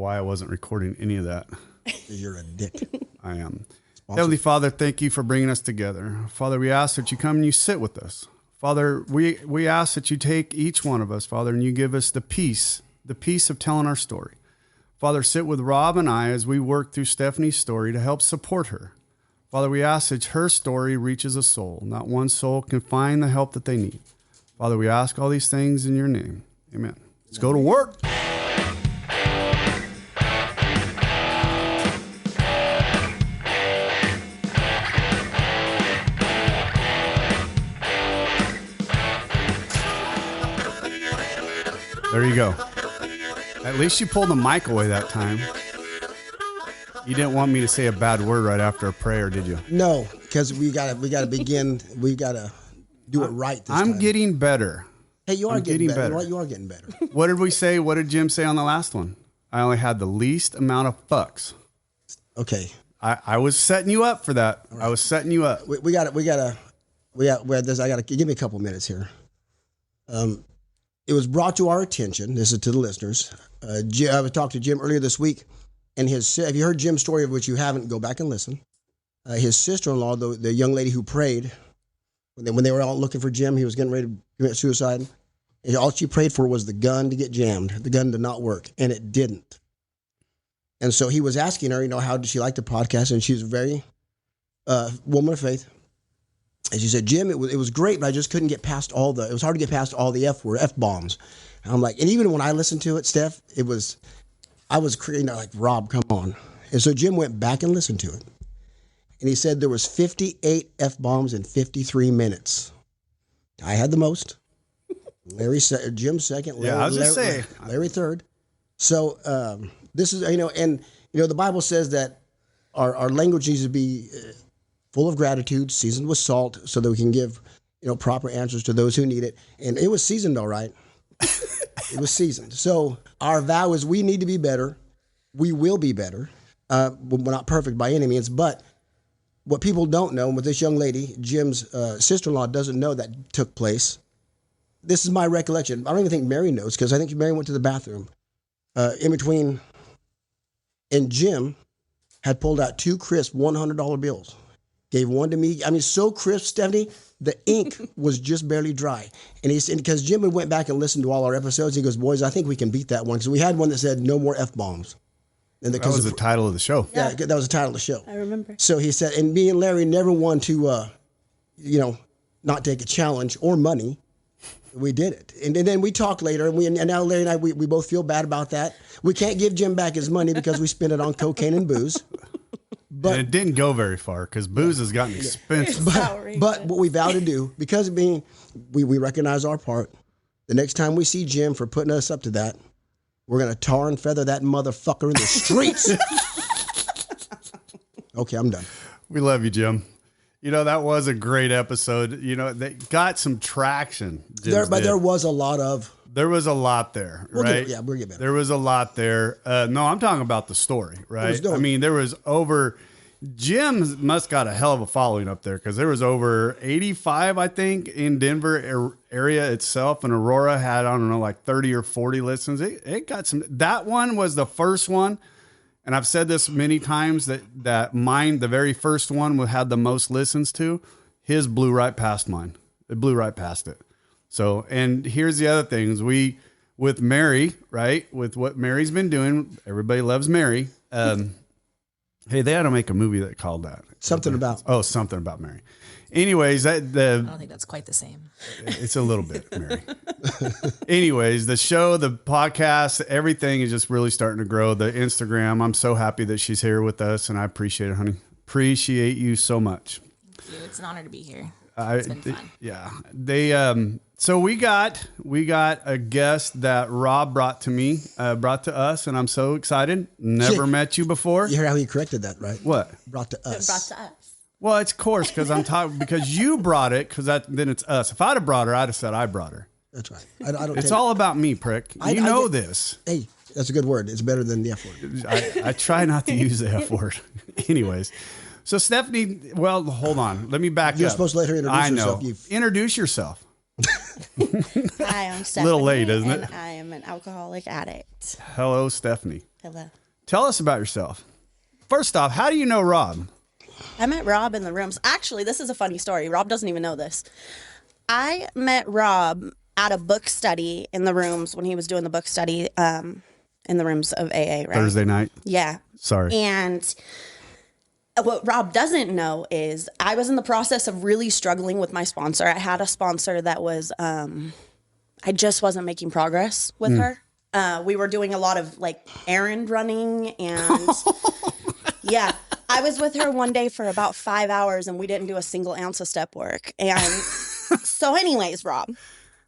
why I wasn't recording any of that. You're a dick. I am. Heavenly Father, thank you for bringing us together. Father, we ask that you come and you sit with us. Father, we ask that you take each one of us, Father, and you give us the peace of telling our story. Father, sit with Rob and I as we work through Stephanie's story to help support her. Father, we ask that her story reaches a soul. Not one soul can find the help that they need. Father, we ask all these things in your name. Amen. Let's go to work. There you go. At least you pulled the mic away that time. You didn't want me to say a bad word right after a prayer, did you? No, because we gotta begin. We gotta do it right this time. I'm getting better. Hey, you are getting better. You are getting better. What did we say? What did Jim say on the last one? I only had the least amount of fucks. Okay. I was setting you up for that. Right. I was setting you up. We got this. I gotta give me a couple minutes here. It was brought to our attention. This is to the listeners. I talked to Jim earlier this week, and if you heard Jim's story, of which you haven't, go back and listen. His sister-in-law, the young lady who prayed, when they were all looking for Jim, he was getting ready to commit suicide. And all she prayed for was the gun to get jammed. The gun did not work, and it didn't. And so he was asking her, how did she like the podcast? And she's a very woman of faith. And she said, Jim, it was great, but I just couldn't get past it was hard to get past all the F-bombs. And I'm like, and even when I listened to it, Steph, I was creating like, Rob, come on. And so Jim went back and listened to it. And he said there was 58 F-bombs in 53 minutes. I had the most. Jim second. Larry third. So this is, the Bible says that our language needs to be full of gratitude, seasoned with salt, so that we can give, proper answers to those who need it. And it was seasoned, all right. It was seasoned. So our vow is we need to be better. We will be better. We're not perfect by any means, but what people don't know, with this young lady, Jim's sister-in-law doesn't know that took place. This is my recollection. I don't even think Mary knows, because I think Mary went to the bathroom. In between, and Jim had pulled out 2 crisp $100 bills. Gave one to me. I mean, so crisp, Stephanie, the ink was just barely dry. And because Jim went back and listened to all our episodes, he goes, boys, I think we can beat that one. Because we had one that said no more F-bombs. And that was the title of the show. Yeah, that was the title of the show. I remember. So he said, and me and Larry never wanted to, not take a challenge or money. We did it. And then we talked later, and now Larry and I, we both feel bad about that. We can't give Jim back his money because we spent it on cocaine and booze. But and it didn't go very far because booze has gotten expensive. But what we vow to do, because of being, we recognize our part. The next time we see Jim for putting us up to that, we're going to tar and feather that motherfucker in the streets. Okay, I'm done. We love you, Jim. That was a great episode. They got some traction. There was a lot of... There was a lot there, right? We'll get better. There was a lot there. No, I'm talking about the story, right? There was over... Jim must got a hell of a following up there because there was over 85, I think, in Denver area itself. And Aurora had, 30 or 40 listens. It got some... That one was the first one. And I've said this many times that mine, the very first one, had the most listens to. His blew right past mine. It blew right past it. So, and here's the other things. With Mary, right? With what Mary's been doing, everybody loves Mary. Hey, they had to make a movie that called that. Something about Mary. Anyways, I don't think that's quite the same. It's a little bit, Mary. Anyways, the show, the podcast, everything is just really starting to grow. The Instagram, I'm so happy that she's here with us, and I appreciate it, honey. Appreciate you so much. Thank you. It's an honor to be here. It's been fun. Yeah. So we got a guest that Rob brought to us, and I'm so excited. Never met you before. You heard how he corrected that, right? What? Brought to us. Well, it's of course because I'm talking because you brought it then it's us. If I'd have brought her, I'd have said I brought her. That's right. I don't. It's all about me, prick. You know this. Hey, that's a good word. It's better than the F word. I try not to use the F word. Anyways. So Stephanie, well, hold on. Let me back up. You're supposed to let her introduce herself. I know. Introduce yourself. Hi, I'm Stefani. A little late, isn't it? I am an alcoholic addict. Hello, Stephanie. Hello. Tell us about yourself. First off, how do you know Rob? I met Rob in the rooms. Actually, this is a funny story. Rob doesn't even know this. I met Rob at a book study in the rooms when he was doing the book study in the rooms of AA, right? Thursday night? Yeah. Sorry. And what Rob doesn't know is I was in the process of really struggling with my sponsor. I had a sponsor that was, I just wasn't making progress with her. We were doing a lot of like errand running and yeah. I was with her one day for about 5 hours and we didn't do a single ounce of step work. And so anyways, Rob,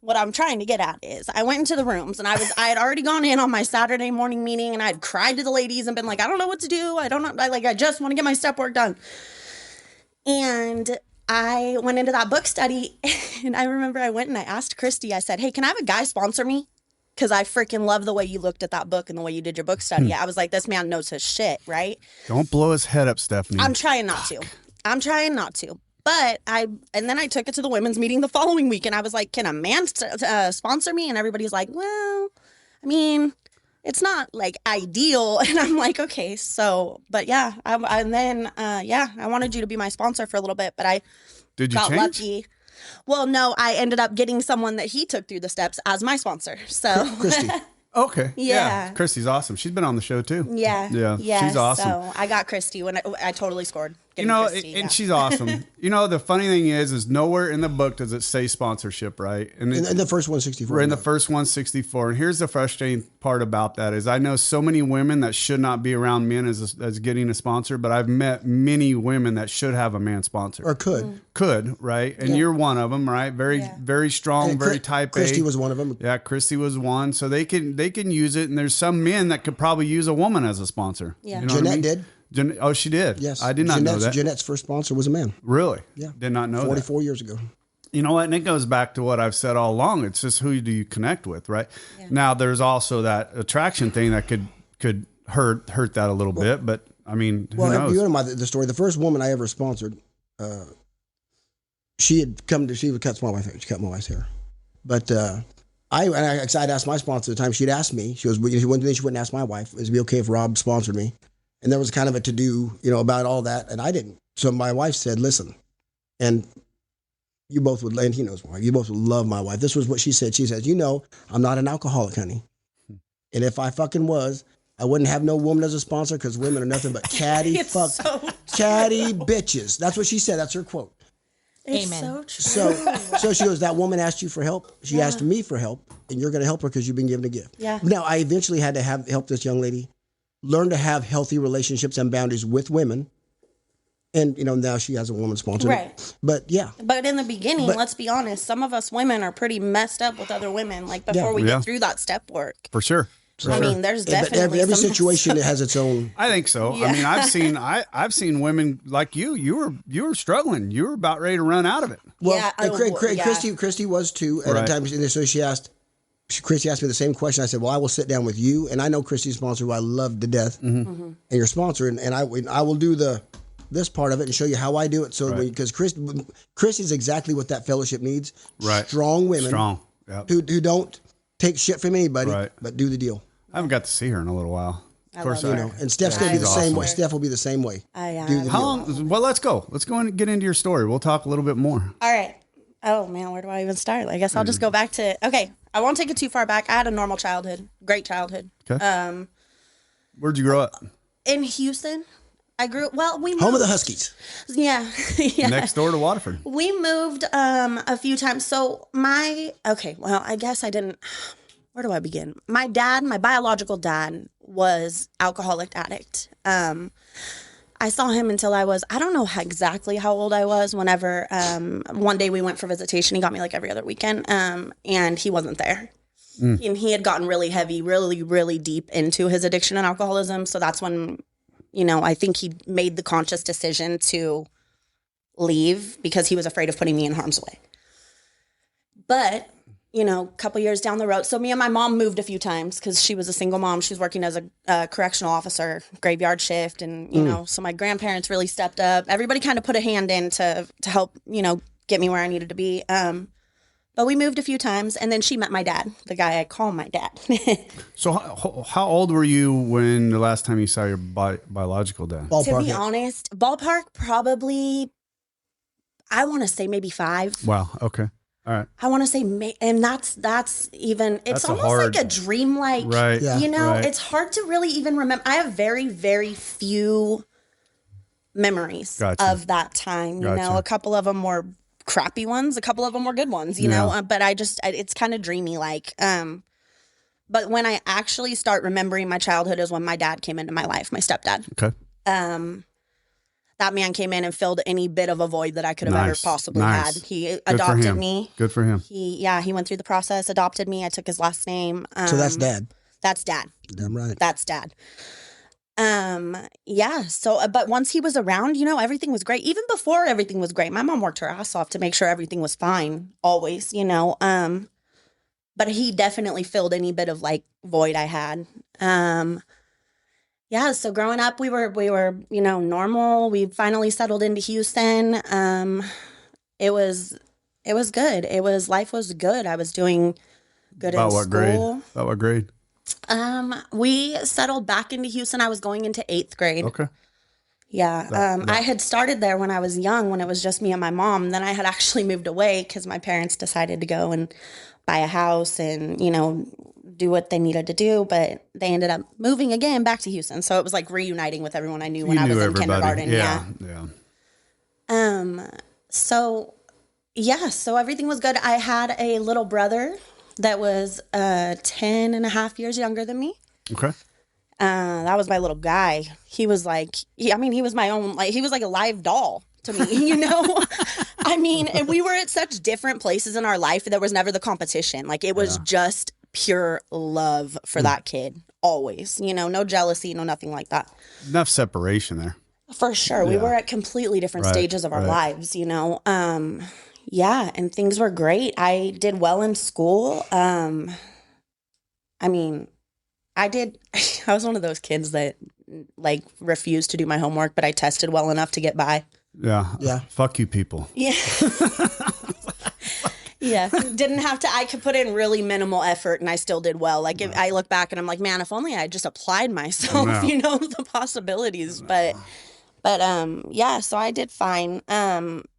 what I'm trying to get at is I went into the rooms and I had already gone in on my Saturday morning meeting and I had cried to the ladies and been like, I don't know what to do. I just want to get my step work done. And I went into that book study and I remember I went and I asked Christy, I said, hey, can I have a guy sponsor me? Because I freaking love the way you looked at that book and the way you did your book study. I was like, this man knows his shit, right? Don't blow his head up, Stephanie. I'm trying not to. But then I took it to the women's meeting the following week and I was like, can a man sponsor me? And everybody's like, well, I mean, it's not like ideal. And I'm like, okay, so, but yeah. I wanted you to be my sponsor for a little bit, but I got lucky. Well, no, I ended up getting someone that he took through the steps as my sponsor. So Christy. Okay. Yeah. Christy's awesome. She's been on the show too. Yeah. She's awesome. So I got Christy when I totally scored. Christy, and she's awesome. The funny thing is nowhere in the book does it say sponsorship, right? And in the first 164. We're in the first 164. And here's the frustrating part about that is I know so many women that should not be around men as getting a sponsor, but I've met many women that should have a man sponsor. Or could. Could, right? And you're one of them, right? Very strong, and very type A. Christy was one of them. Yeah, Christy was one. So they can use it. And there's some men that could probably use a woman as a sponsor. Yeah. You know Jeanette what I mean? did. Oh, she did? Yes. I did not know that. Jeanette's first sponsor was a man. Really? Yeah. Did not know 44 years ago. You know what? And it goes back to what I've said all along. It's just who do you connect with, right? Yeah. Now, there's also that attraction thing that could hurt that a little bit. But, I mean, who knows? You know the story. The first woman I ever sponsored, she would cut my wife's hair. But I'd asked my sponsor at the time. She'd asked me. She goes, one thing she wouldn't ask my wife is, be okay if Rob sponsored me. And there was kind of a to-do, about all that, and I didn't. So my wife said, listen, and you both would, and he knows my wife, you both would love my wife. This was what she said. She says, I'm not an alcoholic, honey. And if I fucking was, I wouldn't have no woman as a sponsor because women are nothing but catty catty bitches. That's what she said. That's her quote. It's Amen. So true. So she goes, that woman asked you for help. She asked me for help, and you're going to help her because you've been given a gift. Yeah. Now, I eventually had to help this young lady learn to have healthy relationships and boundaries with women. And, now she has a woman sponsor. Right. But, yeah. But in the beginning, let's be honest, some of us women are pretty messed up with other women, like before we get through that step work. For sure. I mean, there's definitely every situation has its own. I think so. Yeah. I mean, I've seen women like you. You were struggling. You were about ready to run out of it. Well, Christy was too at a time. And so Christy asked me the same question. I said, well, I will sit down with you. And I know Christy's sponsor, who I love to death, and your sponsor. And I will do this part of it and show you how I do it. So because Christy's exactly what that fellowship needs. Right. Strong women. Yep. Who don't take shit from anybody, but do the deal. I haven't got to see her in a little while. Of course, and Steph's going to be the same way. Steph will be the same way. How long? Well, let's go. Let's go and get into your story. We'll talk a little bit more. All right. Oh man, where do I even start? I guess I'll just go back to. Okay, I won't take it too far back. I had a normal childhood, great childhood. Okay. Where'd you grow up? In Houston. I grew. Well, we moved. Home of the Huskies. Yeah. Next door to Waterford. We moved a few times. So I guess I didn't. Where do I begin? My biological dad was alcoholic addict. I saw him until I was, I don't know exactly how old I was whenever, one day we went for visitation. He got me like every other weekend, and he wasn't there. And he had gotten really heavy, really, really deep into his addiction and alcoholism. So that's when, I think he made the conscious decision to leave because he was afraid of putting me in harm's way. But a couple years down the road. So me and my mom moved a few times because she was a single mom. She was working as a correctional officer, graveyard shift. And, so my grandparents really stepped up. Everybody kind of put a hand in to help, get me where I needed to be. But we moved a few times, and then she met my dad, the guy I call my dad. So how old were you when the last time you saw your biological dad? To be honest, ballpark, probably, I want to say maybe 5. Wow. Okay. All right. I want to say, and that's even, it's almost like a dream, like, right. Yeah. You know, right. It's hard to really even remember. I have very, very few memories of that time. You know, a couple of them were crappy ones, a couple of them were good ones, you know, but it's kind of dreamy, like, but when I actually start remembering my childhood is when my dad came into my life, my stepdad. Okay. That man came in and filled any bit of a void that I could have ever possibly had. He adopted me. Good for him. He went through the process, adopted me. I took his last name. So that's dad. That's dad. Damn right. That's dad. So, but once he was around, you know, everything was great. Even before everything was great, my mom worked her ass off to make sure everything was fine, always, you know. But he definitely filled any bit of like void I had. So growing up, we were, you know, normal. We finally settled into Houston. It was good. Life was good. I was doing good in school. About what grade? We settled back into Houston. I was going into 8th grade. Okay. Yeah. I had started there when I was young, when it was just me and my mom. Then I had actually moved away because my parents decided to go and buy a house and, you know, do what they needed to do. But they ended up moving again back to Houston. So it was like reuniting with everyone I knew when I was in kindergarten. Yeah. So everything was good. I had a little brother that was 10 and a half years younger than me. Okay. That was my little guy. He was like, he was my own, like, he was like a live doll to me, you know? I mean, and we were at such different places in our life. There was never the competition. Like, it was just pure love for that kid. Always, you know, no jealousy, no nothing like that. Enough separation there. For sure. We were at completely different stages of our lives, you know? And things were great. I did well in school. I was one of those kids that like refused to do my homework, but I tested well enough to get by. Yeah. Fuck you people. Yeah. Yeah. Didn't have to, I could put in really minimal effort and I still did well. Like if I look back and I'm like, man, if only I just applied myself, you know, the possibilities. But so I did fine.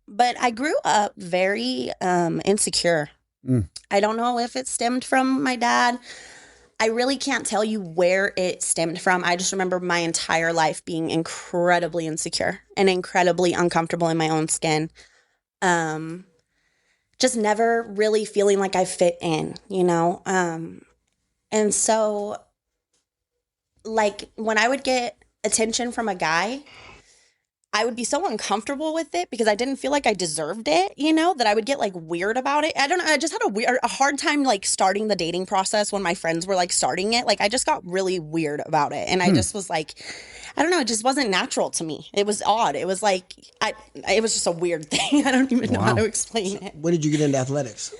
But I grew up very insecure. I don't know if it stemmed from my dad. I really can't tell you where it stemmed from. I just remember my entire life being incredibly insecure and incredibly uncomfortable in my own skin. Just never really feeling like I fit in, you know? And so, like, when I would get attention from a guy, I would be so uncomfortable with it because I didn't feel like I deserved it, you know, that I would get like weird about it. I don't know. I just had a hard time like starting the dating process when my friends were like starting it. Like I just got really weird about it. And I just was like, I don't know. It just wasn't natural to me. It was odd. It was like, it was just a weird thing. I don't even know how to explain it. When did you get into athletics?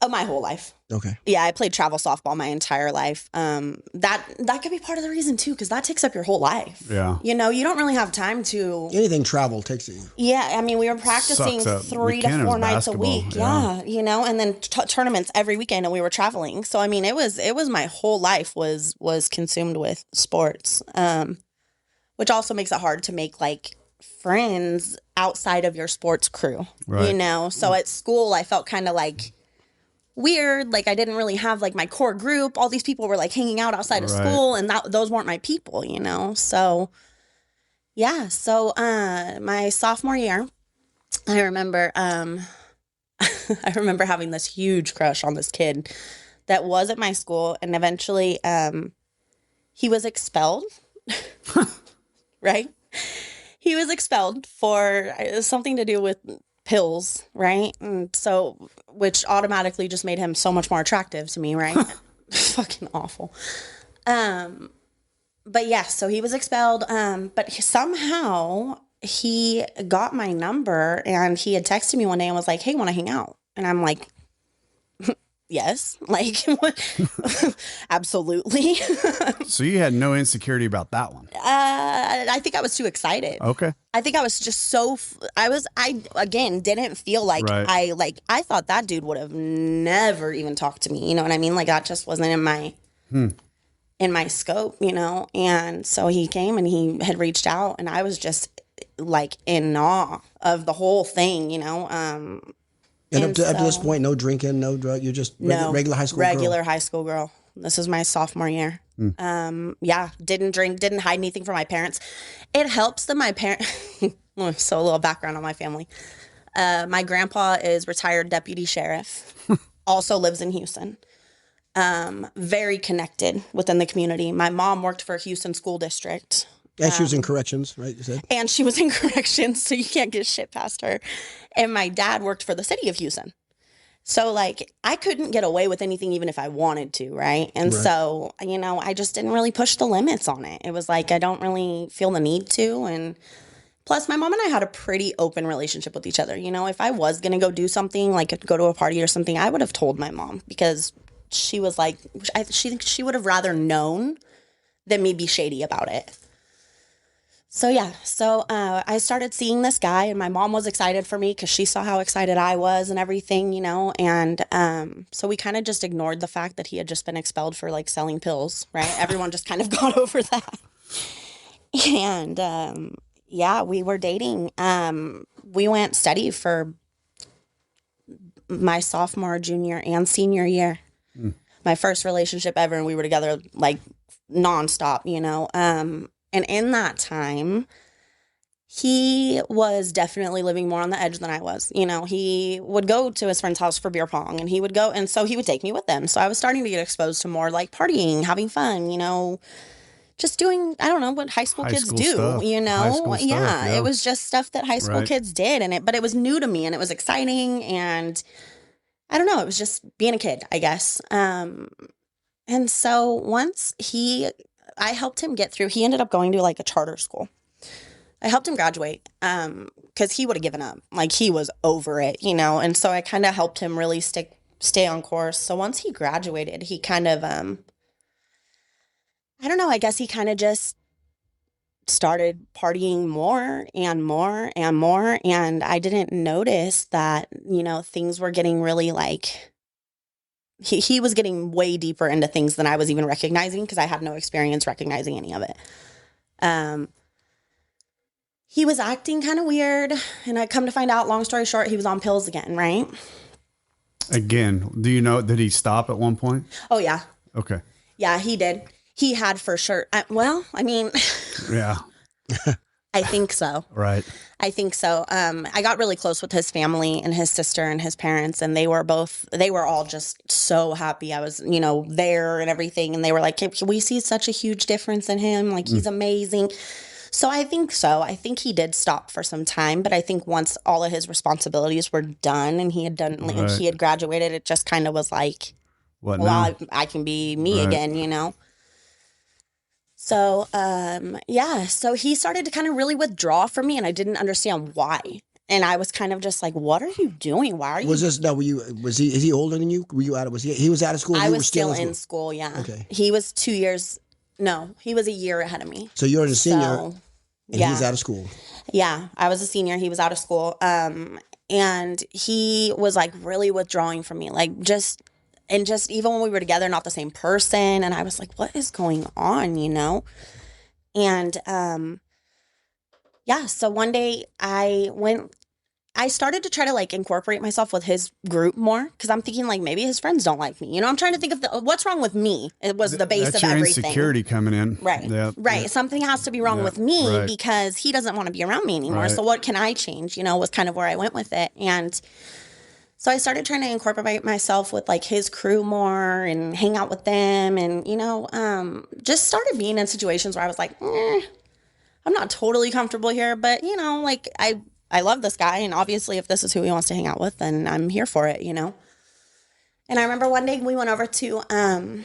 My whole life. Okay. Yeah, I played travel softball my entire life. That could be part of the reason too, because that takes up your whole life. Yeah. You know, you don't really have time to. Anything travel takes you. Yeah, I mean, we were practicing 3 to 4 nights a week. Yeah, you know, and then tournaments every weekend, and we were traveling. So I mean, it was my whole life was consumed with sports, which also makes it hard to make like friends outside of your sports crew. Right. You know, so at school I felt kind of like weird, like I didn't really have like my core group. All these people were like hanging out outside of school, and those weren't my people, you know. So yeah, so my sophomore year, I remember I remember having this huge crush on this kid that was at my school, and eventually he was expelled. Right? He was expelled for something to do with pills, right? And so, which automatically just made him so much more attractive to me, right? Fucking awful. But yeah, so he was expelled. But somehow he got my number, and he had texted me one day and was like, "Hey, want to hang out?" And I'm like, Yes. Like, absolutely. So you had no insecurity about that one? I think I was too excited. Okay. I think I was just so, I again, didn't feel like Right. I thought that dude would have never even talked to me. You know what I mean? Like, that just wasn't in my scope, you know? And so he came and he had reached out, and I was just like in awe of the whole thing, you know? And up to this point, no drinking, no drug. You're just regular high school regular high school girl. This is my sophomore year. Yeah, didn't drink, didn't hide anything from my parents. It helps that my parents. So a little background on my family. My grandpa is retired deputy sheriff. Also lives in Houston. Very connected within the community. My mom worked for Houston School District. And she was in corrections, right? You said? And she was in corrections, so you can't get shit past her. And my dad worked for the city of Houston. So, like, I couldn't get away with anything even if I wanted to, right? And so, you know, I just didn't really push the limits on it. It was like, I don't really feel the need to. And plus, my mom and I had a pretty open relationship with each other. You know, if I was going to go do something, like go to a party or something, I would have told my mom, because she was like, she would have rather known than me be shady about it. So, yeah. So, I started seeing this guy, and my mom was excited for me because she saw how excited I was and everything, you know. And so we kind of just ignored the fact that he had just been expelled for, like, selling pills, right? Everyone just kind of got over that. And, yeah, we were dating. We went steady for my sophomore, junior, and senior year. My first relationship ever, and we were together, like, nonstop, you know. And in that time, he was definitely living more on the edge than I was. You know, he would go to his friend's house for beer pong, and he would go, and so he would take me with him. So I was starting to get exposed to more, like, partying, having fun, you know, just doing, I don't know, what high school kids do, stuff. you know? Yeah, it was just stuff that high school kids did, but it was new to me, and it was exciting, and I don't know, it was just being a kid, I guess. And so once I helped him get through. He ended up going to, like, a charter school. I helped him graduate because he would have given up. Like, he was over it, you know. And so I kind of helped him really stay on course. So once he graduated, he kind of, I don't know, I guess he kind of just started partying more and more and more. And I didn't notice that, you know, things were getting really, like, he was getting way deeper into things than I was even recognizing, because I had no experience recognizing any of it. He was acting kind of weird, and I come to find out, long story short, he was on pills again, right? Again, do you know, did he stop at one point? Oh, yeah. Okay. Yeah, he did. He had for sure. Well, I mean. Yeah. I think so. Right. I think so. I got really close with his family and his sister and his parents, and they were all just so happy I was, you know, there and everything. And they were like, can we see such a huge difference in him? Like, he's amazing. So. I think he did stop for some time, but I think once all of his responsibilities were done and he had he had graduated, it just kind of was like, I can be me again, you know? So, yeah, so he started to kind of really withdraw from me, and I didn't understand why. And I was kind of just like, what are you doing? Why are you? Is he older than you? Were you he was out of school? I was still in school, yeah. Okay. He was 2 years, no, he was a year ahead of me. So you're a senior, and he's out of school. Yeah, I was a senior, he was out of school. And he was, like, really withdrawing from me, like, just even when we were together, not the same person. And I was like, what is going on, you know? And, yeah, so one day I started to try to, like, incorporate myself with his group more, because I'm thinking, like, maybe his friends don't like me. You know, I'm trying to think of what's wrong with me. It was the base of everything. That's your insecurity coming in. Right. Yeah. Right. Yeah. Something has to be wrong with me because he doesn't want to be around me anymore. So what can I change, you know, was kind of where I went with it. And so I started trying to incorporate myself with, like, his crew more and hang out with them, and, you know, just started being in situations where I was like, I'm not totally comfortable here, but, you know, like, I love this guy, and obviously if this is who he wants to hang out with, then I'm here for it, you know? And I remember one day we went over to one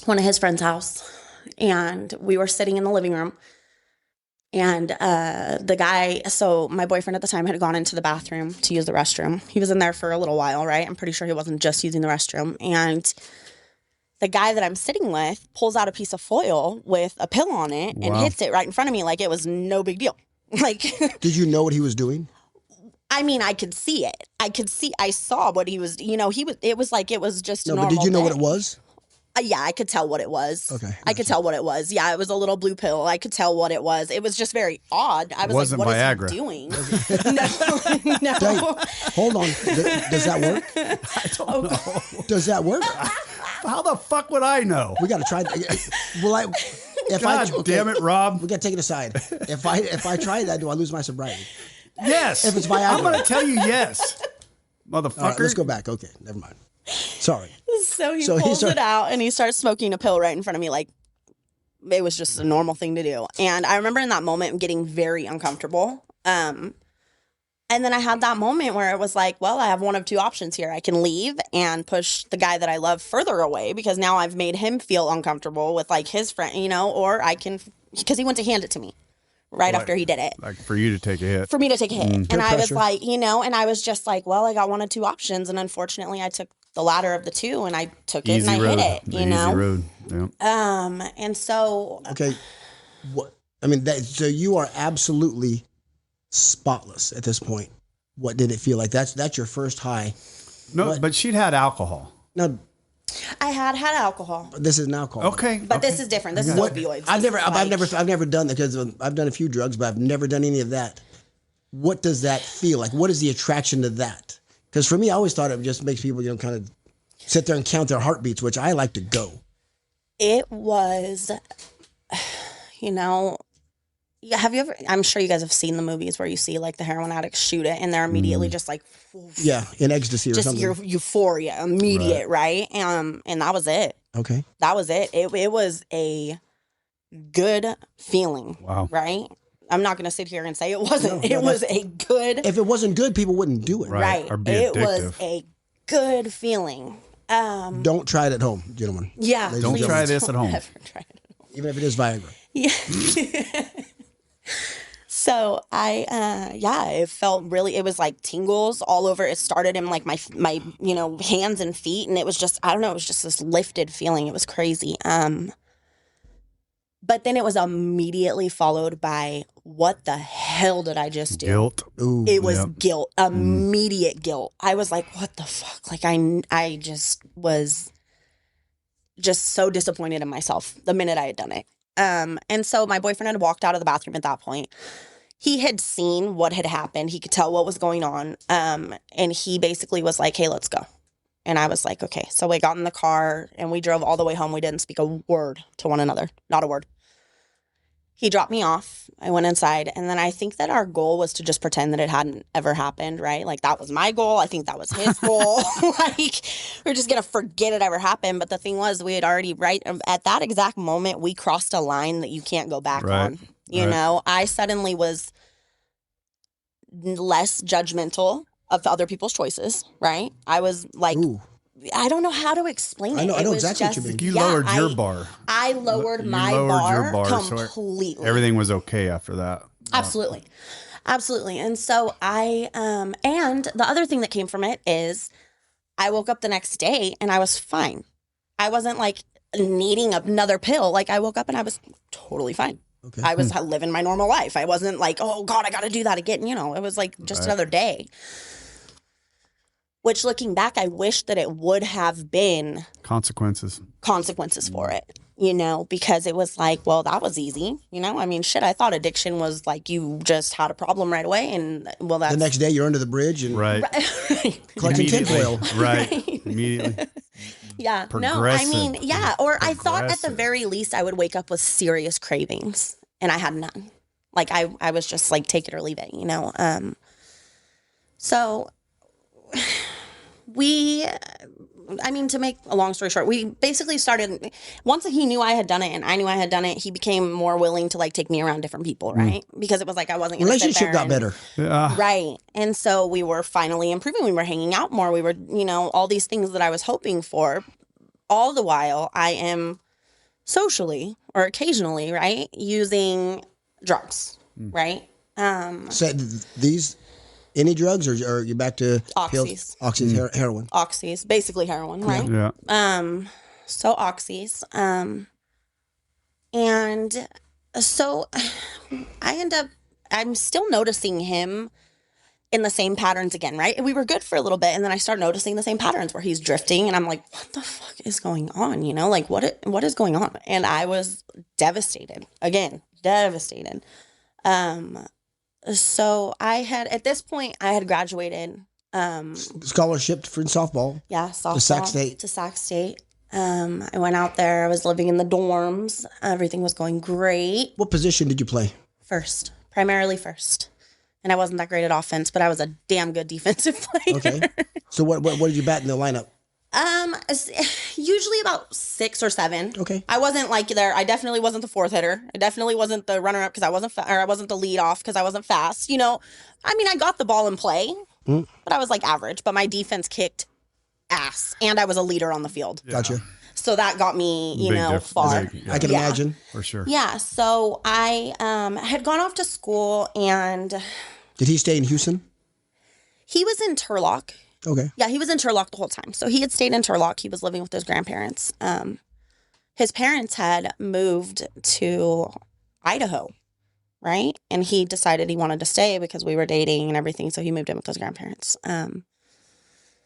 of his friends' house, and we were sitting in the living room, And the guy, so my boyfriend at the time had gone into the bathroom to use the restroom. He was in there for a little while, right? I'm pretty sure he wasn't just using the restroom. And the guy that I'm sitting with pulls out a piece of foil with a pill on it and hits it right in front of me like it was no big deal. Like, did you know what he was doing? I mean, I could see it. I saw what he was, it was like it was just a normal but did you know day. what it was? Yeah, I could tell what it was. Okay. I could tell what it was. Yeah, it was a little blue pill. I could tell what it was. It was just very odd. I was Wasn't like, what Viagra. is he doing? No. Dang, hold on. Does that work? I don't know. Does that work? How the fuck would I know? We got to try. God damn it, Rob. We got to take it aside. If I try that, do I lose my sobriety? Yes. If it's Viagra. I'm going to tell you yes. Motherfucker. All right, let's go back. Okay, never mind. Sorry. So he pulls it out and he starts smoking a pill right in front of me like it was just a normal thing to do. And I remember in that moment getting very uncomfortable. And then I had that moment where it was like, well, I have one of two options here. I can leave and push the guy that I love further away because now I've made him feel uncomfortable with like his friend, or I can, because he went to hand it to me right after he did it. Like for you to take a hit. For me to take a hit. And Peer I was pressure. like, and I was just like, well, I got one of two options. And unfortunately, I took the latter of the two and I took it Easy and I road. hit it, The easy road. Yeah. And so. Okay. What? I mean, so you are absolutely spotless at this point. What did it feel like? That's your first high. No, but she'd had alcohol. No, I had alcohol. this is an alcohol. Okay. But this is different. This is opioids. I've never done that because I've done a few drugs, but I've never done any of that. What does that feel like? What is the attraction to that? Because for me, I always thought it just makes people, kind of sit there and count their heartbeats, which I like to go. It was, yeah, have you ever, I'm sure you guys have seen the movies where you see like the heroin addicts shoot it and they're immediately just like, Yeah, in ecstasy or just something. your euphoria, immediate, right? And that was it. Okay. That was it. It was a good feeling. Wow. Right? I'm not going to sit here and say it wasn't. No, it was a good. If it wasn't good, people wouldn't do it. Right. Or be It addictive. was a good feeling. Don't try it at home, gentlemen. Yeah. Ladies Don't and try gentlemen. this at home. Ever try it. Even if it is Viagra. Yeah. So it felt really, it was like tingles all over. It started in like my hands and feet. And it was just, I don't know, it was just this lifted feeling. It was crazy. But then it was immediately followed by, what the hell did I just do? Guilt. Ooh. It was guilt, immediate guilt. I was like, what the fuck? Like I just was just so disappointed in myself the minute I had done it. And so my boyfriend had walked out of the bathroom at that point. He had seen what had happened. He could tell what was going on. And he basically was like, hey, let's go. And I was like, okay. So we got in the car and we drove all the way home. We didn't speak a word to one another. Not a word. He dropped me off. I went inside. And then I think that our goal was to just pretend that it hadn't ever happened, right? Like that was my goal. I think that was his goal. Like we're just going to forget it ever happened. But the thing was, we had already, right at that exact moment, we crossed a line that you can't go back on. You know, I suddenly was less judgmental of other people's choices, right? I was like, Ooh. I don't know how to explain it. I know It was exactly what you just- mean. You lowered your bar. I lowered You my lowered bar, so completely. everything was okay after that. Absolutely. Absolutely. And so and the other thing that came from it is I woke up the next day and I was fine. I wasn't like needing another pill. Like I woke up and I was totally fine. Okay. I was living my normal life. I wasn't like, oh God, I got to do that again. It was like just another day. Which looking back, I wish that it would have been Consequences. for it, because it was like, well, that was easy. I mean, shit, I thought addiction was like you just had a problem right away. And well, that's The next day, you're under the bridge and Right. collecting tinfoil. Right. Immediately. Yeah. No, I mean, Progressive. yeah. Or I thought at the Progressive. very least I would wake up with serious cravings and I had none. Like I was just like, take it or leave it, So to make a long story short, we basically started, once he knew I had done it and I knew I had done it, he became more willing to like take me around different people, right? Because it was like I wasn't going to sit there Relationship got and- better. Yeah. Right. And so we were finally improving. We were hanging out more. We were, all these things that I was hoping for. All the while, I am socially or occasionally, right, using drugs. right? So these, any drugs, or are you back to Oxys. Oxys, heroin? Oxys, basically heroin, right? Yeah. So oxys. And so I'm still noticing him in the same patterns again, right? And we were good for a little bit, and then I start noticing the same patterns where he's drifting, and I'm like, what the fuck is going on? You know, like what is going on? And I was devastated. Again, devastated. So at this point I had graduated. Scholarship for softball. Yeah, softball. To Sac State. I went out there. I was living in the dorms. Everything was going great. What position did you play? First, primarily first. And I wasn't that great at offense, but I was a damn good defensive player. Okay. So what did you bat in the lineup? Usually about 6 or 7. Okay. I wasn't like there. I definitely wasn't the fourth hitter. I definitely wasn't the runner up because I wasn't, or I wasn't the lead off because I wasn't fast. You know, I mean, I got the ball in play, but I was like average. But my defense kicked ass, and I was a leader on the field. Yeah. Gotcha. So that got me, far. I can imagine. For sure. Yeah. So I had gone off to school, and did he stay in Houston? He was in Turlock. Okay. Yeah, he was in Turlock the whole time. So he had stayed in Turlock. He was living with his grandparents. His parents had moved to Idaho, right? And he decided he wanted to stay because we were dating and everything. So he moved in with his grandparents.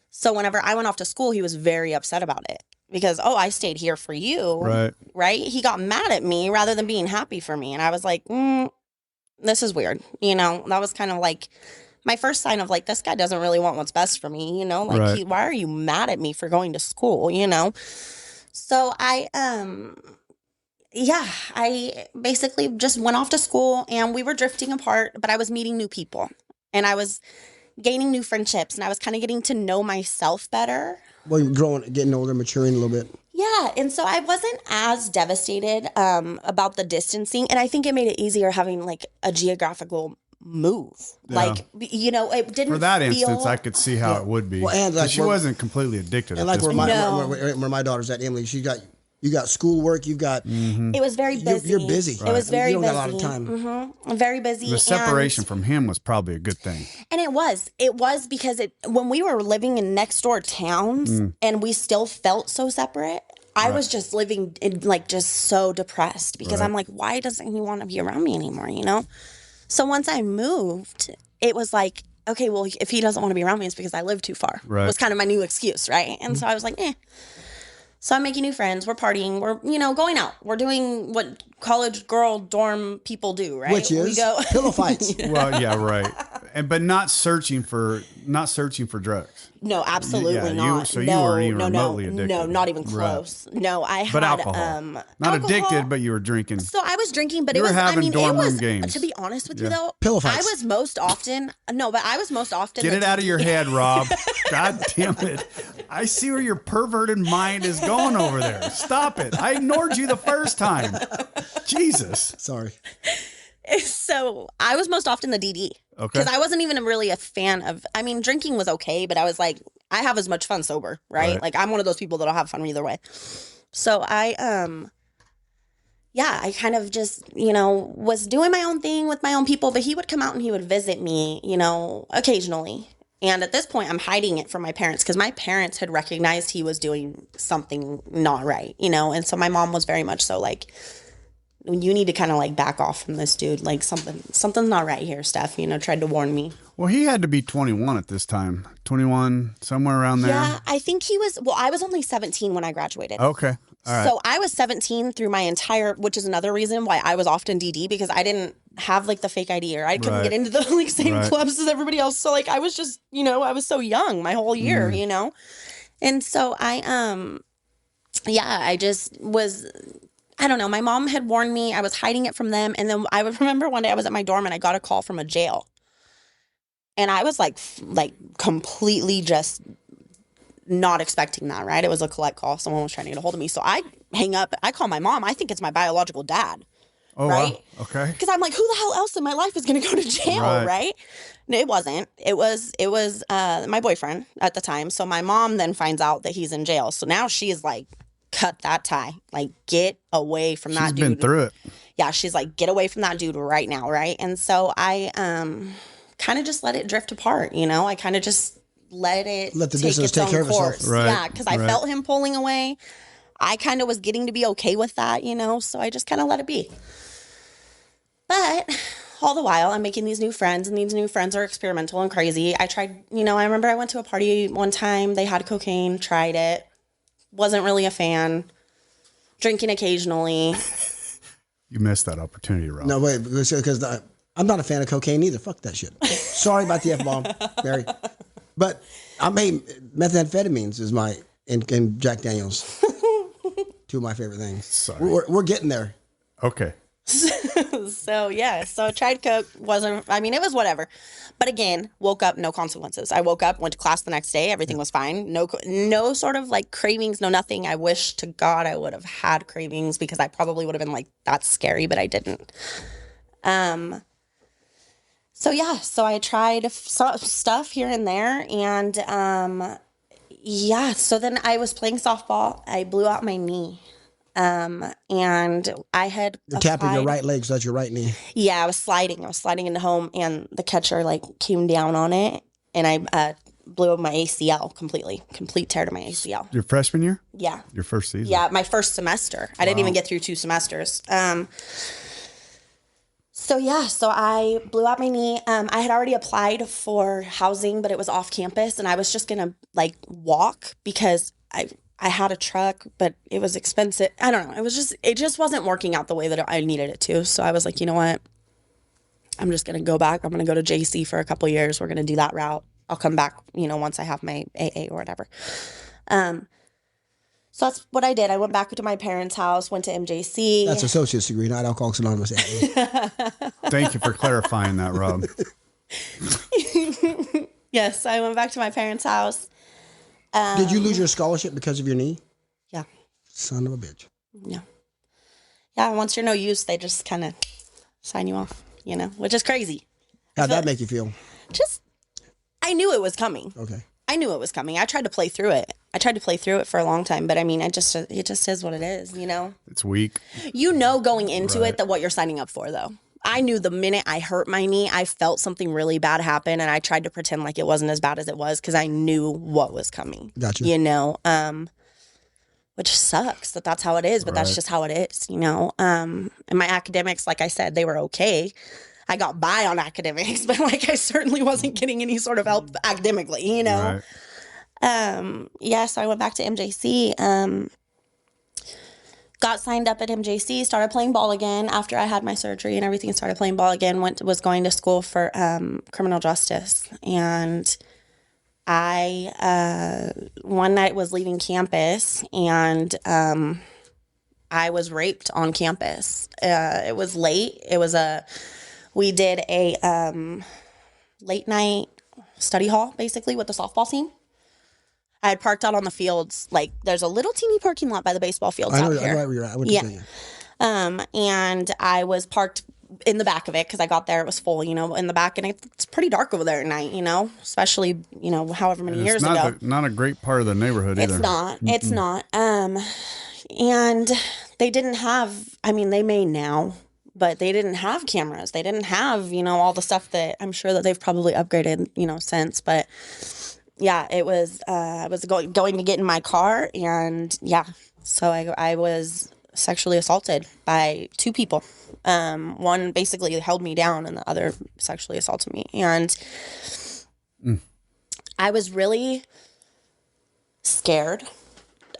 So whenever I went off to school, he was very upset about it because, I stayed here for you. Right. Right? He got mad at me rather than being happy for me. And I was like, this is weird. That was kind of like my first sign of like, this guy doesn't really want what's best for me, like, right. Why are you mad at me for going to school, So I basically just went off to school and we were drifting apart, but I was meeting new people and I was gaining new friendships and I was kind of getting to know myself better. Well, you're growing, getting older, maturing a little bit. Yeah, and so I wasn't as devastated about the distancing, and I think it made it easier having like a geographical move. Yeah. Like, it didn't For that feel... instance, I could see how it would be. Well, and like she wasn't completely addicted. And at like this where my daughter's at, Emily, you got schoolwork, you've got... It was very busy. You're busy. It was very busy. You don't got a lot of time. Mm-hmm. Very busy. The separation from him was probably a good thing. And it was because when we were living in next door towns and we still felt so separate, I was just living in like just so depressed because I'm like, why doesn't he want to be around me anymore, So once I moved, it was like, okay, well, if he doesn't want to be around me, it's because I live too far. Right. It was kind of my new excuse, right? And so I was like, So I'm making new friends. We're partying. We're, going out. We're doing what college girl dorm people do, right? Which is pillow fights. Well, yeah, right. But not searching for drugs. No, absolutely not. You weren't even remotely addicted. No, not even close. Right. No, I had but alcohol. Not alcohol. Addicted, but you were drinking. So I was drinking, but you it was having dorm it was room games. To be honest with you though, pillow fights. I was most often Get it out of your head, Rob. God damn it. I see where your perverted mind is going over there. Stop it. I ignored you the first time. Jesus. Sorry. So I was most often the DD. Okay. Because I wasn't even really a fan of, drinking was okay, but I was like, I have as much fun sober, right? Like I'm one of those people that'll have fun either way. So I kind of just, was doing my own thing with my own people, but he would come out and he would visit me, occasionally. And at this point, I'm hiding it from my parents because my parents had recognized he was doing something not right, And so my mom was very much so like, you need to kind of like back off from this dude. Like something's not right here, Steph, tried to warn me. Well, he had to be 21 at this time. 21, somewhere around there. Yeah, I think he was, I was only 17 when I graduated. Okay. All right. So I was 17 through my entire, which is another reason why I was often DD because I didn't have like the fake ID or I couldn't get into the like same clubs as everybody else. So like I was just, I was so young my whole year, And so I just was, I don't know. My mom had warned me. I was hiding it from them. And then I would remember one day I was at my dorm and I got a call from a jail. And I was like completely just not expecting that, right? It was a collect call. Someone was trying to get a hold of me. So I hang up. I call my mom. I think it's my biological dad. Oh, right? Wow. Okay. Because I'm like, who the hell else in my life is going to go to jail, right? No, it wasn't. It was my boyfriend at the time. So my mom then finds out that he's in jail. So now she is like, cut that tie. Like, get away from that dude. She's been through it. yeah, she's like, get away from that dude right now, right? And so I kind of just let it drift apart, you know? I kind of just let the take its own course. Right. Yeah, because I felt him pulling away. I kind of was getting to be okay with that, you know? So I just kind of let it be. But all the while, I'm making these new friends, and these new friends are experimental and crazy. I tried, you know, I remember I went to a party one time. They had cocaine, tried it. Wasn't really a fan. Drinking occasionally. You missed that opportunity, Rob. No, wait, because I'm not a fan of cocaine either. Fuck that shit. Sorry about the F-bomb, Mary. But I made methamphetamines is my, and Jack Daniels. Two of my favorite things. Sorry. We're getting there. Okay. So I tried coke, it was whatever. But again, woke up, no consequences. I woke up, went to class the next day, everything was fine. No sort of like cravings, no nothing. I wish to God I would have had cravings, because I probably would have been like, that's scary, but I didn't. So I tried stuff here and there, and so then I was playing softball. I blew out my knee. And I had You're tapping your right leg, so that's your right knee. Yeah, I was sliding into home, and the catcher like came down on it, and I blew up my ACL complete tear to my ACL. Your freshman year? Yeah. Your first season? Yeah, my first semester. I didn't even get through 2 semesters. So I blew out my knee. I had already applied for housing, but it was off campus, and I was just gonna like walk, because I had a truck, but it was expensive. I don't know. It just wasn't working out the way that I needed it to. So I was like, you know what? I'm just going to go back. I'm going to go to JC for a couple years. We're going to do that route. I'll come back, you know, once I have my AA or whatever. So that's what I did. I went back to my parents' house, went to MJC. That's associate's degree, not Alcoholics Anonymous. Thank you for clarifying that, Rob. Yes, I went back to my parents' house. Did you lose your scholarship because of your knee? Yeah. Son of a bitch. Yeah. Yeah, once you're no use, they just kind of sign you off, you know, which is crazy. How'd that make you feel? I knew it was coming. Okay. I knew it was coming. I tried to play through it for a long time, but I mean, it just is what it is, you know? It's weak. You know, going into it, that what you're signing up for, though. I knew the minute I hurt my knee, I felt something really bad happen, and I tried to pretend like it wasn't as bad as it was, because I knew what was coming. Gotcha. You know, which sucks that's how it is, but that's just how it is, you know? And my academics, like I said, they were okay. I got by on academics, but like I certainly wasn't getting any sort of help academically, you know? Right. So I went back to MJC, got signed up at MJC, started playing ball again after I had my surgery and everything, started playing ball again, was going to school for criminal justice. And I, one night was leaving campus, and I was raped on campus. It was late. We did a late night study hall, basically, with the softball team. I had parked out on the fields. Like, there's a little teeny parking lot by the baseball fields out here. I know where you're at. I went to see you. And I was parked in the back of it, because I got there, it was full, you know, in the back. And it's pretty dark over there at night, you know, especially, you know, however many years ago. Not a great part of the neighborhood either. It's not. Mm-mm. It's not. And they didn't have, I mean, they may now, but they didn't have cameras. They didn't have, you know, all the stuff that I'm sure that they've probably upgraded, you know, since. But yeah, it was, I was going to get in my car, and so I was sexually assaulted by 2 people. One basically held me down, and the other sexually assaulted me. And I was really scared.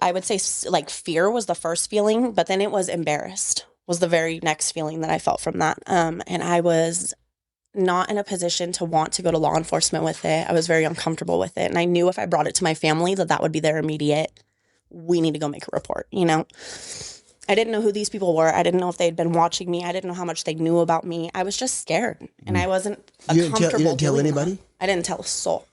I would say like fear was the first feeling, but then it was embarrassed was the very next feeling that I felt from that. And I was not in a position to want to go to law enforcement with it. I was very uncomfortable with it. And I knew if I brought it to my family, that would be their immediate, we need to go make a report, you know? I didn't know who these people were. I didn't know if they'd been watching me. I didn't know how much they knew about me. I was just scared, and I wasn't comfortable. You didn't tell anybody? I didn't tell a soul.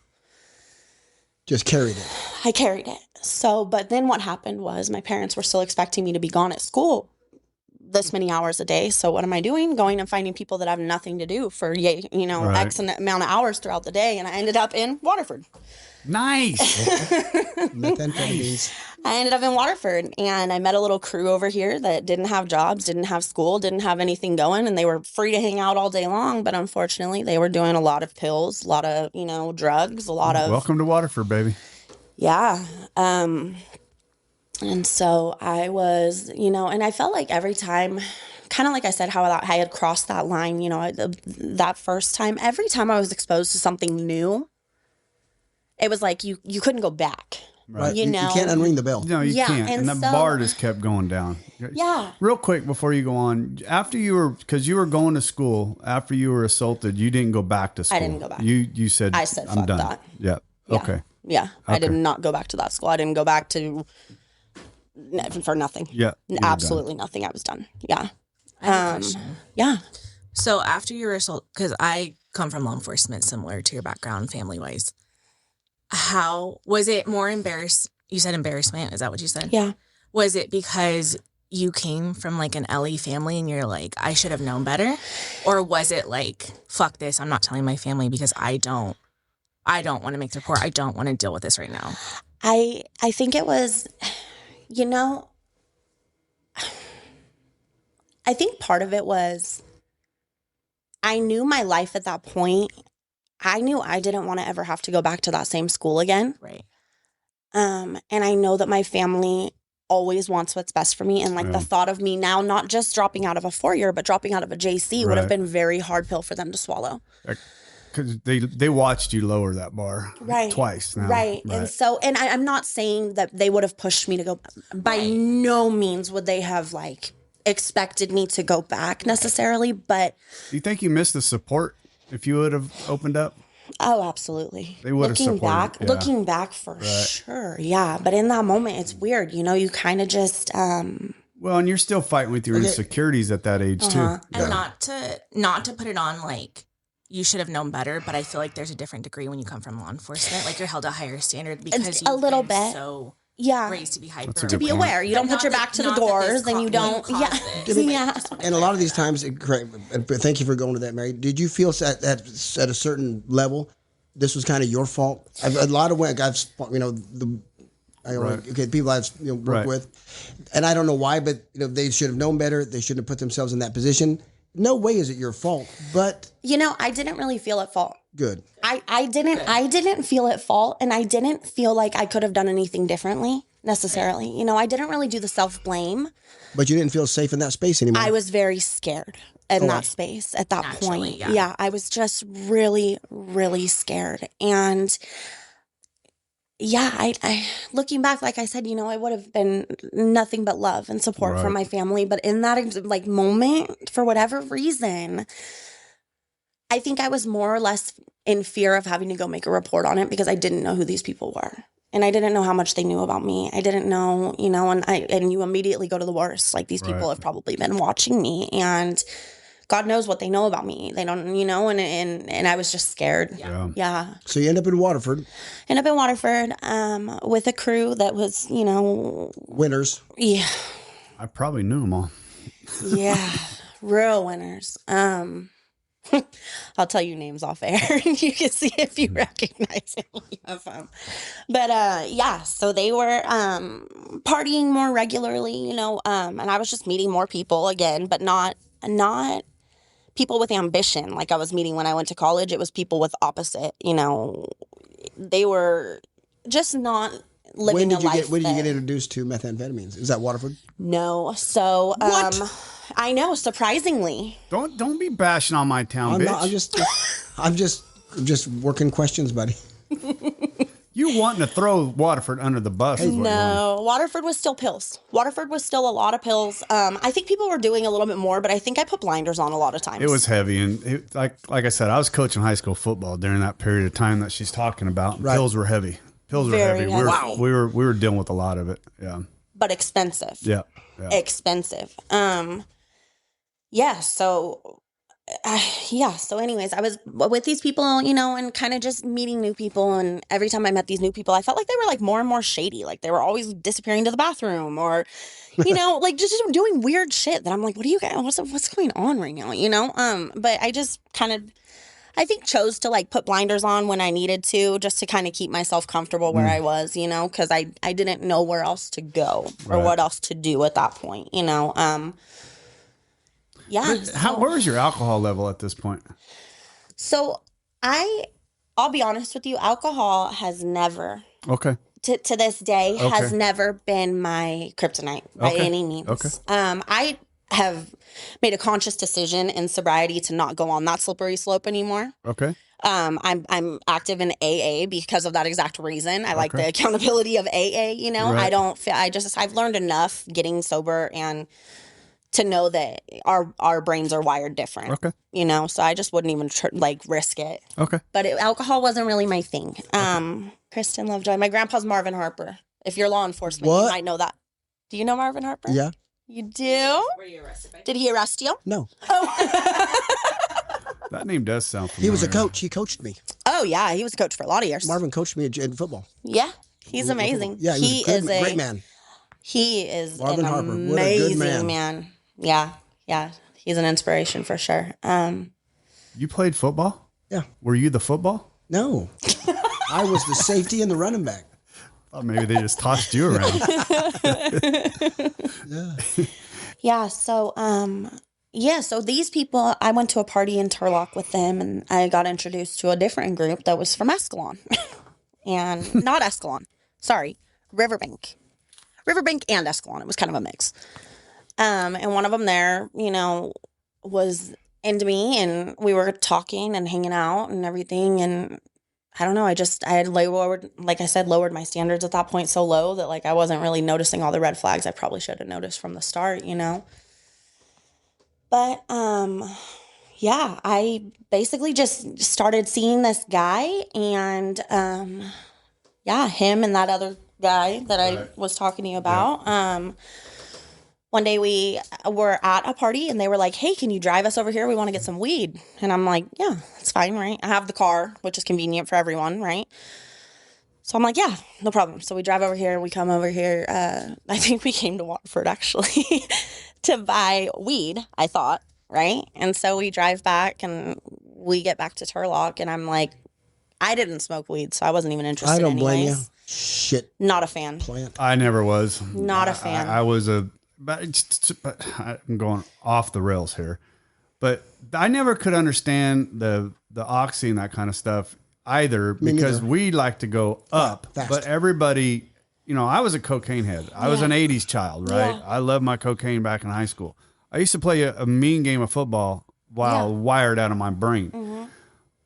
Just carried it. I carried it. So, but then what happened was my parents were still expecting me to be gone at school this many hours a day. So what am I doing? Going and finding people that have nothing to do for, X amount of hours throughout the day. And I ended up in Waterford. Nice. Methamphetamines. I ended up in Waterford, and I met a little crew over here that didn't have jobs, didn't have school, didn't have anything going, and they were free to hang out all day long. But unfortunately, they were doing a lot of pills, a lot of, drugs, a lot of... Welcome to Waterford, baby. Yeah. And so I was, and I felt like every time, kind of like I said, how I had crossed that line, that first time, every time I was exposed to something new, it was like you couldn't go back. Right. You can't unring the bell. No, you can't. And the bar just kept going down. Yeah. Real quick before you go on, because you were going to school, after you were assaulted, you didn't go back to school. I didn't go back. You said, I said, I'm fuck done. that. Yeah. Okay. Yeah. I did not go back to that school. I didn't go back to, for nothing. Yeah. Absolutely nothing. I was done. Yeah. I have a question. Yeah. So after you were assaulted, because I come from law enforcement, similar to your background family-wise, how was it more you said embarrassment, is that what you said? Yeah. Was it because you came from like an LE family and you're like, I should have known better? Or was it like, fuck this, I'm not telling my family because I don't want to make the report. I don't want to deal with this right now. I think it was, I think part of it was I knew my life at that point. I knew I didn't want to ever have to go back to that same school again. Right. And I know that my family always wants what's best for me. And the thought of me now, not just dropping out of a 4-year, but dropping out of a JC would have been very hard pill for them to swallow. Because they watched you lower that bar twice now. Right. And so, and I'm not saying that they would have pushed me to go. By no means would they have expected me to go back necessarily. But do you think you missed the support if you would have opened up? Oh, absolutely. They would have supported. Looking back for sure. Yeah. But in that moment, it's weird. You kind of just, well, and you're still fighting with your insecurities at that age too. And not to put it on you should have known better, but I feel like there's a different degree when you come from law enforcement. You're held a higher standard because it's a little bit so raised to be hyper. To be aware. You don't put your back to the doors and you don't. Yeah. And a lot of these times, and thank you for going to that, Mary. Did you feel at a certain level, this was kind of your fault? A lot of women, people I've worked with, and I don't know why, but they should have known better. They shouldn't have put themselves in that position. No way is it your fault, but I didn't really feel at fault. Good. I didn't feel at fault, and I didn't feel like I could have done anything differently necessarily. I didn't really do the self-blame. But you didn't feel safe in that space anymore. I was very scared in that space at that point. Yeah, I was just really, really scared. And I looking back, like I said, I would have been nothing but love and support from my family. But in that moment, for whatever reason, I think I was more or less in fear of having to go make a report on it because I didn't know who these people were. And I didn't know how much they knew about me. I didn't know, and you immediately go to the worst. These people have probably been watching me, and God knows what they know about me. They don't, and I was just scared. Yeah. So you end up in Waterford. With a crew that was, winners. Yeah. I probably knew them all. Yeah. Real winners. I'll tell you names off air and you can see if you recognize any of them. But so they were partying more regularly, and I was just meeting more people again, but not people with ambition like I was meeting when I went to college. It was people with opposite, they were just not living a life. When did you get introduced to methamphetamines? Is that Waterford? No. So what? I know, surprisingly. Don't be bashing on my town, bitch. I'm just working questions, buddy. You wanting to throw Waterford under the bus? No, Waterford was still pills. Waterford was still a lot of pills. I think people were doing a little bit more, but I think I put blinders on a lot of times. It was heavy, and like I said, I was coaching high school football during that period of time that she's talking about. Right. Pills were heavy. Very heavy. We were dealing with a lot of it. Yeah. But expensive. Yeah. Expensive. So yeah. So anyways, I was with these people, you know, and kind of just meeting new people. And every time I met these new people, I felt like they were like more and more shady. Like they were always disappearing to the bathroom or, you know, like just doing weird shit that I'm like, what are you guys, what's going on right now? You know? But I just kind of, I think chose to like put blinders on when I needed to, just to kind of keep myself comfortable where I was, you know, because I didn't know where else to go or what else to do at that point, you know. Yeah. Where was your alcohol level at this point? So I'll be honest with you, alcohol has never, to this day, has never been my kryptonite by any means. I have made a conscious decision in sobriety to not go on that slippery slope anymore. I'm active in AA because of that exact reason. I like the accountability of AA, you know. I don't feel, I've learned enough getting sober and to know that our brains are wired different. You know, so I just wouldn't even risk it. But alcohol wasn't really my thing. Kristen Lovejoy, my grandpa's Marvin Harper. If you're law enforcement, you might know that. Do you know Marvin Harper? Yeah. You do? Were you arrested? Did he arrest you? No. That name does sound familiar. He was a coach. He coached me. Oh, yeah. He was a coach for a lot of years. Marvin coached me in football. Yeah. He's amazing. Yeah, he was a great man. He is Marvin an Harper. amazing What a good man. Yeah. Yeah. He's an inspiration for sure. You played football? Yeah. Were you the football? No. I was the safety and the running back. Oh, maybe they just tossed you around. Yeah. So, so these people, I went to a party in Turlock with them, and I got introduced to a different group that was from Escalon. And not Escalon. Sorry. Riverbank and Escalon. It was kind of a mix. And one of them there, you know, was into me, and we were talking and hanging out and everything. And I don't know, I had lowered my standards at that point so low that like I wasn't really noticing all the red flags I probably should have noticed from the start, you know. But yeah, I basically just started seeing this guy, and him and that other guy that I was talking to you about. One day we were at a party, and they were like, hey, can you drive us over here? We want to get some weed. And I'm like, yeah, it's fine, right? I have the car, which is convenient for everyone, right? So I'm like, yeah, no problem. So we drive over here, and we come over here. I think we came to Waterford, actually, to buy weed, I thought, right? And so we drive back, and we get back to Turlock, and I'm like, I didn't smoke weed, so I wasn't even interested. I don't anyways. blame you. Shit. Not a fan. Plant. I never was. Not a fan. I was but I'm going off the rails here, but I never could understand the oxy and that kind of stuff either, because we like to go up, fast. But everybody, you know, I was a cocaine head. I was an 80s child, right? I loved my cocaine back in high school. I used to play a mean game of football while wired out of my brain.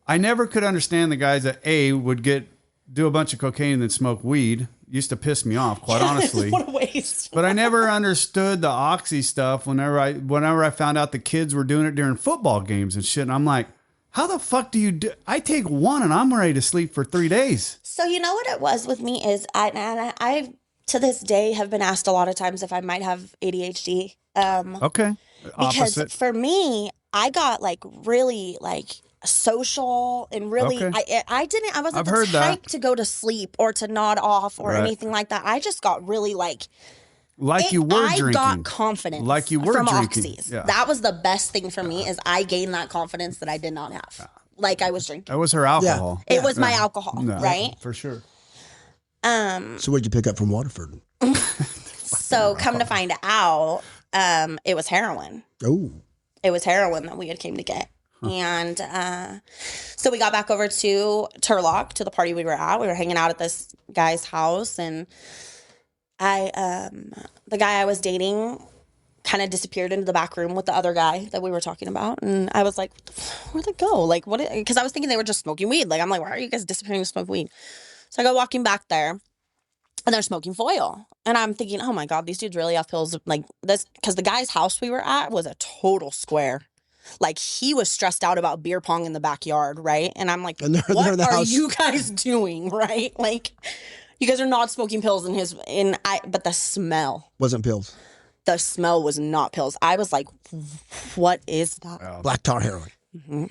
I never could understand the guys that would do a bunch of cocaine and then smoke weed. Used to piss me off, quite honestly. What a waste. But I never understood the oxy stuff whenever I found out the kids were doing it during football games and shit. And I'm like, how the fuck do you do? I take one and I'm ready to sleep for 3 days. So you know what it was with me is I to this day have been asked a lot of times if I might have ADHD. Okay. Because for me, I got like really like social and really I wasn't the type to go to sleep or to nod off or anything like that. I just got really you were drinking. I got confidence like you were from drinking. oxys. Yeah. That was the best thing for me is I gained that confidence that I did not have. Like I was drinking. That was her alcohol. It was my alcohol, right? For sure. So what did you pick up from Waterford? So come to find out, it was heroin. Oh. It was heroin that we had came to get. And so we got back over to Turlock, to the party we were at. We were hanging out at this guy's house, and the guy I was dating kind of disappeared into the back room with the other guy that we were talking about. And I was like, where'd they go? Like, what? Because I was thinking they were just smoking weed. Like, I'm like, why are you guys disappearing to smoke weed? So I go walking back there, and they're smoking foil. And I'm thinking, oh my God, these dudes really have pills like this. Because the guy's house we were at was a total square. Like, he was stressed out about beer pong in the backyard, right? And I'm like, what are you guys doing, right? Like, you guys are not smoking pills but the smell. Wasn't pills. the smell was not pills. I was like, what is that? Wow. Black tar heroin. Mm-hmm.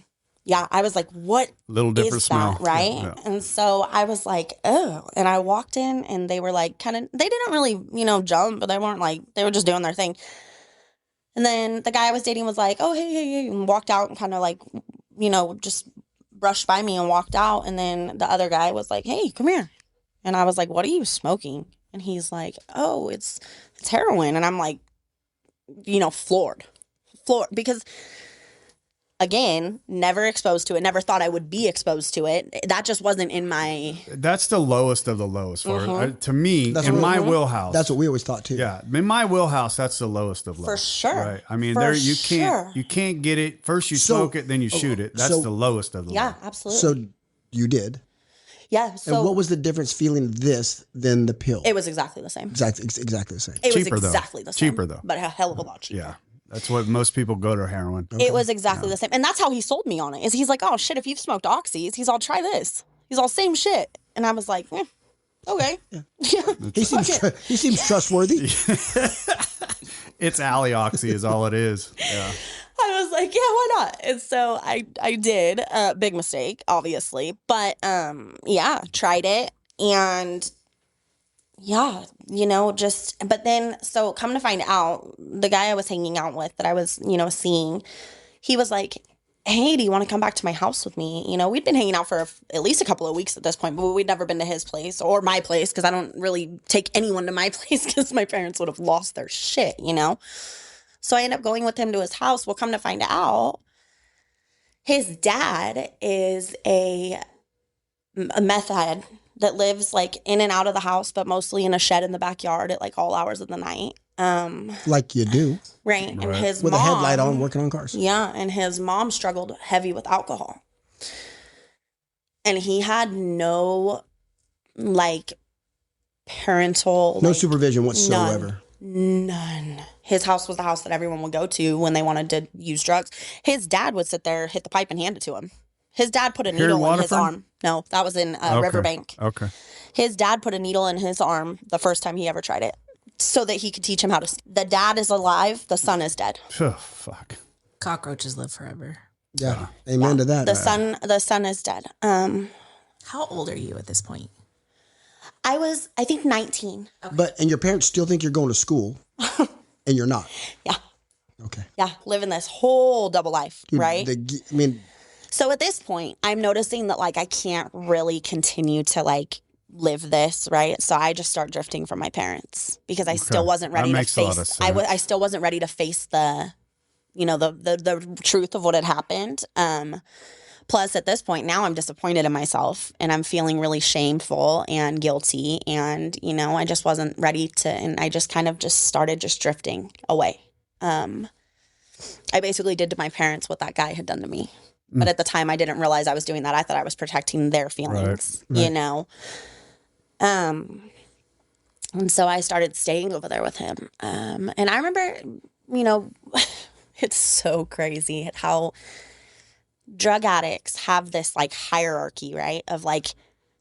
Yeah, I was like, what little different is smell, that, right? Yeah. And so I was like, oh. And I walked in and they were like they didn't really, jump, but they weren't like, they were just doing their thing. And then the guy I was dating was like, oh, hey, and walked out and kind of like, just brushed by me and walked out. And then the other guy was like, hey, come here. And I was like, what are you smoking? And he's like, oh, it's heroin. And I'm like, floored because again, never exposed to it, never thought I would be exposed to it. That just wasn't in my... That's the lowest of the lowest. To me, that's in my wheelhouse. That's what we always thought too. Yeah. In my wheelhouse, that's the lowest of low. For sure. Right. I mean, you can't get it. First you smoke it, then you shoot it. That's the lowest of the low. Yeah, absolutely. So you did. Yeah. So and what was the difference feeling this than the pill? It was exactly the same. Exactly the same. It cheaper, was exactly the same. Cheaper though. But a hell of a lot cheaper. Yeah. That's what most people go to heroin. Okay. It was exactly the same. And that's how he sold me on it. Is he's like, oh shit, if you've smoked oxys, he's all, try this. He's all, same shit. And I was like, okay. Yeah. He seems trustworthy. It's alley oxy is all it is. Yeah. I was like, yeah, why not? And so I did. Big mistake, obviously. But tried it. And yeah, but then, so come to find out, the guy I was hanging out with that I was, seeing, he was like, hey, do you want to come back to my house with me? We'd been hanging out for at least a couple of weeks at this point, but we'd never been to his place or my place because I don't really take anyone to my place because my parents would have lost their shit, So I ended up going with him to his house. Well, come to find out, his dad is a meth head that lives like in and out of the house, but mostly in a shed in the backyard at like all hours of the night. Like you do. Right. And his with mom, a headlight on working on cars. Yeah. And his mom struggled heavy with alcohol. And he had no like parental. No supervision whatsoever. None. His house was the house that everyone would go to when they wanted to use drugs. His dad would sit there, hit the pipe, and hand it to him. His dad put a needle in his arm. No, that was in Riverbank. Okay. His dad put a needle in his arm the first time he ever tried it so that he could teach him how to... The dad is alive. The son is dead. Oh, fuck. Cockroaches live forever. Yeah. Amen to that. The son is dead. How old are you at this point? I think 19. Okay. And your parents still think you're going to school and you're not. Yeah. Okay. Yeah. Living this whole double life, Dude, right? So at this point, I'm noticing that like I can't really continue to like live this, right? So I just start drifting from my parents because I still wasn't ready to face. I still wasn't ready to face the, the truth of what had happened. Plus, at this point, now I'm disappointed in myself and I'm feeling really shameful and guilty, and I just wasn't ready to, and I just kind of just started just drifting away. I basically did to my parents what that guy had done to me. But at the time, I didn't realize I was doing that. I thought I was protecting their feelings, right. And so I started staying over there with him. And I remember, it's so crazy how drug addicts have this like hierarchy, right? Of like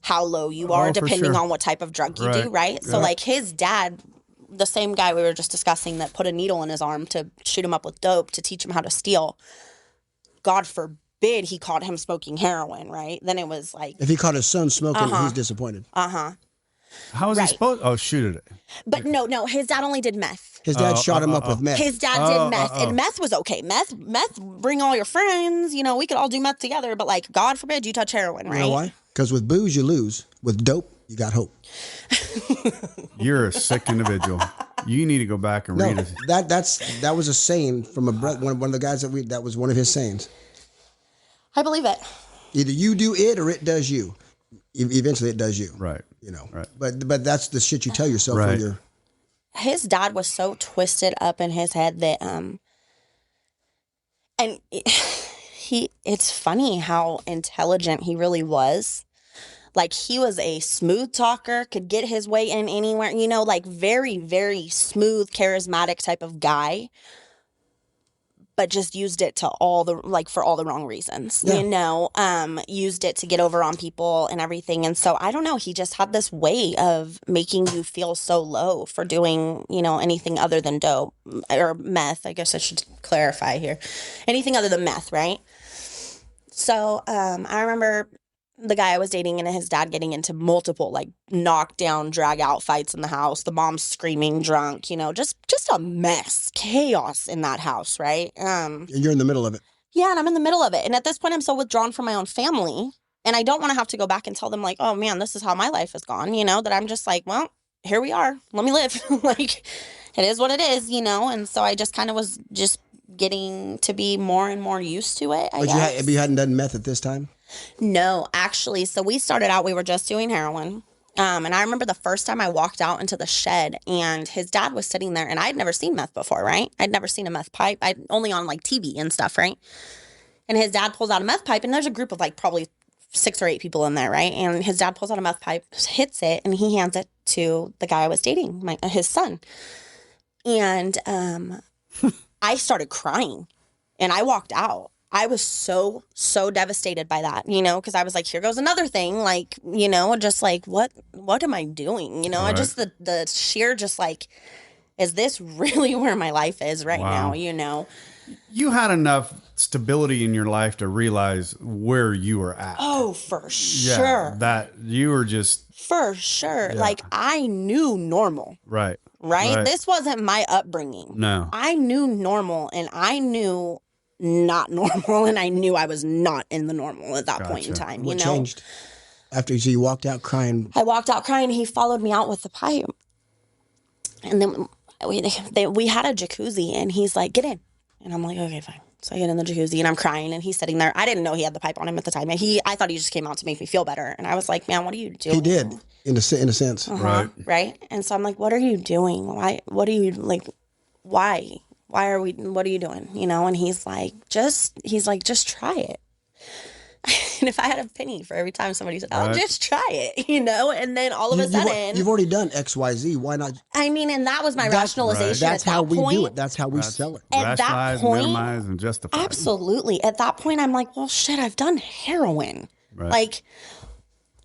how low you are depending on what type of drug you do, right? So like his dad, the same guy we were just discussing that put a needle in his arm to shoot him up with dope to teach him how to steal. God forbid he caught him smoking heroin, right? Then it was like... If he caught his son smoking, he's disappointed. How was he supposed... Oh, shoot it. But no, his dad only did meth. His dad shot him up with meth. His dad did meth, and meth was okay. Meth, bring all your friends, we could all do meth together, but like, God forbid you touch heroin, right? You know why? Because with booze, you lose. With dope, you got hope. You're a sick individual. You need to go back and read it. That was a saying from one of the guys that was one of his sayings. I believe it. Either you do it or it does you. Eventually, it does you. Right. Right. But that's the shit you tell yourself when you're. His dad was so twisted up in his head that it's funny how intelligent he really was. Like, he was a smooth talker, could get his way in anywhere, like very, very smooth, charismatic type of guy. but just used it to for all the wrong reasons, used it to get over on people and everything. And so I don't know, he just had this way of making you feel so low for doing, anything other than dope or meth. I guess I should clarify here. Anything other than meth, right? So I remember the guy I was dating and his dad getting into multiple knockdown, drag out fights in the house. The mom screaming, drunk, just a mess, chaos in that house, right? You're in the middle of it. Yeah, and I'm in the middle of it. And at this point, I'm so withdrawn from my own family, and I don't want to have to go back and tell them oh man, this is how my life has gone. That I'm just well, here we are. Let me live. It is what it is, And so I just kind of was just getting to be more and more used to it. But you hadn't done meth at this time? No, actually. So we started out, we were just doing heroin. And I remember the first time I walked out into the shed and his dad was sitting there, and I'd never seen meth before, right? I'd never seen a meth pipe. I'd only on TV and stuff, right? And his dad pulls out a meth pipe, and there's a group of probably 6 or 8 people in there, right? And his dad pulls out a meth pipe, hits it, and he hands it to the guy I was dating, his son. And I started crying, and I walked out. I was so devastated by that, because I was here goes another thing, just what am I doing? Right. I just, the sheer, just is this really where my life is right now? You had enough stability in your life to realize where you were at. Oh, for sure. Yeah, that you were just. For sure. Yeah. I knew normal. Right. This wasn't my upbringing. No. I knew normal, and I knew not normal, and I knew I was not in the normal at that point in time. What changed after you walked out crying? I walked out crying. He followed me out with the pipe, and then we had a jacuzzi, and he's like, "Get in," and I'm like, "Okay, fine." So I get in the jacuzzi, and I'm crying, and he's sitting there. I didn't know he had the pipe on him at the time. I thought he just came out to make me feel better, and I was like, "Man, what are you doing?" He did, in a sense, right. And so I'm like, "What are you doing? Why? What are you Why? Why are we, what are you doing?" And he's like, just try it. And if I had a penny for every time somebody said, "I'll just try it," and then all of a sudden. You've already done XYZ. Why not? I mean, and that was my rationalization. That's how we do it. That's how we sell it. At that point, minimize, and justify. Absolutely. At that point, I'm like, well, shit, I've done heroin. Right.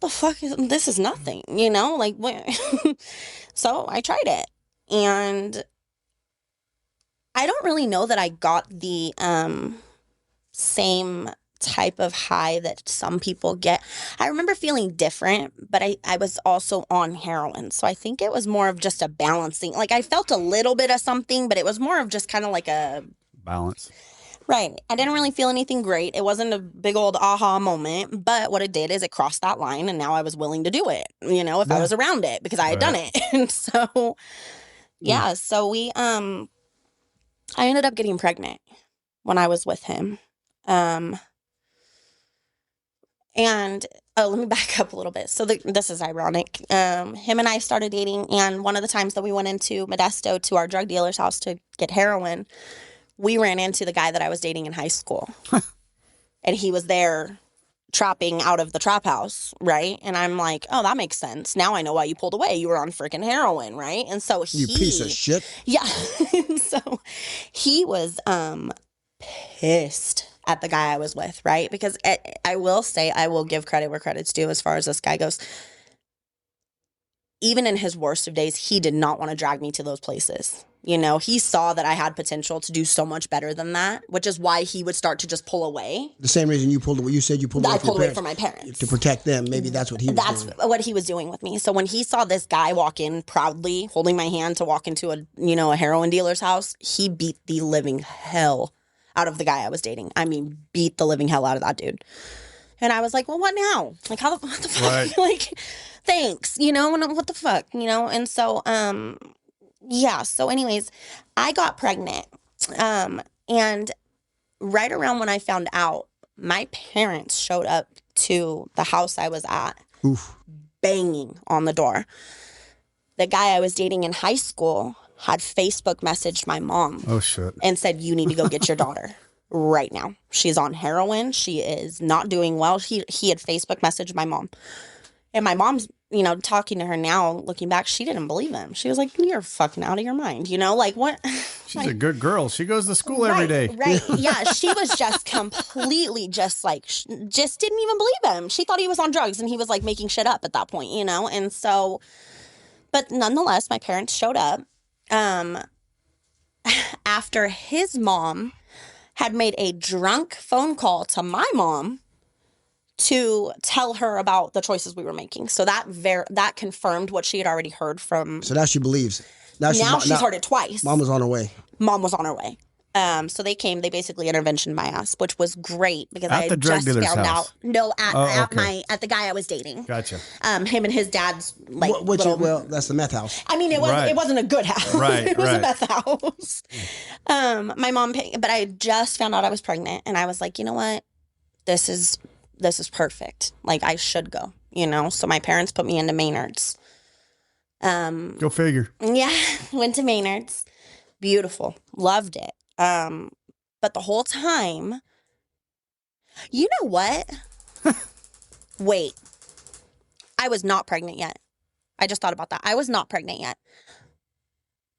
The fuck this is nothing, what? So I tried it. And I don't really know that I got the same type of high that some people get. I remember feeling different, but I was also on heroin. So I think it was more of just a balancing. I felt a little bit of something, but it was more of just kind of a balance. Right. I didn't really feel anything great. It wasn't a big old aha moment, but what it did is it crossed that line, and now I was willing to do it, if I was around it, because I had done it. And so, so I ended up getting pregnant when I was with him. And let me back up a little bit. So this is ironic. Him and I started dating, and one of the times that we went into Modesto to our drug dealer's house to get heroin, we ran into the guy that I was dating in high school. And he was there trapping out of the trap house, right? And I'm like, oh, that makes sense. Now I know why you pulled away. You were on freaking heroin, right? And so you piece of shit. Yeah. So he was pissed at the guy I was with, right? Because I will say, I will give credit where credit's due as far as this guy goes. Even in his worst of days, he did not want to drag me to those places. He saw that I had potential to do so much better than that, which is why he would start to just pull away. The same reason you pulled away. You said you pulled away. I pulled away from my parents to protect them. Maybe that's what he was doing. That's what he was doing with me. So when he saw this guy walk in proudly, holding my hand to walk into a heroin dealer's house, he beat the living hell out of the guy I was dating. I mean, beat the living hell out of that dude. And I was like, well, what now? What the fuck? Right. Thanks, and what the fuck, And so, so anyways, I got pregnant. And right around when I found out, my parents showed up to the house I was at, banging on the door. The guy I was dating in high school had Facebook messaged my mom. Oh, shit. And said, you need to go get your daughter right now. She's on heroin. She is not doing well. He had Facebook messaged my mom. And my mom's, talking to her now, looking back, she didn't believe him. She was like, you're fucking out of your mind. What? She's a good girl. She goes to school every day. Right. Yeah. She was just completely just like, just didn't even believe him. She thought he was on drugs and he was like making shit up at that point, you know? And so, but nonetheless, my parents showed up after his mom had made a drunk phone call to my mom to tell her about the choices we were making. So that confirmed what she had already heard from. So now she believes. Now she's heard it twice. Mom was on her way. So they came, they basically interventioned my ass, which was great because at I the drug just dealer's found house. out. No, at the guy I was dating. Gotcha. Him and his dad's like well, that's the meth house. I mean, it wasn't a good house. Right. It was a meth house. My mom but I just found out I was pregnant and I was like, you know what? This is perfect. Like I should go, you know? So my parents put me into Maynard's. Go figure. Yeah, went to Maynard's. Beautiful. Loved it. But the whole time, you know what? Wait. I was not pregnant yet. I just thought about that. I was not pregnant yet.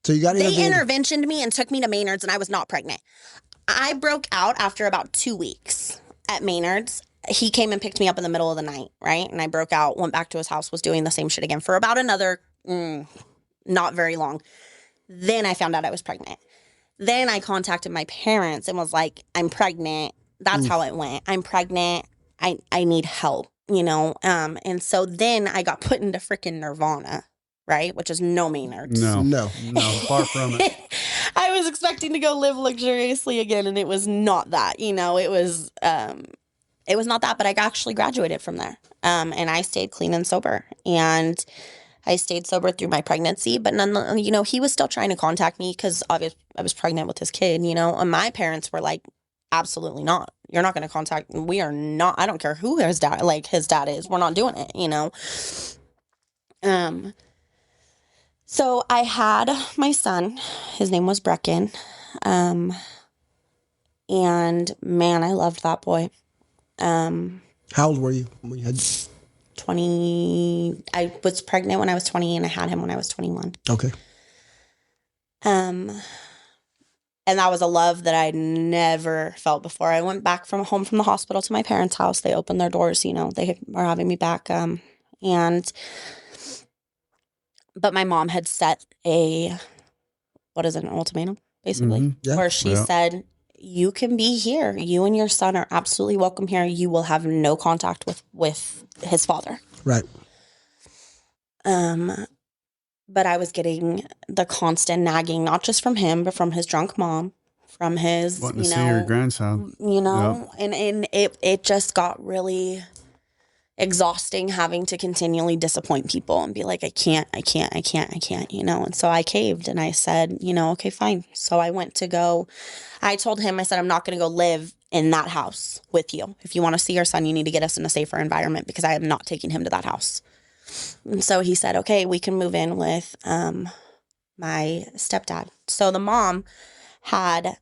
So you got They interventioned me and took me to Maynard's and I was not pregnant. I broke out after about 2 weeks at Maynard's. He came and picked me up in the middle of the night, right? And I broke out, went back to his house, was doing the same shit again for about another, not very long. Then I found out I was pregnant. Then I contacted my parents and was like, I'm pregnant. That's how it went. I'm pregnant. I need help, you know? And so then I got put into freaking Nirvana, right? Which is no Maynard's. No, far from it. I was expecting to go live luxuriously again, and it was not that, you know? It was not that, but I actually graduated from there. And I stayed clean and sober. And I stayed sober through my pregnancy, but you know, he was still trying to contact me because obviously I was pregnant with his kid, you know, and my parents were like, absolutely not. You're not going to contact. We are not. I don't care who his dad is. We're not doing it, you know? So I had my son, his name was Brecken. And man, I loved that boy. How old were you when you had 20? I was pregnant when I was 20 and I had him when I was 21. Okay. And that was a love that I'd never felt before. I went back home from the hospital to my parents' house. They opened their doors, you know, they were having me back. But my mom had set an ultimatum, basically, where she said, you can be here. You and your son are absolutely welcome here. You will have no contact with his father. Right. But I was getting the constant nagging, not just from him, but from his drunk mom, from his, wanting to see your grandson, you know, and it just got really exhausting having to continually disappoint people and be like, I can't, you know? And so I caved and I said, you know, okay, fine. So I told him, I said, I'm not going to go live in that house with you. If you want to see your son, you need to get us in a safer environment because I am not taking him to that house. And so he said, okay, we can move in with my stepdad. So the mom had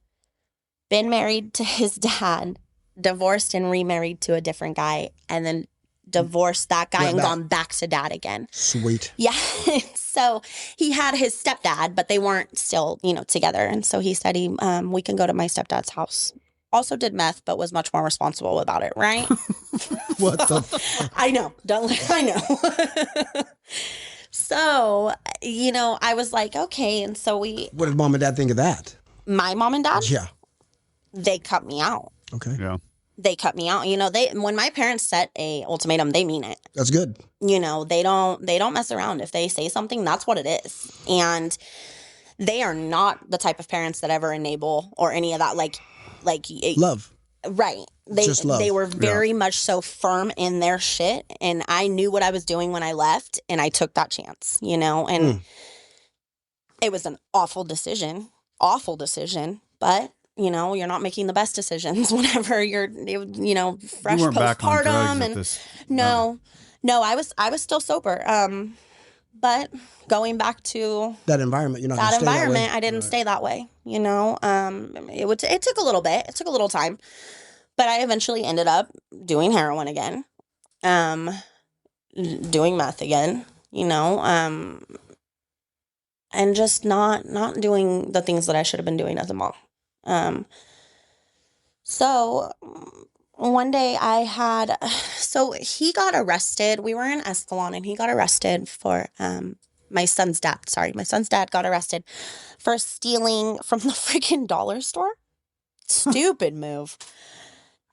been married to his dad, divorced and remarried to a different guy, and then divorced that guy and gone back to dad again. Sweet. Yeah. So he had his stepdad, but they weren't still, you know, together. And so he said, we can go to my stepdad's house. Also did meth, but was much more responsible about it, right? What the fuck? I know. I know. So, you know, I was like, okay. And so what did mom and dad think of that? My mom and dad? Yeah. They cut me out. Okay. Yeah. They cut me out. You know, when my parents set a ultimatum, they mean it. That's good. You know, they don't mess around. If they say something, that's what it is. And they are not the type of parents that ever enable or any of that, like love. Right. Just love. They were very much so firm in their shit. And I knew what I was doing when I left and I took that chance, you know, and it was an awful decision, but you know, you're not making the best decisions whenever you're, you know, fresh postpartum and no, I was still sober. But going back to that environment, you're not that stay environment, that way. I didn't stay that way, you know. It took a little bit. It took a little time. But I eventually ended up doing heroin again. Doing meth again, you know. and just not doing the things that I should have been doing as a mom. So one day so he got arrested. We were in Escalon, and he got arrested for, my son's dad got arrested for stealing from the freaking dollar store. Stupid move.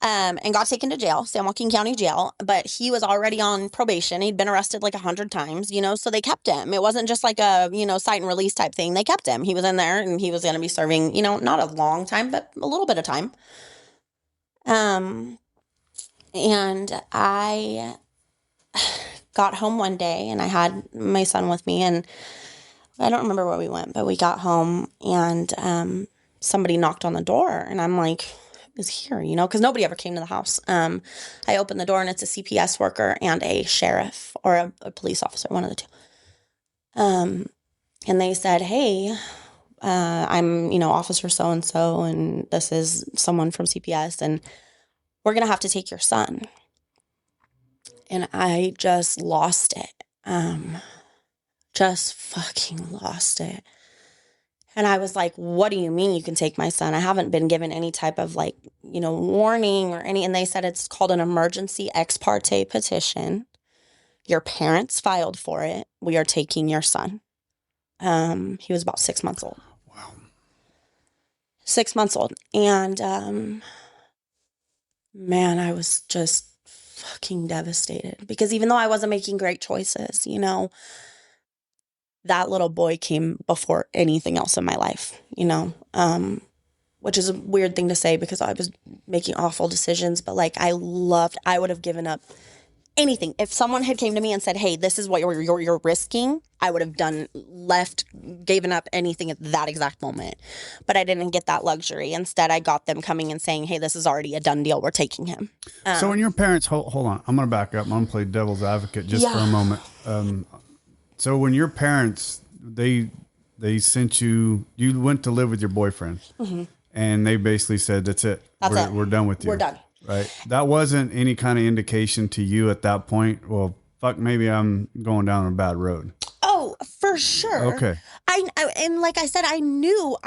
And got taken to jail, San Joaquin County Jail, but he was already on probation. He'd been arrested like 100 times, so they kept him. It wasn't just like a, cite and release type thing. They kept him. He was in there, and he was going to be serving, not a long time, but a little bit of time. And I got home one day, and I had my son with me, and I don't remember where we went, but we got home, and somebody knocked on the door, and I'm like, who's here? Because nobody ever came to the house. I opened the door, and it's a CPS worker and a sheriff or a police officer, one of the two. And they said, hey, I'm, officer so-and-so, and this is someone from CPS, and we're going to have to take your son. And I just lost it. Just fucking lost it. And I was like, what do you mean you can take my son? I haven't been given any type of warning or any. And they said it's called an emergency ex parte petition. Your parents filed for it. We are taking your son. He was about 6 months old. Wow. 6 months old. And, man, I was just fucking devastated because even though I wasn't making great choices, that little boy came before anything else in my life, which is a weird thing to say because I was making awful decisions, but I would have given up anything. If someone had came to me and said, hey, this is what you're risking, I would have given up anything at that exact moment. But I didn't get that luxury. Instead, I got them coming and saying, hey, this is already a done deal. We're taking him. So when your parents, hold on, I'm going to back up. I'm going to play devil's advocate just for a moment. So when your parents, they sent you went to live with your boyfriend, mm-hmm. and they basically said, that's it. We're done with you. We're done. Right. That wasn't any kind of indication to you at that point. Well, fuck, maybe I'm going down a bad road. Oh, for sure. Okay. And like I said, I knew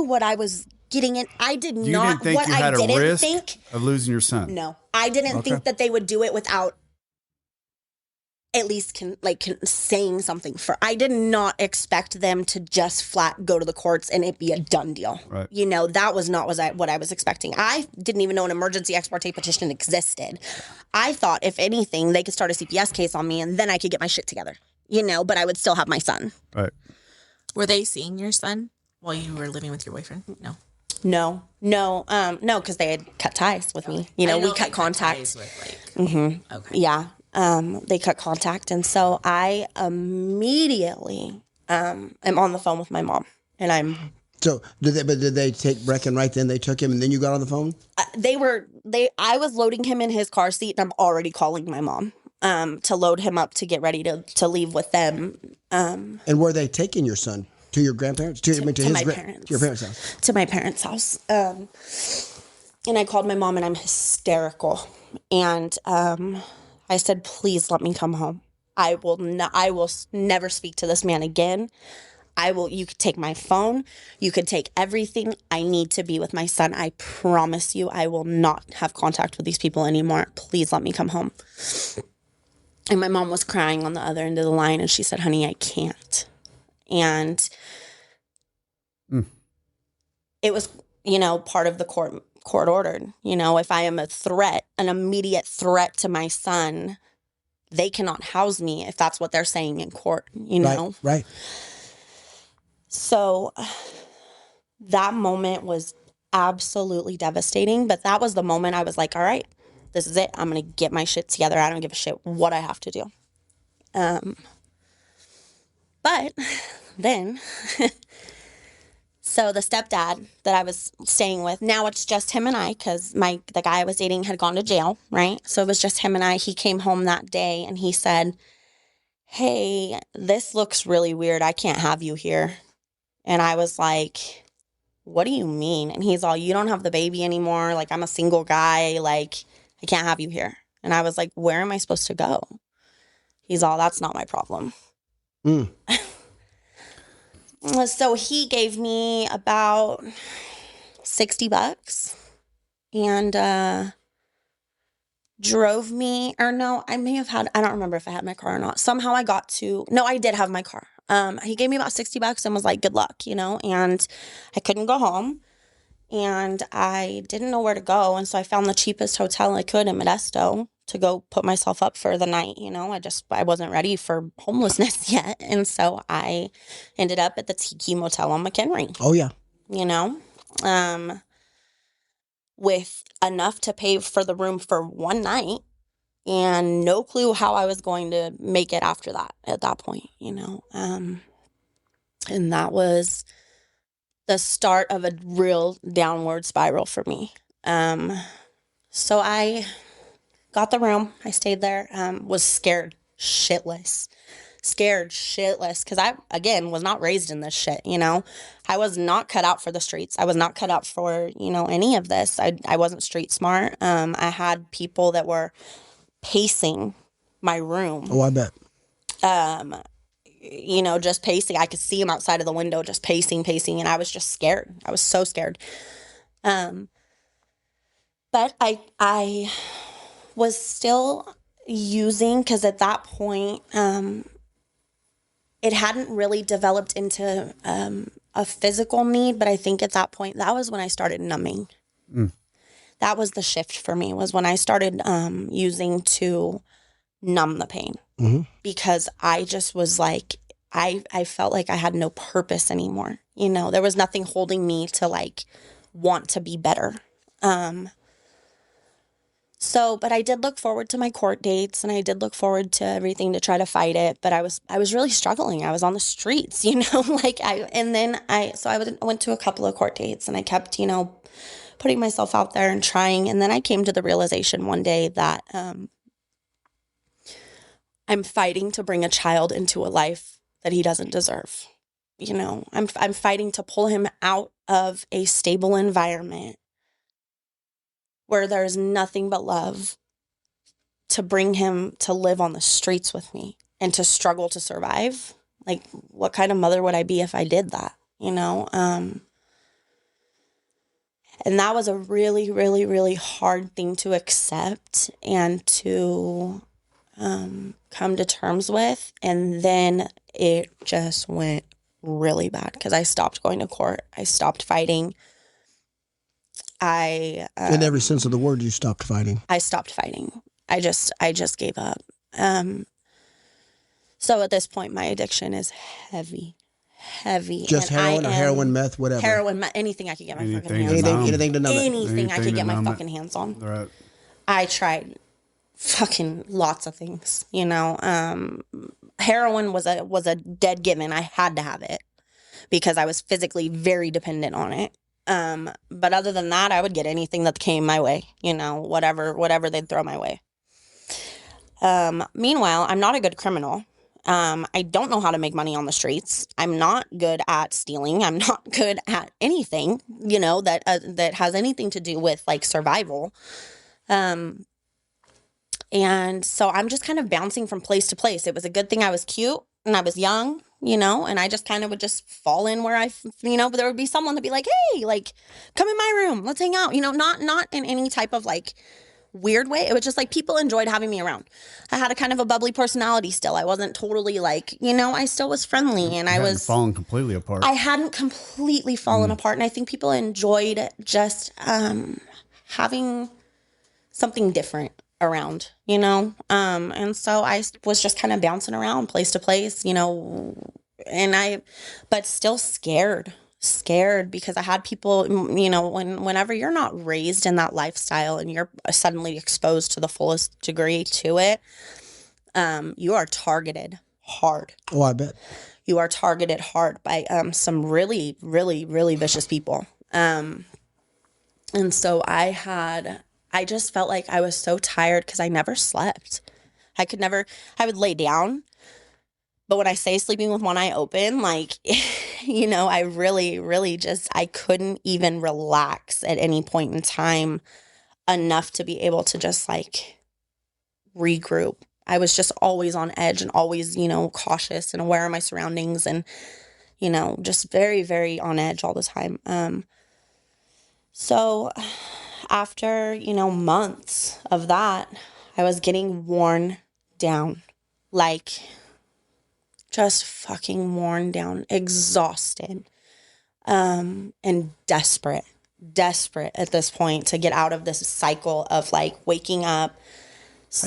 what I was getting in. I did you not. Didn't think what you had I a didn't risk think of losing your son. No, I didn't think that they would do it without at least saying something. I did not expect them to just flat go to the courts and it be a done deal. Right. That was not what I was expecting. I didn't even know an emergency ex parte petition existed. I thought, if anything, they could start a CPS case on me and then I could get my shit together, but I would still have my son. Right. Were they seeing your son while you were living with your boyfriend? No, because they had cut ties with me. We cut contact. Mm-hmm. Okay. Yeah. They cut contact, and so I immediately am on the phone with my mom, and I'm. So did they take Brecken right then? They took him, and then you got on the phone. I was loading him in his car seat, and I'm already calling my mom to load him up to get ready to leave with them. And were they taking your son to your grandparents? To my parents. To your parents' house. To my parents' house. And I called my mom, and I'm hysterical, and I said, please let me come home. I will never speak to this man again. You could take my phone. You could take everything. I need to be with my son. I promise you, I will not have contact with these people anymore. Please let me come home. And my mom was crying on the other end of the line, and she said, honey, I can't. And it was, part of the court ordered. If I am a threat, an immediate threat to my son, they cannot house me if that's what they're saying in court, Right. So that moment was absolutely devastating, but that was the moment I was like, all right, this is it. I'm going to get my shit together. I don't give a shit what I have to do. But then so the stepdad that I was staying with, now it's just him and I, because the guy I was dating had gone to jail, right? So it was just him and I. He came home that day and he said, hey, this looks really weird. I can't have you here. And I was like, what do you mean? And he's all, you don't have the baby anymore. I'm a single guy. I can't have you here. And I was like, where am I supposed to go? He's all, that's not my problem. So he gave me about $60 and drove me, or no, I may have had, I don't remember if I had my car or not. Somehow I got to, no, I did have my car. He gave me about $60 and was like, good luck, and I couldn't go home and I didn't know where to go. And so I found the cheapest hotel I could in Modesto to go put myself up for the night. I wasn't ready for homelessness yet. And so I ended up at the Tiki Motel on McHenry. Oh, yeah. With enough to pay for the room for one night and no clue how I was going to make it after that at that point, and that was the start of a real downward spiral for me. So I got the room. I stayed there, was scared shitless because I, again, was not raised in this shit, I was not cut out for the streets. I was not cut out for, any of this. I wasn't street smart. I had people that were pacing my room. Oh, I bet. Just pacing. I could see him outside of the window, just pacing. And I was just scared. I was so scared. But I was still using, because at that point, it hadn't really developed into a physical need, but I think at that point, that was when I started numbing. That was the shift for me, was when I started using to numb the pain. Because I just was like, I felt like I had no purpose anymore. There was nothing holding me to like want to be better. But I did look forward to my court dates and I did look forward to everything to try to fight it. But I was really struggling. I was on the streets, I went to a couple of court dates and I kept, putting myself out there and trying. And then I came to the realization one day that I'm fighting to bring a child into a life that he doesn't deserve. I'm fighting to pull him out of a stable environment where there's nothing but love, to bring him to live on the streets with me and to struggle to survive. Like, what kind of mother would I be if I did that, And that was a really, really, really hard thing to accept and to come to terms with. And then it just went really bad because I stopped going to court. I stopped fighting. In every sense of the word, you stopped fighting. I stopped fighting. I just gave up. So at this point, my addiction is heavy. Just heroin or heroin, meth, whatever. Heroin, anything I could get my fucking hands on. Anything to numb it. Anything I could get my fucking hands on. Right. I tried fucking lots of things. Heroin was a dead given. I had to have it because I was physically very dependent on it. But other than that, I would get anything that came my way, whatever they'd throw my way. Meanwhile, I'm not a good criminal. I don't know how to make money on the streets. I'm not good at stealing. I'm not good at anything, that has anything to do with like survival. And so I'm just kind of bouncing from place to place. It was a good thing I was cute and I was young, and I just kind of would just fall in where but there would be someone to be like, hey, like, come in my room, let's hang out, not in any type of like weird way. It was just like people enjoyed having me around. I had a kind of a bubbly personality still. I wasn't totally like, I still was friendly and I was fallen completely apart. I hadn't completely fallen apart. And I think people enjoyed just having something different around, and so I was just kind of bouncing around place to place, but still scared because I had people, whenever you're not raised in that lifestyle and you're suddenly exposed to the fullest degree to it, you are targeted hard. Oh, I bet. You are targeted hard by some really, really, really vicious people. And so I just felt like I was so tired because I never slept. I would lay down. But when I say sleeping with one eye open, like, I really, really I couldn't even relax at any point in time enough to be able to just like regroup. I was just always on edge and always, cautious and aware of my surroundings. And you know, just very, very on edge all the time. So after, you know, months of that, I was getting worn down, like just fucking worn down, exhausted, and desperate at this point to get out of this cycle of like waking up.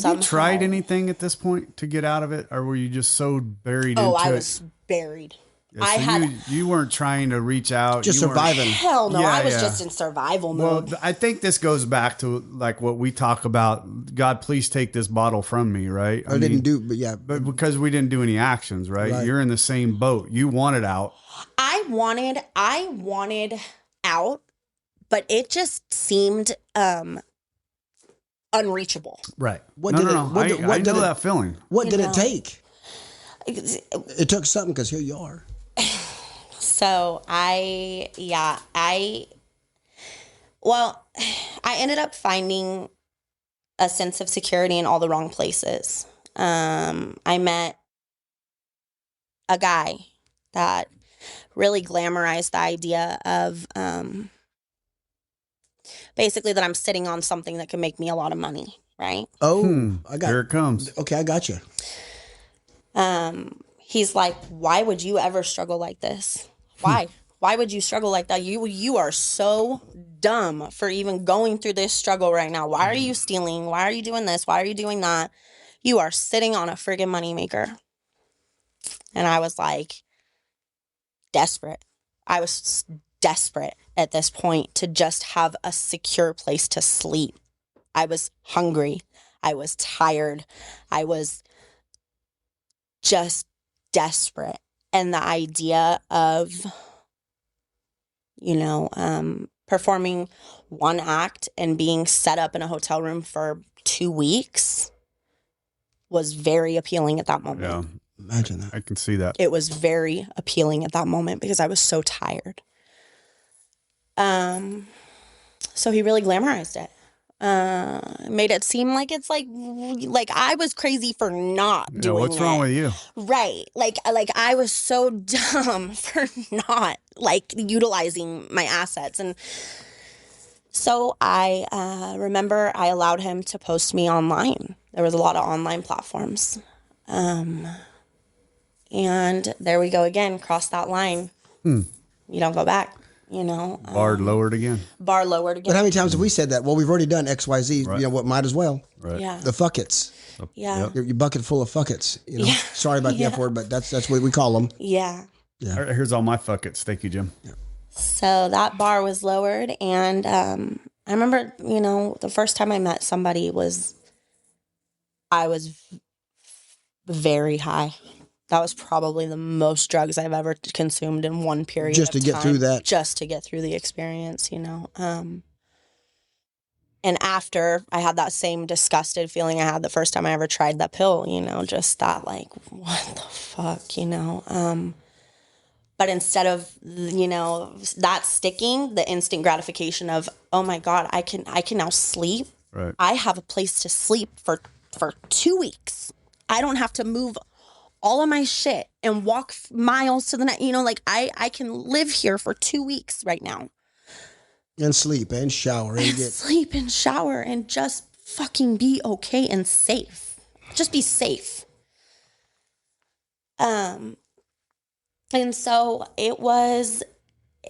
Have you tried anything at this point to get out of it, or were you just so buried into it? Oh, I was buried. Yeah, so you weren't trying to reach out. Just surviving. Hell no, I was just in survival mode. Well, I think this goes back to like what we talk about. God, please take this bottle from me, right? I didn't do, but yeah. But because we didn't do any actions, right? You're in the same boat. You wanted out. I wanted out, but it just seemed unreachable. Right. What I did know that feeling. What did it take? It took something, because here you are. So I ended up finding a sense of security in all the wrong places. I met a guy that really glamorized the idea of basically that I'm sitting on something that can make me a lot of money, right? Oh, Here it comes. Okay, I got you. He's like, why would you ever struggle like this? Why? Why would you struggle like that? You are so dumb for even going through this struggle right now. Why are you stealing? Why are you doing this? Why are you doing that? You are sitting on a friggin' moneymaker. And I was like, desperate. I was desperate at this point to just have a secure place to sleep. I was hungry. I was tired. I was just desperate. And the idea of, you know, performing one act and being set up in a hotel room for 2 weeks was very appealing at that moment. Yeah. Imagine that. I can see that. It was very appealing at that moment because I was so tired. So he really glamorized it. Made it seem like it's like I was crazy for not doing it. What's wrong with you? Right. Like I was so dumb for not like utilizing my assets. And so I remember I allowed him to post me online. There was a lot of online platforms. And there we go again, cross that line. You don't go back. You know, Bar lowered again. Bar lowered again. But how many times have we said that? Well, we've already done X, Y, Z. Right. You know what? Might as well. Right. Yeah. The fuckets. Yeah. Yep. Your bucket full of fuckets. You know. Yeah. Sorry about the F word, but that's what we call them. Yeah. Yeah. All right, here's all my fuckets. Thank you, Jim. Yeah. So that bar was lowered, and I remember, you know, the first time I met somebody I was very high. That was probably the most drugs I've ever consumed in one period Just to of get time. through that. Just to get through the experience, you know. And after I had that same disgusted feeling I had the first time I ever tried that pill, you know, just that like, what the fuck, you know. But instead of, you know, that sticking, the instant gratification of, oh my God, I can now sleep. Right. I have a place to sleep for 2 weeks. I don't have to move all of my shit and walk miles to the next, you know, like I can live here for 2 weeks right now. And sleep and shower and get Sleep and shower and just fucking be okay and safe. Just be safe. And so it was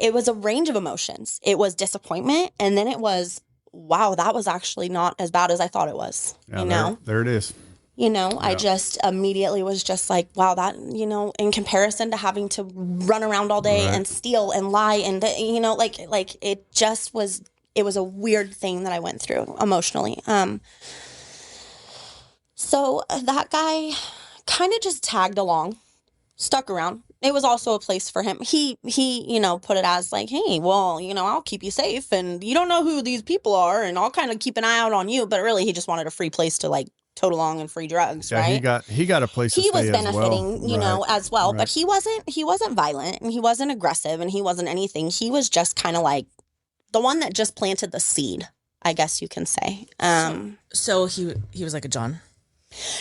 a range of emotions. It was disappointment, and then it was, wow, that was actually not as bad as I thought it was. Yeah, you know? there it is. You know, I just immediately was just like, wow, that, you know, in comparison to having to run around all day and steal and lie and, you know, like it just was, it was a weird thing that I went through emotionally. So that guy kind of just tagged along, stuck around. It was also a place for him. He, you know, put it as like, hey, well, you know, I'll keep you safe and you don't know who these people are and I'll kind of keep an eye out on you. But really, he just wanted a free place to like tote along and free drugs, right? He got a place to stay was as benefiting, well. you know, as well. But he wasn't violent and he wasn't aggressive and he wasn't anything. He was just kind of like the one that just planted the seed, I guess you can say. So he was like a John.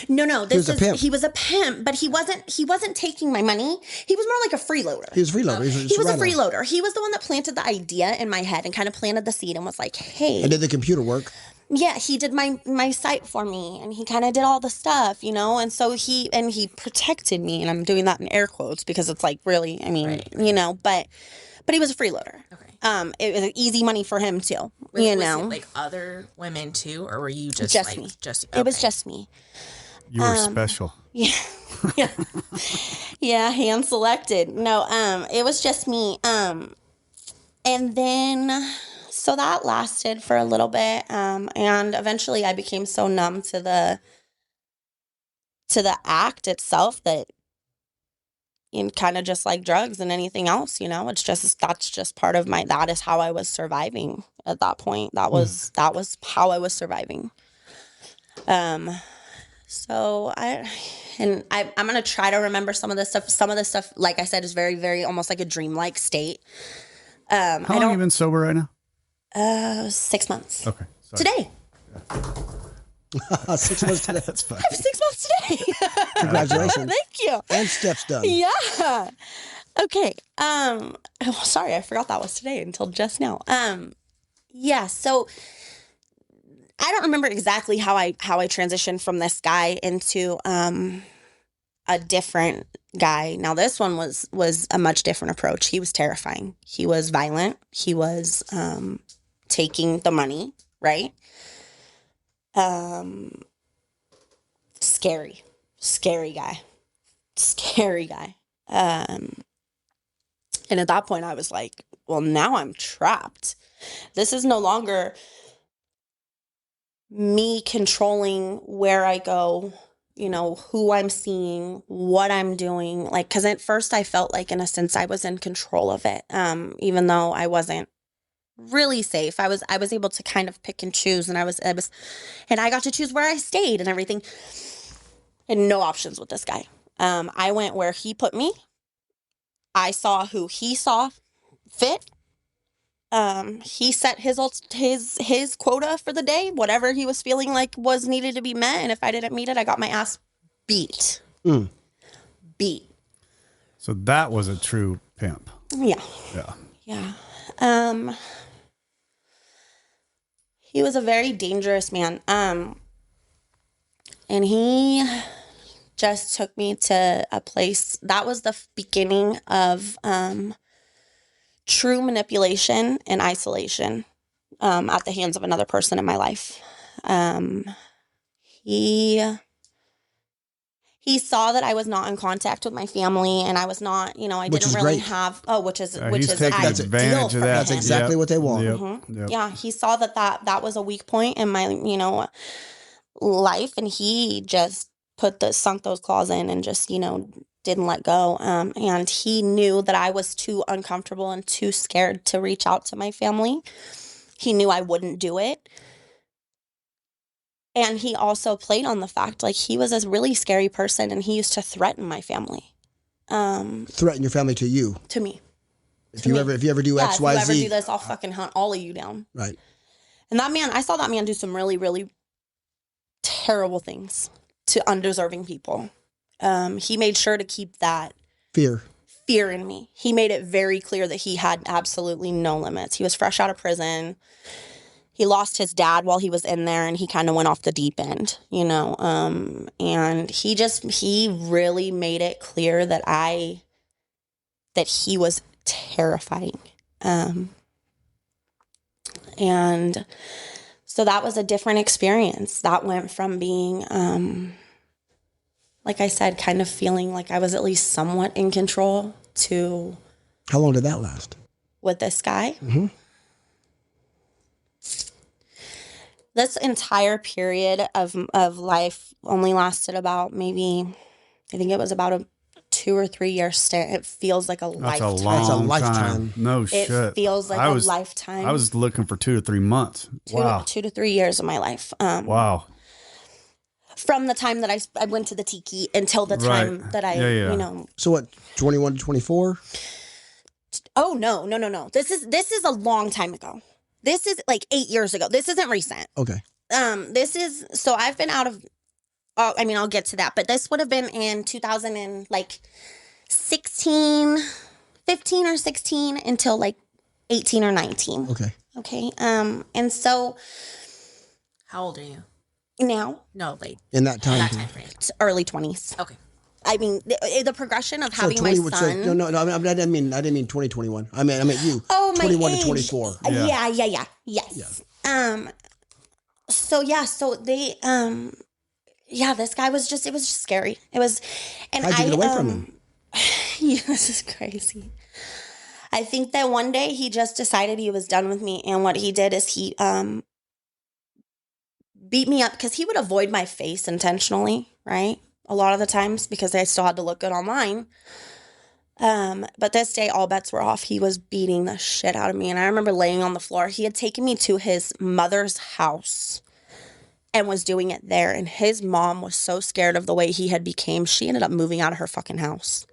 No. He was a pimp. He was a pimp, but he wasn't taking my money. He was more like a freeloader. He was a freeloader. He was a freeloader. He was the one that planted the idea in my head and kind of planted the seed and was like, hey. And did the computer work? Yeah, he did my site for me, and he kind of did all the stuff, and so he protected me, and I'm doing that in air quotes because it's like really, I mean, but he was a freeloader. Okay. It was easy money for him too, Was it like other women too, or were you just like, me? Okay. It was just me. You were special. Yeah. Yeah, hand selected. No, it was just me. And then so that lasted for a little bit. And eventually I became so numb to the act itself that kind of just like drugs and anything else, that's just part of that is how I was surviving at that point. That was how I was surviving. So I'm going to try to remember some of this stuff. Some of this stuff, like I said, is very, very almost like a dreamlike state. How long have you been sober right now? 6 months. Okay. Sorry. Today. 6 months today. That's fine. 6 months today. Congratulations. Thank you. And Steph's done. Yeah. Okay. Sorry, I forgot that was today until just now. Yeah, so I don't remember exactly how I transitioned from this guy into a different guy. Now this one was a much different approach. He was terrifying. He was violent. He was taking the money, right? Scary guy. And at that point I was like, well, now I'm trapped. This is no longer me controlling where I go, who I'm seeing, what I'm doing. Like, cause at first I felt like in a sense I was in control of it. Even though I wasn't really safe. I was able to kind of pick and choose, and and I got to choose where I stayed and everything. And no options with this guy. I went where he put me. I saw who he saw fit. He set his quota for the day, whatever he was feeling like was needed to be met. And if I didn't meet it, I got my ass beat. Beat. So that was a true pimp. Yeah. Yeah. Yeah. He was a very dangerous man. And he just took me to a place that was the beginning of true manipulation and isolation at the hands of another person in my life. He saw that I was not in contact with my family, and I was not, I didn't really have. Oh, which is taking advantage of that. That's exactly what they want. Yep. Mm-hmm. Yep. Yeah, he saw that was a weak point in my, life, and he just sunk those claws in and just, didn't let go. And he knew that I was too uncomfortable and too scared to reach out to my family. He knew I wouldn't do it. And he also played on the fact, like, he was a really scary person, and he used to threaten my family. Threaten your family to you? To me. If you ever do X, Y, Z. If you ever do this, I'll fucking hunt all of you down. Right. And I saw that man do some really, really terrible things to undeserving people. He made sure to keep that fear in me. He made it very clear that he had absolutely no limits. He was fresh out of prison. He lost his dad while he was in there, and he kind of went off the deep end, and he really made it clear that he was terrifying. And so that was a different experience. That went from being, like I said, kind of feeling like I was at least somewhat in control to. How long did that last? With this guy? Mm-hmm. This entire period of life only lasted about I think it was about a 2 or 3 year stint. It feels like a lifetime. That's a lifetime. No shit. It feels like a lifetime. I was looking for 2 to 3 months. Wow. 2 to 3 years of my life. Wow. From the time that I went to the tiki until the time that I, So what, 21 to 24? Oh, no. This is a long time ago. This is like 8 years ago. This isn't recent. Okay. So I've been out of I'll get to that, but this would have been in 2016, 15 or 16 until like 18 or 19. Okay. And so. How old are you now? No, like in that time frame. It's early 20s. Okay. I mean, the progression of having my son. No, I didn't mean 2021. I meant you. Oh, 21 my age. to 24. Yeah. Yes. So they this guy was just, it was just scary. It was, and how'd you get away from him? Yeah, this is crazy. I think that one day he just decided he was done with me, and what he did is he beat me up because he would avoid my face intentionally, right? A lot of the times because I still had to look good online. But this day, all bets were off. He was beating the shit out of me. And I remember laying on the floor. He had taken me to his mother's house and was doing it there. And his mom was so scared of the way he had became. She ended up moving out of her fucking house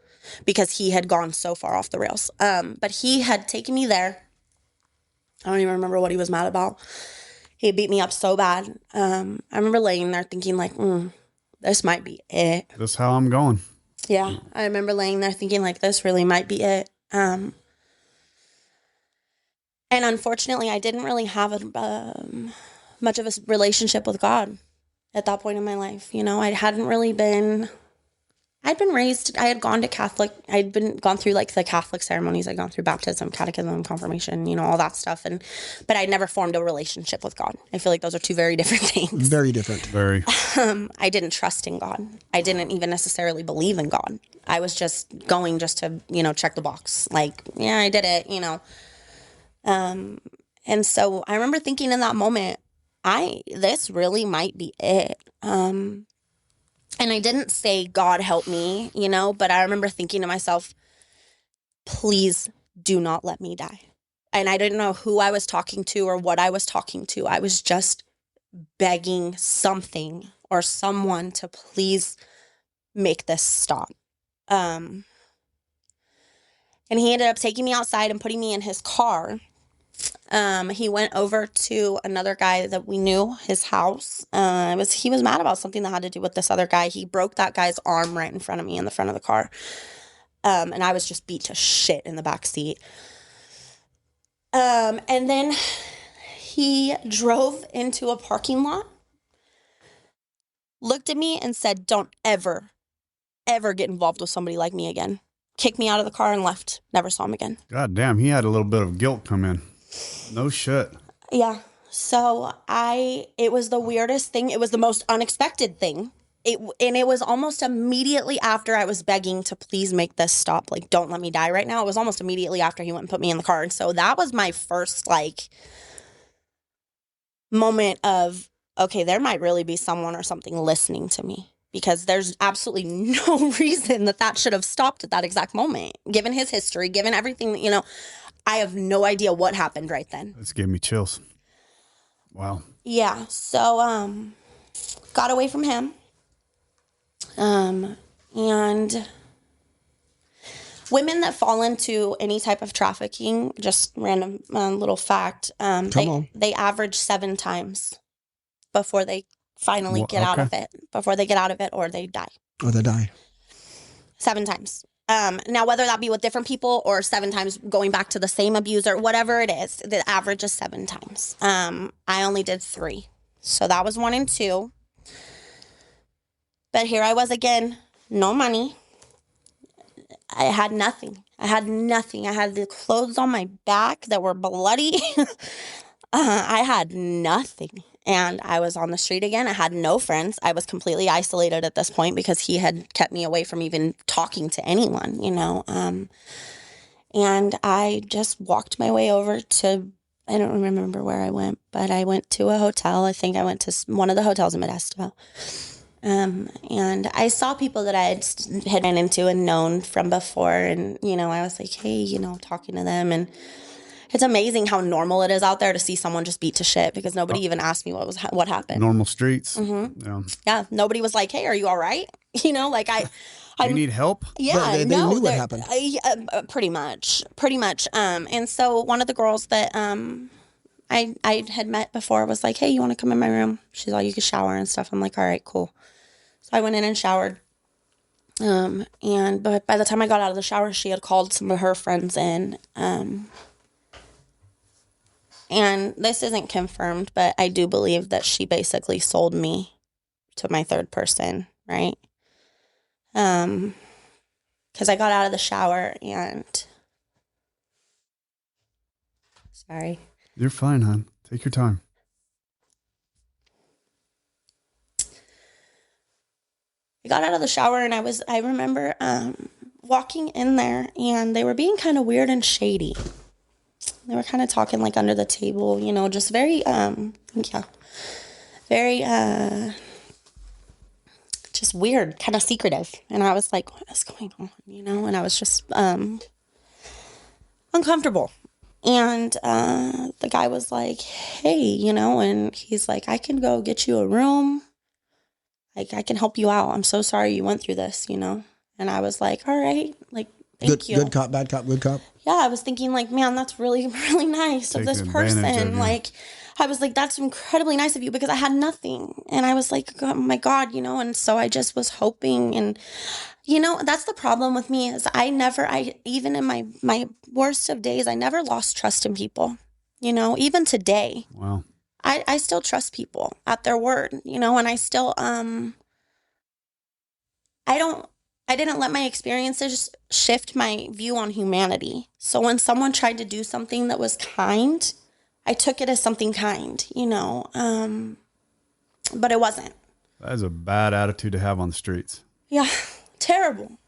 because he had gone so far off the rails. But he had taken me there. I don't even remember what he was mad about. He beat me up so bad. I remember laying there thinking like, this might be it. This is how I'm going. Yeah. I remember laying there thinking like, this really might be it. And unfortunately, I didn't really have much of a relationship with God at that point in my life. You know, I'd been raised, I had gone to Catholic, gone through like the Catholic ceremonies. I'd gone through baptism, catechism, confirmation, you know, all that stuff. But I'd never formed a relationship with God. I feel like those are two very different things. Very different. Very. I didn't trust in God. I didn't even necessarily believe in God. I was just going just to, you know, check the box. Like, yeah, I did it, you know. And so I remember thinking in that moment, this really might be it. And I didn't say, God help me, you know, but I remember thinking to myself, please do not let me die. And I didn't know who I was talking to or what I was talking to. I was just begging something or someone to please make this stop. And he ended up taking me outside and putting me in his car. He went over to another guy that we knew, his house. He was mad about something that had to do with this other guy. He broke that guy's arm right in front of me in the front of the car. And I was just beat to shit in the back seat. And then he drove into a parking lot, looked at me and said, don't ever get involved with somebody like me again. Kicked me out of the car and left. Never saw him again. God damn, he had a little bit of guilt come in. No shit. Yeah. So it was the weirdest thing. It was the most unexpected thing. It was almost immediately after I was begging to please make this stop. Like, don't let me die right now. It was almost immediately after he went and put me in the car. And so that was my first like moment of, okay, there might really be someone or something listening to me. Because there's absolutely no reason that should have stopped at that exact moment. Given his history, given everything, you know, I have no idea what happened right then. This gave me chills. Wow. Yeah. So, got away from him. And women that fall into any type of trafficking, just random little fact, they average 7 times before they finally get out of it, or they die. Or they die. 7 times. Now, whether that be with different people or 7 times going back to the same abuser, whatever it is, the average is 7 times. I only did 3. So that was 1 and 2. But here I was again, no money. I had nothing. I had the clothes on my back that were bloody. I had nothing. And I was on the street again. I had no friends. I was completely isolated at this point because he had kept me away from even talking to anyone, you know. And I just walked my way over to, I don't remember where I went, but I went to a hotel. I think I went to one of the hotels in Modesto. And I saw people that I had ran into and known from before. And, you know, I was like, hey, you know, talking to them. And it's amazing how normal it is out there to see someone just beat to shit because nobody even asked me what happened. Normal streets. Mm-hmm. Yeah. Nobody was like, hey, are you all right? You know, like I you need help? Yeah. They knew what happened. Pretty much. And so one of the girls that, I had met before was like, hey, you want to come in my room? She's like, you can shower and stuff. I'm like, all right, cool. So I went in and showered. But by the time I got out of the shower, she had called some of her friends in. And this isn't confirmed, but I do believe that she basically sold me to my third person, right? Because I got out of the shower and... Sorry. You're fine, hon. Take your time. I got out of the shower and I remember walking in there and they were being kind of weird and shady. They were kind of talking like under the table, you know, just very, very, just weird, kind of secretive. And I was like, what is going on, you know? And I was just uncomfortable. And the guy was like, hey, you know, and he's like, I can go get you a room. Like, I can help you out. I'm so sorry you went through this, you know? And I was like, all right, like, thank you. Good cop, bad cop, good cop. Yeah, I was thinking like, man, that's really, really nice of this person. Like, I was like, that's incredibly nice of you because I had nothing. And I was like, oh my God, you know? And so I just was hoping. And, you know, that's the problem with me is even in my worst of days, I never lost trust in people, you know, even today. Wow. I still trust people at their word, you know, and I still, I didn't let my experiences shift my view on humanity. So when someone tried to do something that was kind, I took it as something kind, you know, but it wasn't. That is a bad attitude to have on the streets. Yeah. Terrible.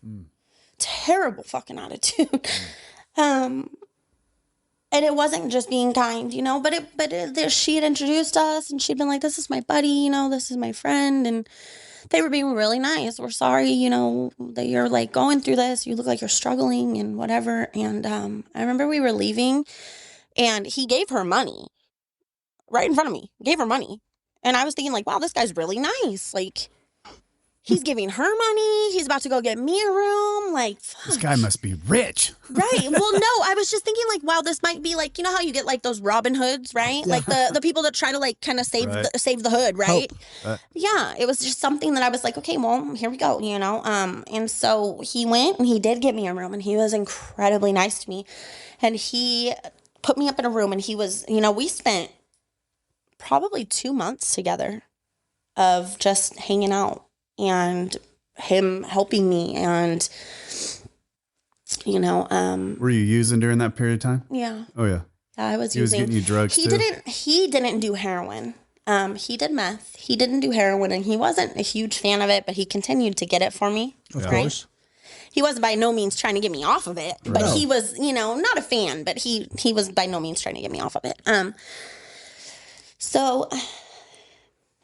Terrible fucking attitude. And it wasn't just being kind, you know, but she had introduced us and she'd been like, this is my buddy, you know, this is my friend. And they were being really nice. We're sorry, you know, that you're like going through this. You look like you're struggling and whatever. And I remember we were leaving and he gave her money right in front of me, gave her money. And I was thinking like, wow, this guy's really nice. Like, he's giving her money. He's about to go get me a room. Like, fuck. This guy must be rich. Right. Well, no, I was just thinking like, wow, this might be like, you know how you get like those Robin Hoods, right? Yeah. Like the people that try to like kind of save the hood, right? Yeah. It was just something that I was like, okay, well, here we go, you know? And so he went and he did get me a room and he was incredibly nice to me. And he put me up in a room and he was, you know, we spent probably 2 months together of just hanging out. And him helping me and, you know, were you using during that period of time? Yeah. Oh yeah. Yeah, I was using. He was getting you drugs he too? He didn't do heroin. He did meth. He didn't do heroin and he wasn't a huge fan of it, but he continued to get it for me. Of course. He wasn't by no means trying to get me off of it, but he was, you know, not a fan, but he was by no means trying to get me off of it. So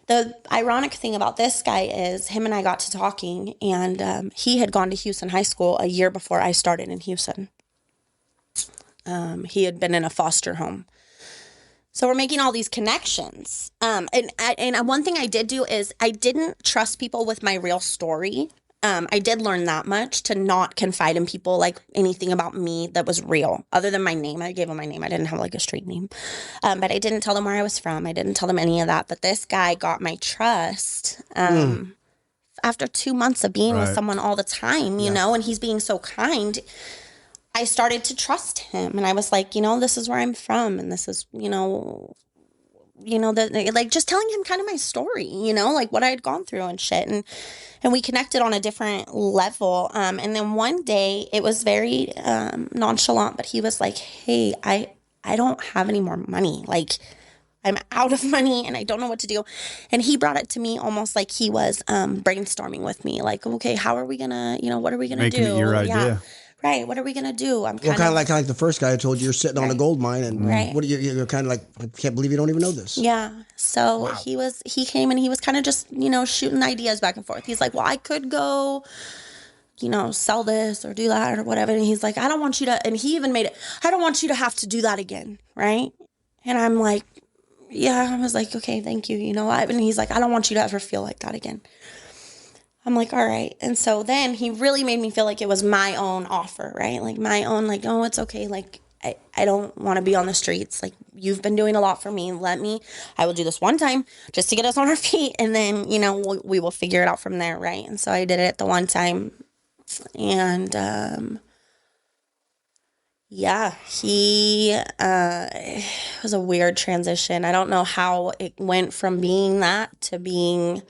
the ironic thing about this guy is him and I got to talking and he had gone to Houston High School a year before I started in Houston. He had been in a foster home. So we're making all these connections. And one thing I did do is I didn't trust people with my real story. I did learn that much to not confide in people like anything about me that was real other than my name. I gave them my name. I didn't have like a street name. But I didn't tell them where I was from. I didn't tell them any of that. But this guy got my trust after 2 months of being with someone all the time, you know, and he's being so kind. I started to trust him and I was like, you know, this is where I'm from. And this is, you know, like just telling him kind of my story, you know, like what I had gone through and shit. And we connected on a different level. And then one day it was very nonchalant, but he was like, hey, I don't have any more money. Like I'm out of money and I don't know what to do. And he brought it to me almost like he was brainstorming with me. Like, okay, how are we going to, you know, what are we going to do? Making it your idea. Yeah. Right. What are we going to do? I'm kind of like the first guy I told you, you're sitting on a gold mine and what are you're kind of like, I can't believe you don't even know this. Yeah. So he came and he was kind of just, you know, shooting ideas back and forth. He's like, well, I could go, you know, sell this or do that or whatever. And he's like, I don't want you to, and he even made it, I don't want you to have to do that again. Right. And I'm like, yeah, I was like, okay, thank you. You know, and he's like, I don't want you to ever feel like that again. I'm like, all right. And so then he really made me feel like it was my own offer, right? Like my own, like, oh, it's okay. Like I don't want to be on the streets. Like, you've been doing a lot for me. I will do this one time just to get us on our feet. And then, you know, we will figure it out from there. Right. And so I did it the one time. And, yeah, it was a weird transition. I don't know how it went from being that to being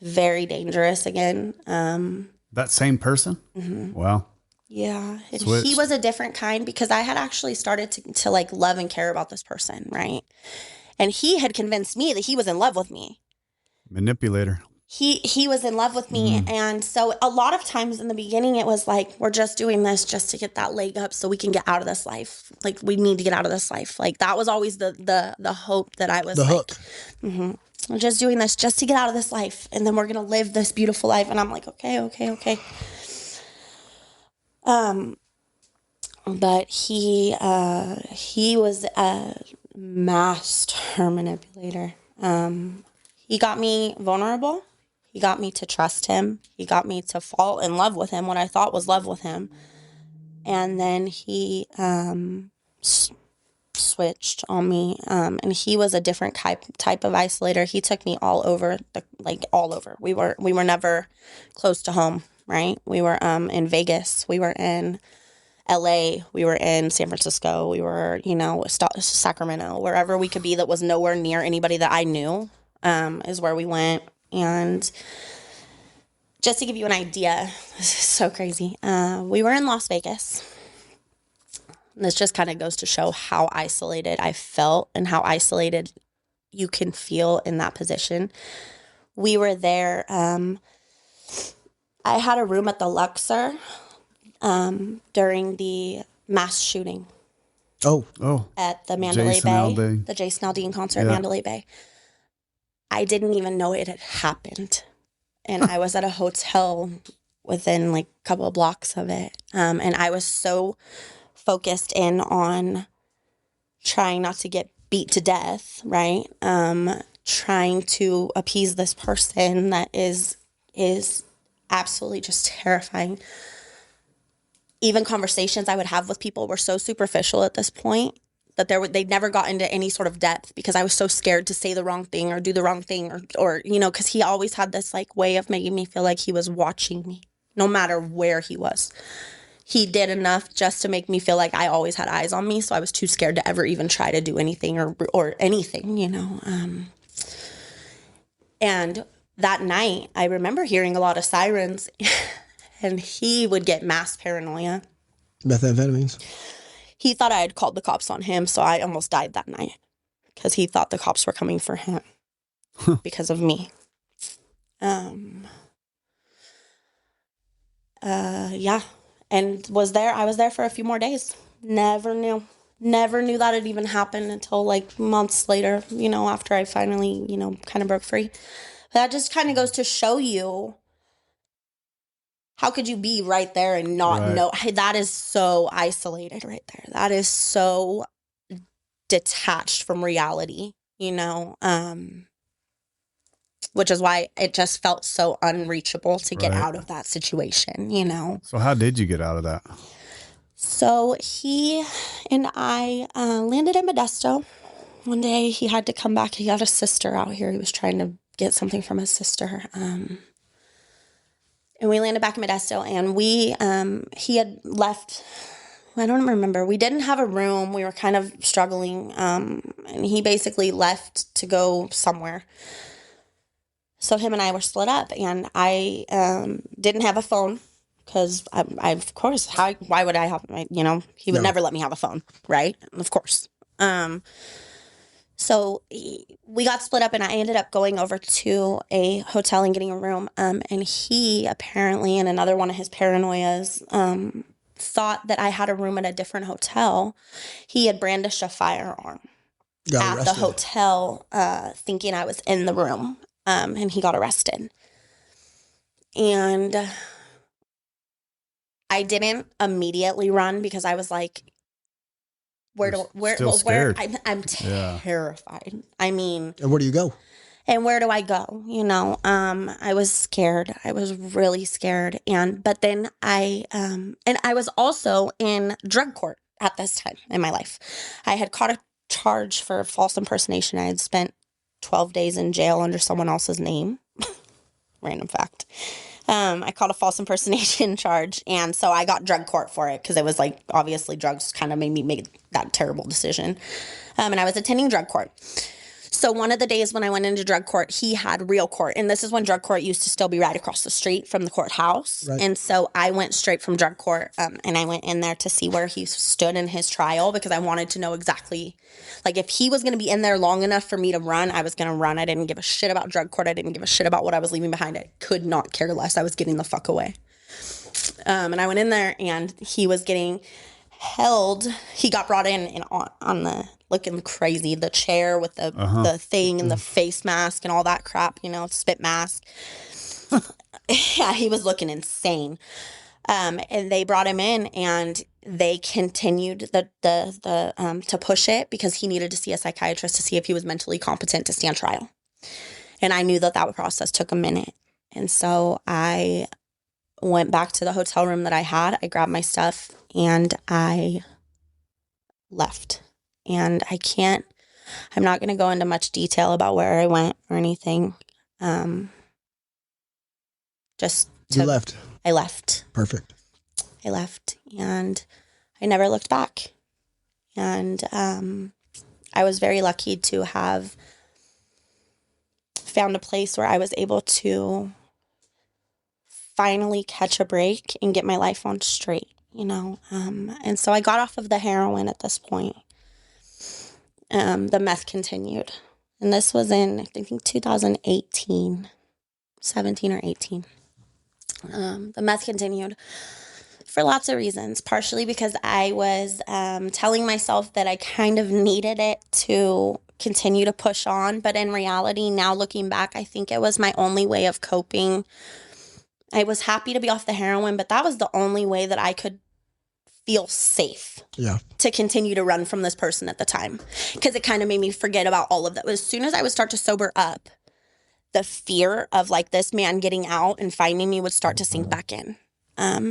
very dangerous again. That same person? Mm-hmm. Wow. Yeah. And Switched. he was a different kind because I had actually started to like love and care about this person, right? And he had convinced me that he was in love with me. Manipulator. He was in love with me. And so a lot of times in the beginning, it was like, we're just doing this just to get that leg up so we can get out of this life. Like, we need to get out of this life. Like, that was always the hope that I was the like, hook. Mm-hmm. I'm just doing this just to get out of this life. And then we're going to live this beautiful life. And I'm like, okay. But he was a master manipulator. He got me vulnerable. He got me to trust him. He got me to fall in love with him, what I thought was love with him. And then he switched on me. And he was a different type of isolator. He took me all over, all over. We were never close to home, right? We were in Vegas. We were in LA, we were in San Francisco, we were, Sacramento, wherever we could be that was nowhere near anybody that I knew, is where we went. And just to give you an idea, this is so crazy. We were in Las Vegas. This just kind of goes to show how isolated I felt and how isolated you can feel in that position. We were there. I had a room at the Luxor during the mass shooting. Oh. At the Mandalay Bay. The Jason Aldean concert at Mandalay Bay. I didn't even know it had happened. And I was at a hotel within like a couple of blocks of it. And I was so focused in on trying not to get beat to death, right? Trying to appease this person that is absolutely just terrifying. Even conversations I would have with people were so superficial at this point that they'd never got into any sort of depth because I was so scared to say the wrong thing or do the wrong thing or because he always had this like way of making me feel like he was watching me no matter where he was. He did enough just to make me feel like I always had eyes on me, so I was too scared to ever even try to do anything or anything, And that night, I remember hearing a lot of sirens. And he would get mass paranoia. Methamphetamines. He thought I had called the cops on him, so I almost died that night. Because he thought the cops were coming for him. Because of me. Yeah. And I was there for a few more days. Never knew that it even happened until like months later, after I finally, kind of broke free. But that just kind of goes to show you, how could you be right there and not know? That is so isolated right there. That is so detached from reality, which is why it just felt so unreachable to get out of that situation, So how did you get out of that? So he and I landed in Modesto. One day he had to come back. He had a sister out here. He was trying to get something from his sister. And we landed back in Modesto, and he had left. I don't remember. We didn't have a room. We were kind of struggling. And he basically left to go somewhere. So him and I were split up, and I didn't have a phone because I of course, why would I have, he would never let me have a phone, right? Of course. So we got split up, and I ended up going over to a hotel and getting a room. And he apparently, in another one of his paranoias, thought that I had a room at a different hotel. He had brandished a firearm at the hotel, thinking I was in the room. And he got arrested. And I didn't immediately run because I was like, I'm terrified. I mean, and where do you go? And where do I go? I was scared. I was really scared. But then I was also in drug court at this time in my life. I had caught a charge for false impersonation. I had spent 12 days in jail under someone else's name. Random fact. I caught a false impersonation charge, and so I got drug court for it because it was like, obviously drugs kind of made me make that terrible decision. And I was attending drug court. So one of the days when I went into drug court, he had real court. And this is when drug court used to still be right across the street from the courthouse. Right. And so I went straight from drug court and I went in there to see where he stood in his trial because I wanted to know exactly, like, if he was going to be in there long enough for me to run, I was going to run. I didn't give a shit about drug court. I didn't give a shit about what I was leaving behind. I could not care less. I was getting the fuck away. And I went in there and he was getting held. He got brought in on the looking crazy, the chair with the thing and the face mask and all that crap, spit mask. Yeah, he was looking insane. And they brought him in and they continued to push it because he needed to see a psychiatrist to see if he was mentally competent to stand trial. And I knew that process took a minute. And so I went back to the hotel room that I had. I grabbed my stuff and I left. And I'm not going to go into much detail about where I went or anything. You left. I left. Perfect. I left and I never looked back. And I was very lucky to have found a place where I was able to finally catch a break and get my life on straight, And so I got off of the heroin at this point. The meth continued. And this was in, I think, 2018, 17 or 18. The meth continued for lots of reasons, partially because I was telling myself that I kind of needed it to continue to push on. But in reality, now looking back, I think it was my only way of coping. I was happy to be off the heroin, but that was the only way that I could feel safe to continue to run from this person at the time. Because it kind of made me forget about all of that. As soon as I would start to sober up, the fear of like this man getting out and finding me would start to sink back in.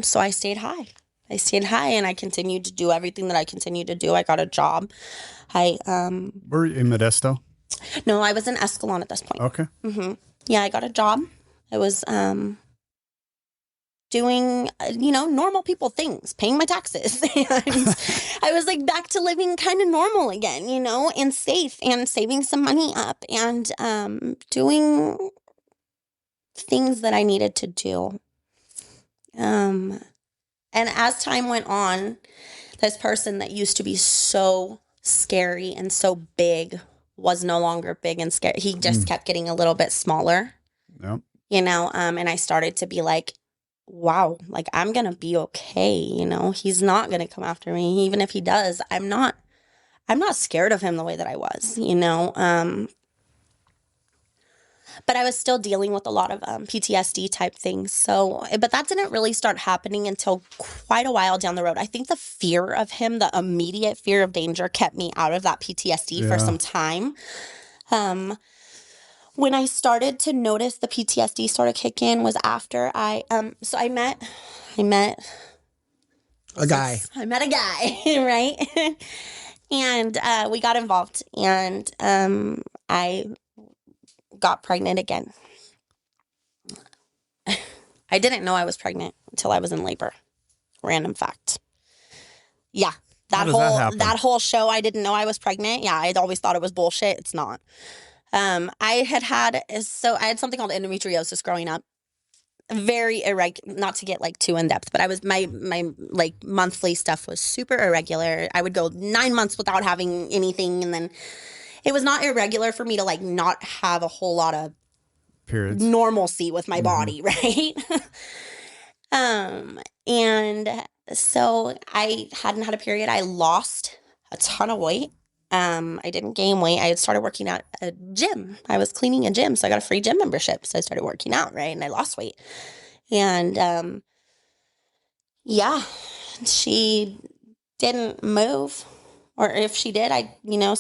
So I stayed high. And I continued to do everything that I continued to do. I got a job. Were you in Modesto? No, I was in Escalon at this point. Okay. Mm-hmm. Yeah, I got a job. I was doing, normal people things, paying my taxes. And I was like back to living kind of normal again, and safe and saving some money up and doing things that I needed to do. And as time went on, this person that used to be so scary and so big was no longer big and scary. He just kept getting a little bit smaller. Yep. And I started to be like, wow, like I'm going to be okay. He's not going to come after me. Even if he does, I'm not scared of him the way that I was, but I was still dealing with a lot of PTSD type things. So, but that didn't really start happening until quite a while down the road. I think the fear of him, the immediate fear of danger kept me out of that PTSD for some time. When I started to notice the PTSD sort of kick in was after I met a guy. I met a guy, right? And we got involved and I got pregnant again. I didn't know I was pregnant until I was in labor. Random fact. Yeah. That whole show, I didn't know I was pregnant. Yeah, I'd always thought it was bullshit. It's not. I had something called endometriosis growing up. Very irregular, not to get like too in depth, but I was my like monthly stuff was super irregular. I would go 9 months without having anything, and then it was not irregular for me to like not have a whole lot of periods, normalcy with my body, right? And so I hadn't had a period. I lost a ton of weight. I didn't gain weight. I had started working at a gym. I was cleaning a gym, so I got a free gym membership. So I started working out, right? And I lost weight. And she didn't move. Or if she did, I,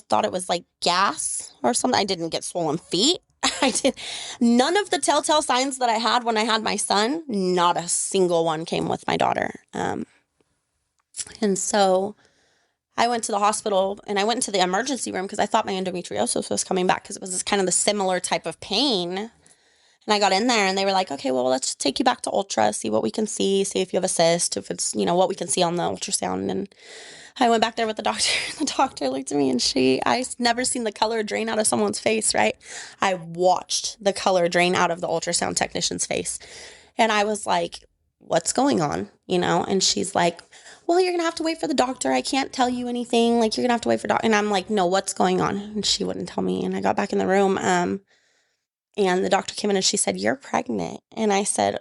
thought it was like gas or something. I didn't get swollen feet. None of the telltale signs that I had when I had my son, not a single one came with my daughter. And so I went to the hospital and I went into the emergency room because I thought my endometriosis was coming back because it was this kind of the similar type of pain. And I got in there and they were like, okay, well, let's take you back to ultra, see what we can see if you have a cyst, if it's, what we can see on the ultrasound. And I went back there with the doctor. The doctor looked at me and I've never seen the color drain out of someone's face, right? I watched the color drain out of the ultrasound technician's face. And I was like, what's going on? And she's like, well, you're going to have to wait for the doctor. I can't tell you anything. Like, you're going to have to wait for doctor. And I'm like, no, what's going on? And she wouldn't tell me. And I got back in the room. And the doctor came in and she said, you're pregnant. And I said,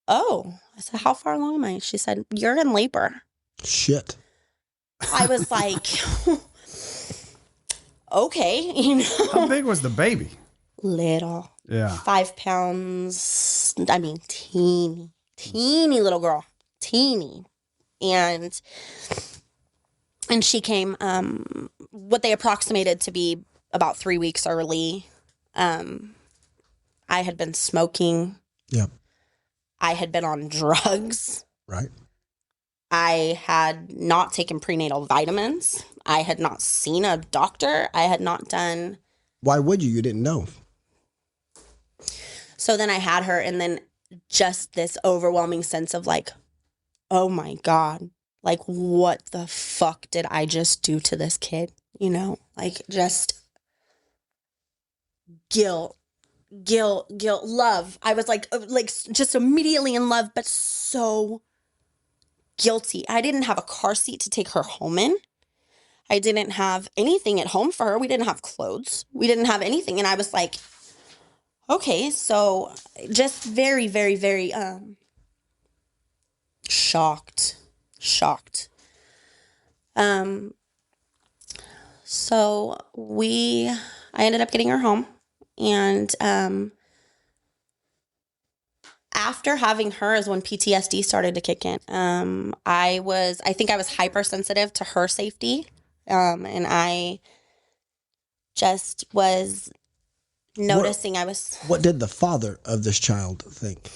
oh. I said, how far along am I? She said, you're in labor. Shit. I was like, okay. How big was the baby? Little. Yeah. 5 pounds. I mean, teeny little girl. Teeny. And she came, what they approximated to be about 3 weeks early. I had been smoking. Yep. I had been on drugs. Right. I had not taken prenatal vitamins. I had not seen a doctor. I had not done. Why would you? You didn't know. So then I had her, and then just this overwhelming sense of like, oh my God, like what the fuck did I just do to this kid? Like just guilt, love. I was like just immediately in love, but so guilty. I didn't have a car seat to take her home in. I didn't have anything at home for her. We didn't have clothes. We didn't have anything. And I was like, okay, so just very, very, very, shocked. So I ended up getting her home, and, after having her is when PTSD started to kick in. I think I was hypersensitive to her safety. And I just was noticing What did the father of this child think?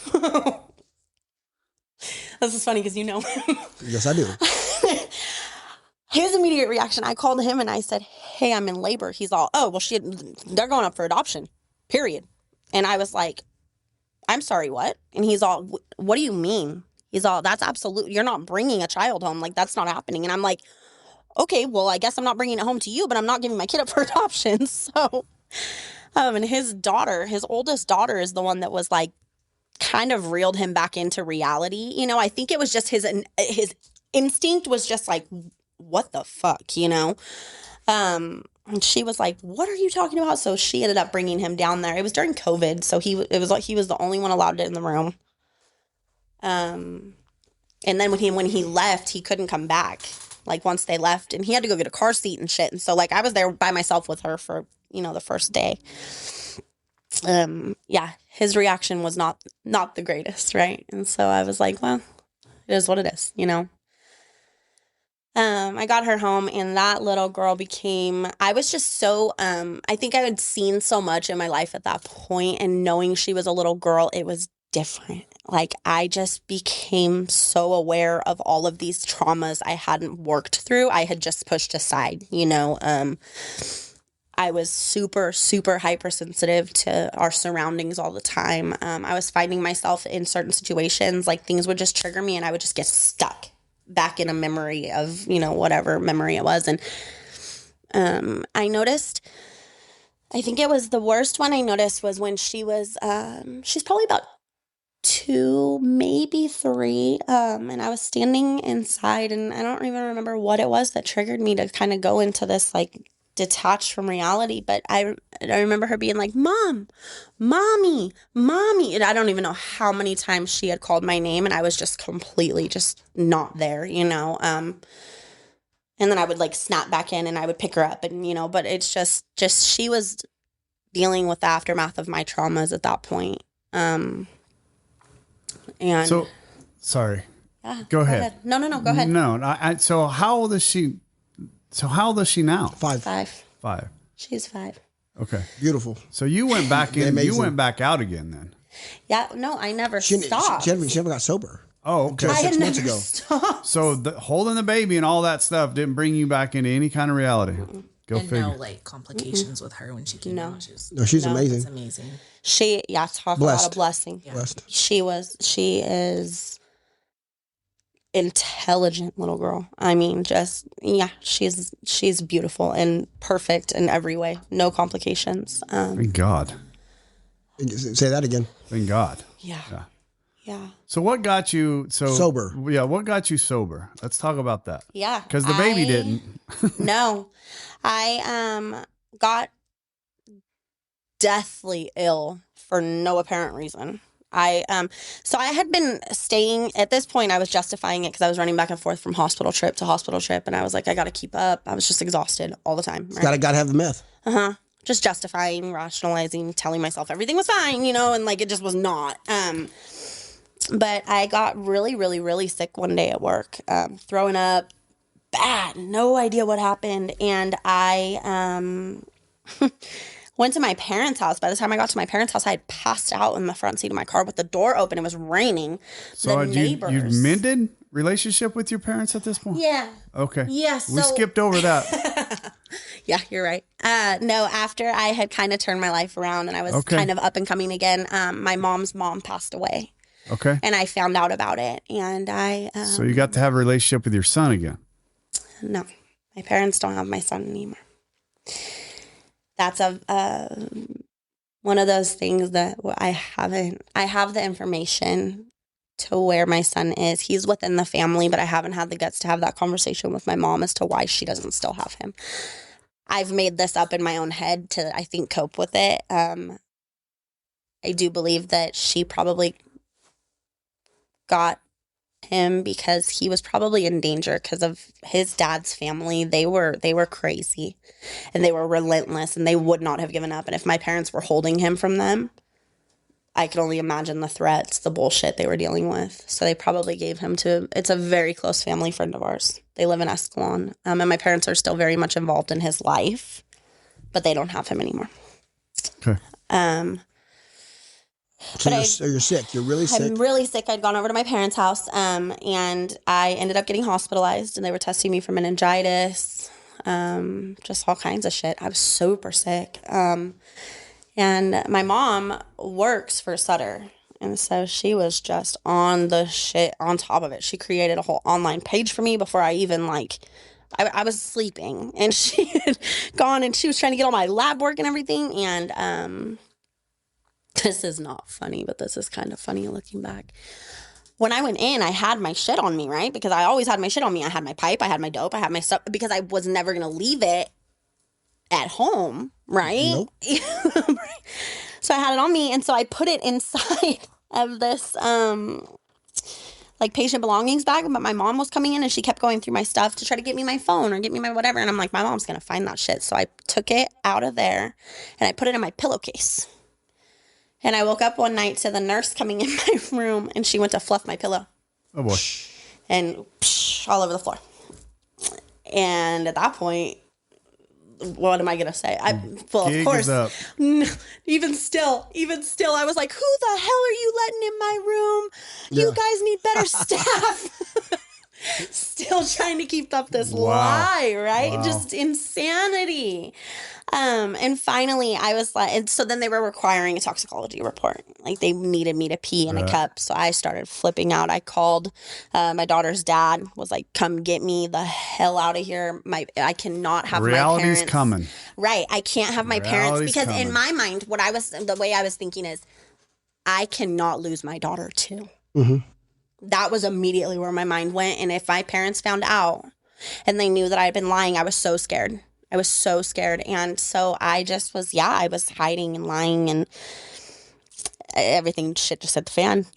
This is funny because you know him. Yes, I do. His immediate reaction, I called him and I said, hey, I'm in labor. He's all, oh, well, they're going up for adoption, period. And I was like, I'm sorry, what? And he's all, what do you mean? He's all, that's absolute. You're not bringing a child home. Like, that's not happening. And I'm like, okay, well, I guess I'm not bringing it home to you, but I'm not giving my kid up for adoption. So, and his oldest daughter is the one that was like, kind of reeled him back into reality. I think it was just his instinct was just like, what the fuck, And she was like, what are you talking about? So she ended up bringing him down there. It was during COVID. So he was the only one allowed in the room. And then when he left, he couldn't come back. Like once they left, and he had to go get a car seat and shit. And so like I was there by myself with her for, the first day. Yeah, his reaction was not the greatest. Right. And so I was like, well, it is what it is, I got her home, and that little girl I was just so, I think I had seen so much in my life at that point, and knowing she was a little girl, it was different. Like, I just became so aware of all of these traumas I hadn't worked through. I had just pushed aside, I was super, super hypersensitive to our surroundings all the time. I was finding myself in certain situations, like things would just trigger me and I would just get stuck back in a memory of, whatever memory it was. And I noticed, I think it was the worst one I noticed was when she was, she's probably about 2, maybe 3. And I was standing inside, and I don't even remember what it was that triggered me to kind of go into this, like, detached from reality. But I remember her being like, Mom, Mommy. And I don't even know how many times she had called my name, and I was just completely just not there, and then I would like snap back in and I would pick her up, and, but it's just she was dealing with the aftermath of my traumas at that point. And so, sorry. Yeah, go ahead. No, go ahead. No. So how old is she? So how old is she now? 5. 5. She's 5. Okay. Beautiful. So you went back in. You went back out again then. Yeah. No, I never She stopped. never got sober. Oh, okay. Until I had 6 months never ago. stopped. So holding the baby and all that stuff didn't bring you back into any kind of reality. Go and figure. no like complications with her when she came out. She was, No, she's No, amazing. that's amazing. She, talk Blessed. about a blessing. Yeah. Blessed. She is intelligent little girl. I mean, she's beautiful and perfect in every way. No complications. Thank God. Say that again. Thank God. Yeah. So what got you Sober? Yeah, what got you sober? Let's talk about that. Yeah. Because the baby didn't. No. I got deathly ill for no apparent reason. So I had been staying, at this point I was justifying it because I was running back and forth from hospital trip to hospital trip, and I was like, I gotta keep up. I was just exhausted all the time. Right? Gotta have the meth. Just justifying, rationalizing, telling myself everything was fine, and like it just was not. But I got really, really, really sick one day at work, throwing up bad, no idea what happened. And I went to my parents' house. By the time I got to my parents' house, I had passed out in the front seat of my car with the door open. It was raining. So the you neighbors. mended relationship with your parents at this point? Yeah. Okay. Yeah, we so- skipped over that. Yeah, you're right. No, after I had kind of turned my life around and I was Okay. kind of up and coming again, my mom's mom passed away. Okay. And I found out about it. And So you got to have a relationship with your son again. no, my parents don't have my son anymore. That's one of those things that I have the information to where my son is. He's within the family, but I haven't had the guts to have that conversation with my mom as to why she doesn't still have him. I've made this up in my own head to, I think, cope with it. I do believe that she probably got him because he was probably in danger because of his dad's family. They were crazy and they were relentless and they would not have given up. And if my parents were holding him from them, I could only imagine the threats, the bullshit they were dealing with. So they probably gave him to, it's a very close family friend of ours. They live in Escalon. And my parents are still very much involved in his life, but they don't have him anymore. Okay. So you're sick. You're really sick. I'm really sick. I'd gone over to my parents' house, and I ended up getting hospitalized, and they were testing me for meningitis, just all kinds of shit. I was super sick. And my mom works for Sutter, and so she was just on the shit on top of it. She created a whole online page for me before I even I was sleeping, and she had gone and she was trying to get all my lab work and everything, and this is not funny, but this is kind of funny looking back. When I went in, I had my shit on me, right? Because I always had my shit on me. I had my pipe, I had my dope, I had my stuff, because I was never going to leave it at home, right? Nope. So I had it on me, and so I put it inside of this patient belongings bag, but my mom was coming in and she kept going through my stuff to try to get me my phone or get me my whatever, and I'm like, my mom's going to find that shit. So I took it out of there and I put it in my pillowcase. And I woke up one night to the nurse coming in my room, and she went to fluff my pillow. Oh boy. And all over the floor. And at that point, what am I going to say? Of course. Up. Even still, I was like, who the hell are you letting in my room? You guys need better staff. Still trying to keep up this lie, right? Wow. Just insanity. And finally I was like, and so then they were requiring a toxicology report. Like they needed me to pee in a cup. So I started flipping out. I called my daughter's dad, was like, come get me the hell out of here. I cannot have Reality's my parents. coming. Right. I can't have my parents Reality's because coming. in my mind, the way I was thinking is I cannot lose my daughter too. Mm-hmm. That was immediately where my mind went. And if my parents found out and they knew that I had been lying, I was so scared. And so I just was, I was hiding and lying, and everything, shit just hit the fan,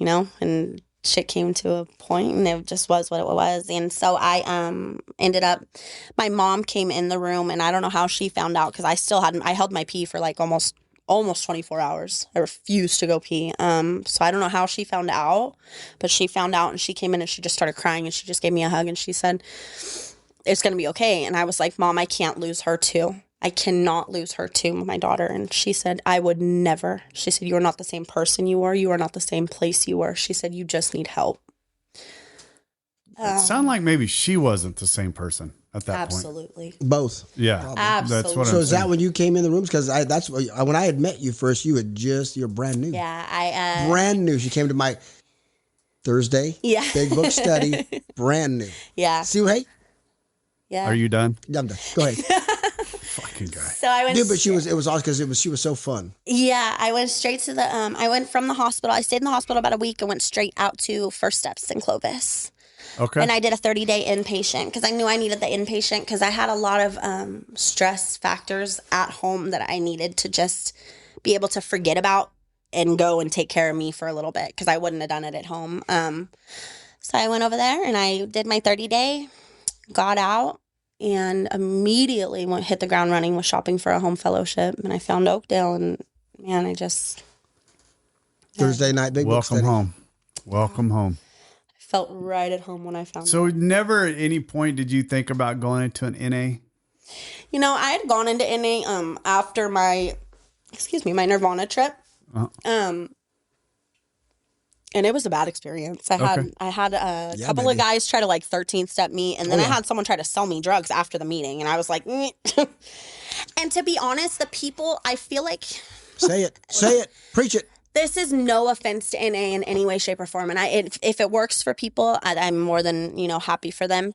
and shit came to a point, and it just was what it was. And so I ended up, my mom came in the room, and I don't know how she found out, because I held my pee for like almost 24 hours. I refused to go pee. So I don't know how she found out, but she found out, and she came in and she just started crying, and she just gave me a hug, and she said, it's going to be okay. And I was like, Mom, I can't lose her too. I cannot lose her too, my daughter. And she said, I would never. She said, you are not the same person you were. You are not the same place you were. She said, you just need help. It sounded like maybe she wasn't the same person at that point. Absolutely. Both. Yeah. Probably. Absolutely. That's what So I'm is saying. that when you came in the rooms? Because that's when I had met you first. You're brand new. Yeah, Brand new. She came to my Thursday. Yeah. Big book study. Brand new. Yeah. See, hey, Yeah. Are you done? I'm done. Go ahead. Fucking guy. So I went. Dude, but it was awesome because she was so fun. Yeah, I went straight to the. I went from the hospital. I stayed in the hospital about a week and went straight out to First Steps in Clovis. Okay. And I did a 30-day inpatient because I knew I needed the inpatient because I had a lot of stress factors at home that I needed to just be able to forget about and go and take care of me for a little bit because I wouldn't have done it at home. So I went over there and I did my 30-day, got out, and immediately hit the ground running with shopping for a home fellowship. And I found Oakdale, and man, I just Thursday night, big book Welcome study. home. Welcome home. felt right at home when I found So it. never at any point did you think about going into an NA? You know, I had gone into NA after my Nirvana trip. Uh-huh. And it was a bad experience. I had a couple of guys try to 13th step me, and then I had someone try to sell me drugs after the meeting, and I was like, And to be honest, the people, I feel like Say it, preach it. this is no offense to NA in any way, shape, or form, and if it works for people, I'm more than happy for them.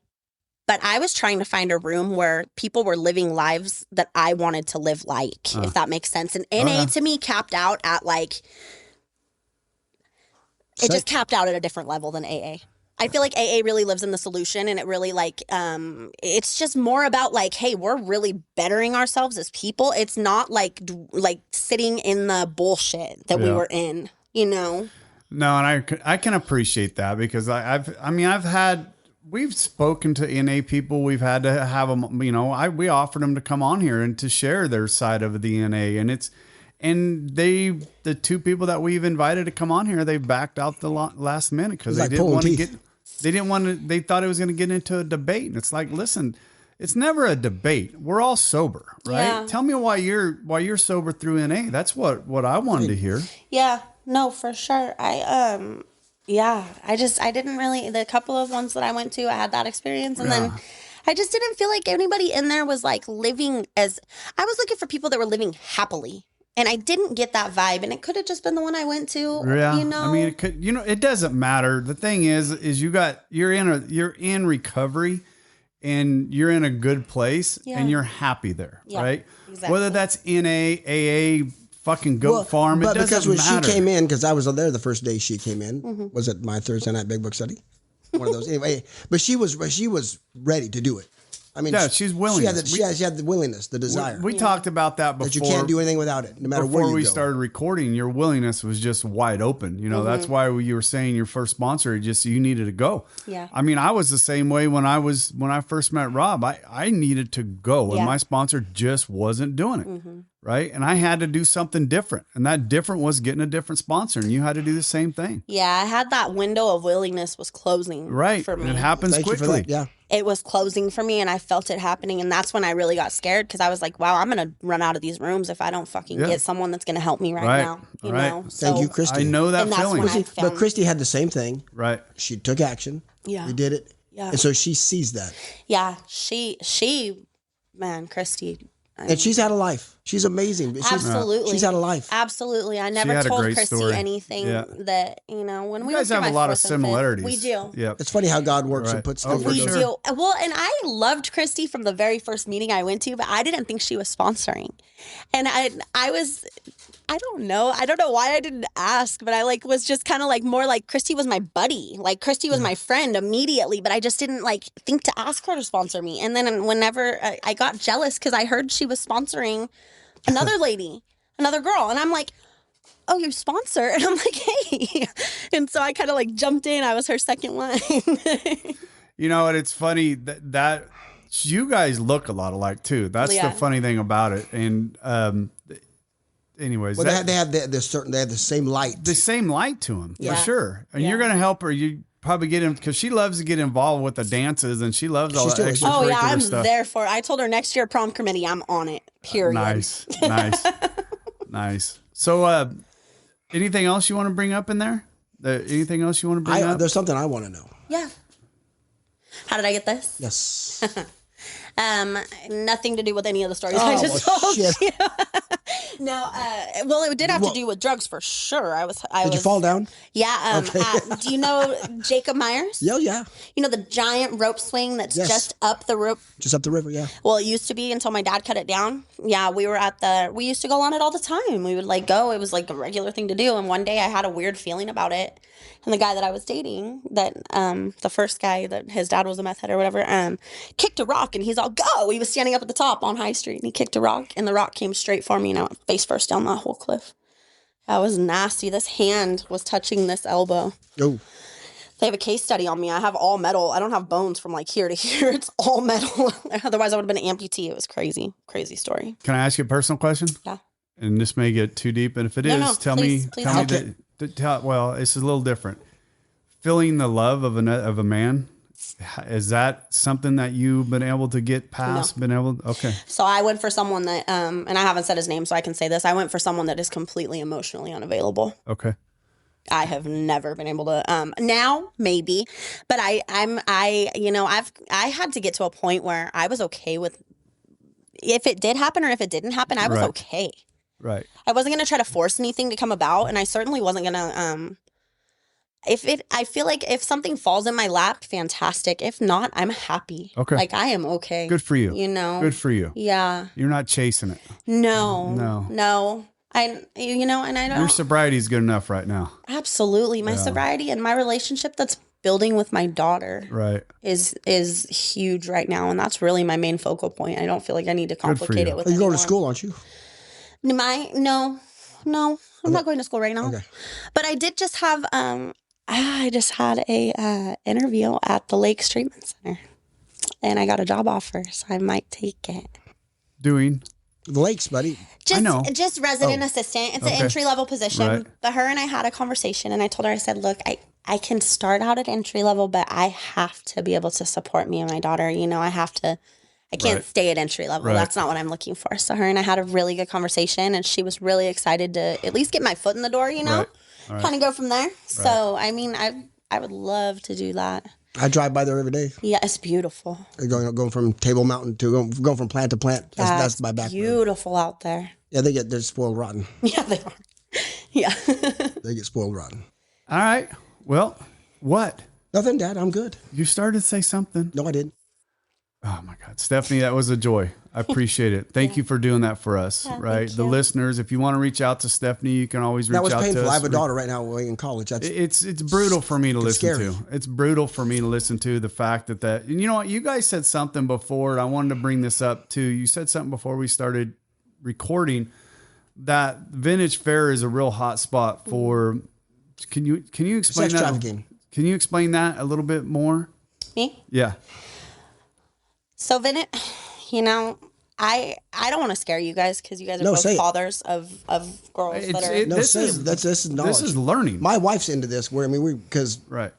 But I was trying to find a room where people were living lives that I wanted to live like, if that makes sense. And NA to me capped out at it just capped out at a different level than AA. I feel like AA really lives in the solution, and it really it's just more about hey, we're really bettering ourselves as people. It's not like sitting in the bullshit that we were in, No, and I can appreciate that because we've spoken to NA people. We've had to have them, we offered them to come on here and to share their side of the NA, and the two people that we've invited to come on here, they backed out the last minute because they didn't want to get. They didn't want to. They thought it was going to get into a debate, and it's like, listen, it's never a debate. We're all sober, right? Yeah. Tell me why you're sober through NA. That's what I wanted to hear. Yeah, no, for sure. I didn't really, the couple of ones that I went to, I had that experience. And then I just didn't feel like anybody in there was living as, I was looking for people that were living happily. And I didn't get that vibe. And it could have just been the one I went to, Yeah. I mean, it could, it doesn't matter. The thing is you're in recovery and you're in a good place and you're happy there, right? Exactly. Whether that's NA, AA, fucking goat farm, it doesn't matter. Because when she came in, because I was there the first day she came in, was it my Thursday night big book study? One of those. Anyway, but she was ready to do it. I mean, she's willing. She had the willingness, the desire. We talked about that before. That you can't do anything without it, no matter where you go. Before we started recording, your willingness was just wide open. That's why you were saying your first sponsor, you needed to go. Yeah. I mean, I was the same way when I first met Rob. I needed to go, and my sponsor just wasn't doing it. Right. And I had to do something different. And that different was getting a different sponsor. And you had to do the same thing. Yeah, I had that window of willingness was closing for me. And it happens quickly. Yeah. It was closing for me, and I felt it happening. And that's when I really got scared because I was like, wow, I'm going to run out of these rooms if I don't fucking get someone that's going to help me right now. You know? Thank you, Christy. I know that feeling. But Christy had the same thing. Right. She took action. Yeah. We did it. Yeah. And so she sees that. Yeah. Man, Christy. And she's had a life. She's amazing. Absolutely. She's had a life. Absolutely. I never told Christy story. anything that, when we guys went have a lot of similarities. We do. Yeah. It's funny how God works and puts things We do. Well, and I loved Christy from the very first meeting I went to, but I didn't think she was sponsoring. And I don't know. I don't know why I didn't ask, but I was just kind of more Christy was my buddy. Christy was my friend immediately, but I just didn't think to ask her to sponsor me. And then whenever I got jealous because I heard she was sponsoring another lady, another girl. And I'm like, oh, you sponsor? And I'm like, hey. And so I kind of jumped in. I was her second line. And it's funny that you guys look a lot alike too. That's the funny thing about it. And, anyways, well, they have the same light. The same light to them, for sure. And you're going to help her. You probably get him because she loves to get involved with the dances and she loves all that extracurricular stuff. Oh, yeah, I'm there for it. I told her next year prom committee, I'm on it, period. Nice. So anything else you want to bring up in there? Anything else you want to bring up? There's something I want to know. Yeah. How did I get this? Yes. Nothing to do with any of the stories I just told shit. you. No, well, it did have to do with drugs for sure. Did you fall down? Yeah. Do you know Jacob Myers? Yeah. You know the giant rope swing that's just up the rope? Just up the river, yeah. Well, it used to be until my dad cut it down. Yeah, we used to go on it all the time. We would like go. It was like a regular thing to do. And one day I had a weird feeling about it. And the guy that I was dating, the first guy that his dad was a meth head or whatever, kicked a rock and he's all, go. He was standing up at the top on High Street and he kicked a rock and the rock came straight for me and I went face first down that whole cliff. That was nasty. This hand was touching this elbow. Oh. They have a case study on me. I have all metal. I don't have bones from like here to here. It's all metal. Otherwise, I would have been an amputee. It was crazy. Crazy story. Can I ask you a personal question? Yeah. And this may get too deep. And if it is, tell me. Well, it's a little different. Feeling the love of a man, is that something that you've been able to get past? No. Okay. So I went for someone that, and I haven't said his name, so I can say this. I went for someone that is completely emotionally unavailable. Okay. I have never been able to. Now maybe, but I had to get to a point where I was okay with if it did happen or if it didn't happen. I was okay. Right. I wasn't going to try to force anything to come about, and I certainly wasn't going to. I feel like if something falls in my lap, fantastic. If not, I'm happy. Okay. Like I am okay. Good for you. You know. Good for you. Yeah. You're not chasing it. No. And I don't. Your sobriety is good enough right now. Absolutely. My sobriety and my relationship that's building with my daughter is huge right now. And that's really my main focal point. I don't feel like I need to complicate it with You're anyone. going to school, aren't you? No, I'm not going to school right now. Okay. But I did just have, I just had a interview at the Lakes Treatment Center and I got a job offer. So I might take it. Doing? The Lakes, buddy. Just resident assistant. It's an entry-level position. Right. But her and I had a conversation and I told her, I said, look, I can start out at entry level, but I have to be able to support me and my daughter. You know, I can't stay at entry level. Right. That's not what I'm looking for. So her and I had a really good conversation and she was really excited to at least get my foot in the door, you know, kind of go from there. Right. So, I mean, I would love to do that. I drive by there every day. Yeah, it's beautiful. Going from Table Mountain to going from plant to plant. That's my background. Beautiful out there. Yeah, they're spoiled rotten. Yeah, they are. Yeah. They get spoiled rotten. All right. Well, what? Nothing, Dad. I'm good. You started to say something. No, I didn't. Oh my God, Stephanie, that was a joy. I appreciate it. Thank you for doing that for us. Right, the listeners. If you want to reach out to Stephanie, you can always reach out to us. That was painful. I have a daughter right now in college. It's brutal for me to listen to. It's brutal for me to listen to the fact that and you know what? You guys said something before, and I wanted to bring this up too. You said something before we started recording that Vintage Fair is a real hot spot for. Can you explain sex that? Trafficking. Can you explain that a little bit more? Me? Yeah. So Vintage, you know, I don't want to scare you guys because you guys are both fathers of girls that are. This is knowledge. This is learning. My wife's into this. Right.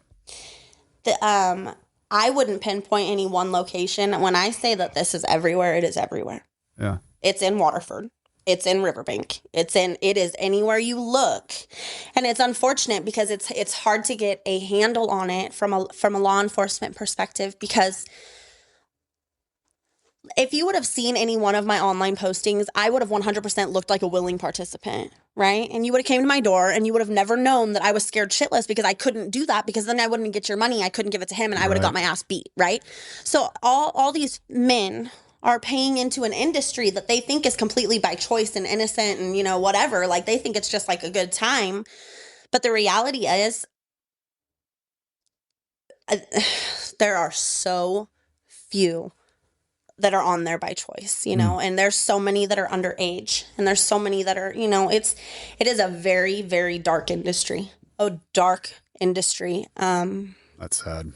I wouldn't pinpoint any one location. When I say that this is everywhere, it is everywhere. Yeah. It's in Waterford. It's in Riverbank. It is anywhere you look. And it's unfortunate because it's hard to get a handle on it from a law enforcement perspective because if you would have seen any one of my online postings, I would have 100% looked like a willing participant, right? And you would have came to my door and you would have never known that I was scared shitless because I couldn't do that because then I wouldn't get your money. I couldn't give it to him and I would have got my ass beat, right? So all these men are paying into an industry that they think is completely by choice and innocent and, you know, whatever. Like they think it's just like a good time. But the reality is there are so few that are on there by choice, you know, and there's so many that are underage and there's so many that are, you know, it is a very, very dark industry, That's sad.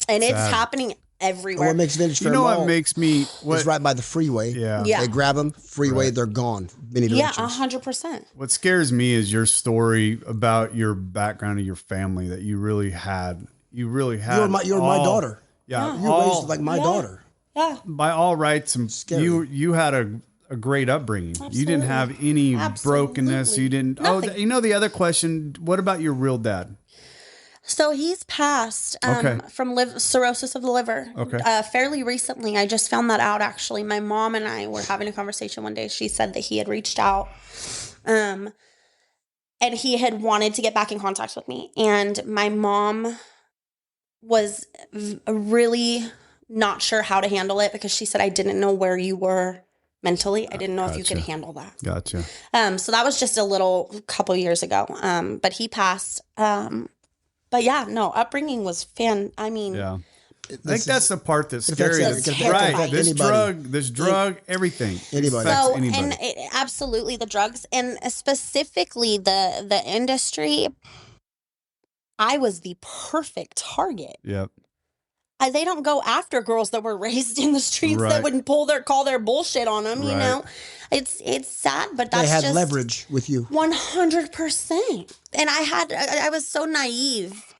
And it's happening everywhere. And what makes Vintage Fair what makes me... It's right by the freeway. Yeah. They grab them, freeway, they're gone. Many directions. 100%. What scares me is your story about your background and your family that you really had. You really had... You're my daughter. Yeah. You raised like my daughter. Yeah. By all rights, you had a great upbringing. Absolutely. You didn't have any brokenness. You didn't... Nothing. Oh, you know the other question, what about your real dad? So he's passed from cirrhosis of the liver. Fairly recently. I just found that out, actually. My mom and I were having a conversation one day. She said that he had reached out and he had wanted to get back in contact with me. And my mom was really not sure how to handle it because she said, I didn't know where you were mentally. I didn't know if you could handle that. Gotcha. So that was just couple years ago. But he passed. But yeah, no, upbringing was yeah. I think that's the part that's scary. Right. This drug, everything. Anybody. So, and absolutely the drugs, and specifically the industry, I was the perfect target. Yep. They don't go after girls that were raised in the streets that wouldn't call their bullshit on them, you know? It's sad, but that's they had leverage with you. 100%. And I was so naive.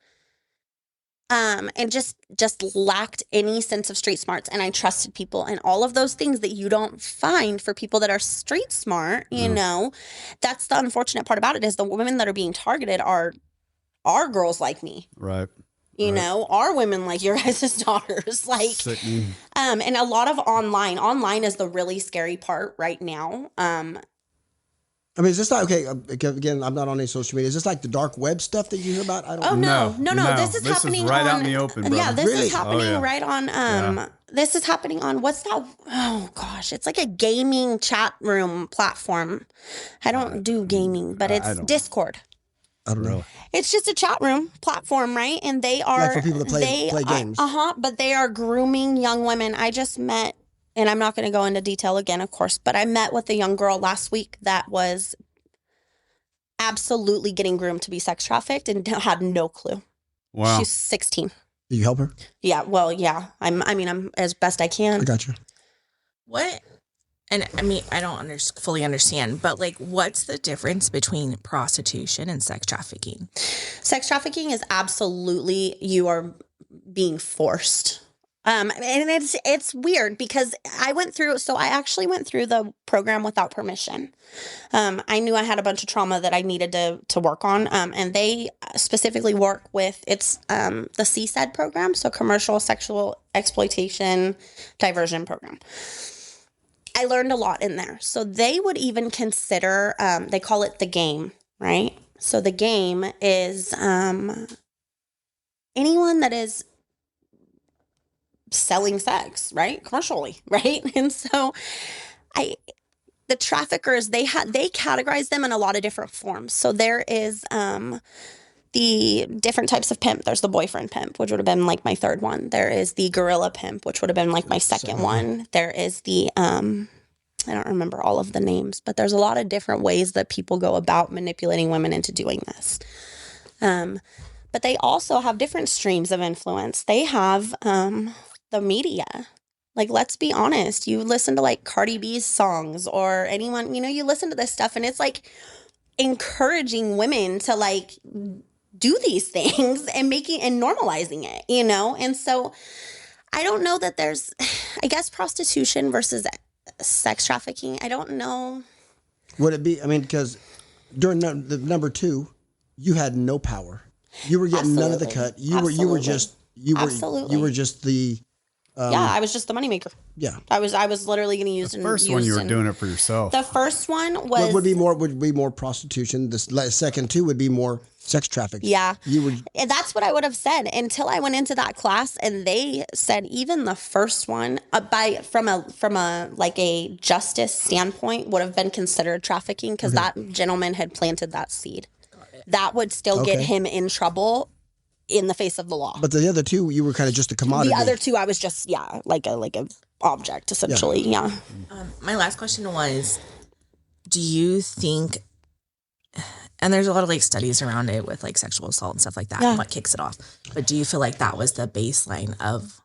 And just lacked any sense of street smarts, and I trusted people, and all of those things that you don't find for people that are street smart, you know. That's the unfortunate part about it, is the women that are being targeted are girls like me. Right. You know, are women like your guys' daughters. Like, and a lot of online. Online is the really scary part right now. I mean, is this like, again, I'm not on any social media. Is this like the dark web stuff that you hear about? I don't know. No. This is happening right out in the open, brother. Yeah, this is happening right on, this is happening on, what's that? Oh, gosh. It's like a gaming chat room platform. I don't do gaming, but it's Discord. I don't know. It's just a chat room platform, right? And they are like for people to play games. But they are grooming young women. I just met, and I'm not going to go into detail again, of course, but I met with a young girl last week that was absolutely getting groomed to be sex trafficked and had no clue. Wow. She's 16. Did you help her? Yeah. Well, yeah. I'm as best I can. I got you. What? And I mean, I don't fully understand, but like, what's the difference between prostitution and sex trafficking? Sex trafficking is absolutely, you are being forced. And it's weird because I actually went through the program without permission. I knew I had a bunch of trauma that I needed to work on. And they specifically work with, it's the CSED program. So Commercial Sexual Exploitation Diversion Program. I learned a lot in there. So they would even consider, they call it the game, right? So the game is anyone that is selling sex, right? Commercially, right? And so the traffickers, they categorize them in a lot of different forms. So there is the different types of pimp. There's the boyfriend pimp, which would have been like my third one. There is the gorilla pimp, which would have been like my second one. There is the, I don't remember all of the names, but there's a lot of different ways that people go about manipulating women into doing this. But they also have different streams of influence. They have the media. Like, let's be honest. You listen to like Cardi B's songs or anyone, you listen to this stuff and it's like encouraging women to like do these things and normalizing it, And so I don't know that there's, I guess, prostitution versus sex trafficking. I don't know. Would it be, because during the number 2, you had no power. You were getting none of the cut. You were just the, I was just the moneymaker. Yeah. I was literally going to use the first one. You were doing it for yourself. The first one was would be more prostitution. The second 2 would be more sex trafficking. Yeah. And that's what I would have said until I went into that class and they said even the first one from a like a justice standpoint would have been considered trafficking because that gentleman had planted that seed. That would still get him in trouble in the face of the law. But the other 2, you were kind of just a commodity. The other 2, I was just, like a object, essentially, yeah. My last question was, do you think, and there's a lot of like studies around it with like sexual assault and stuff like that, and what kicks it off, but do you feel like that was the baseline of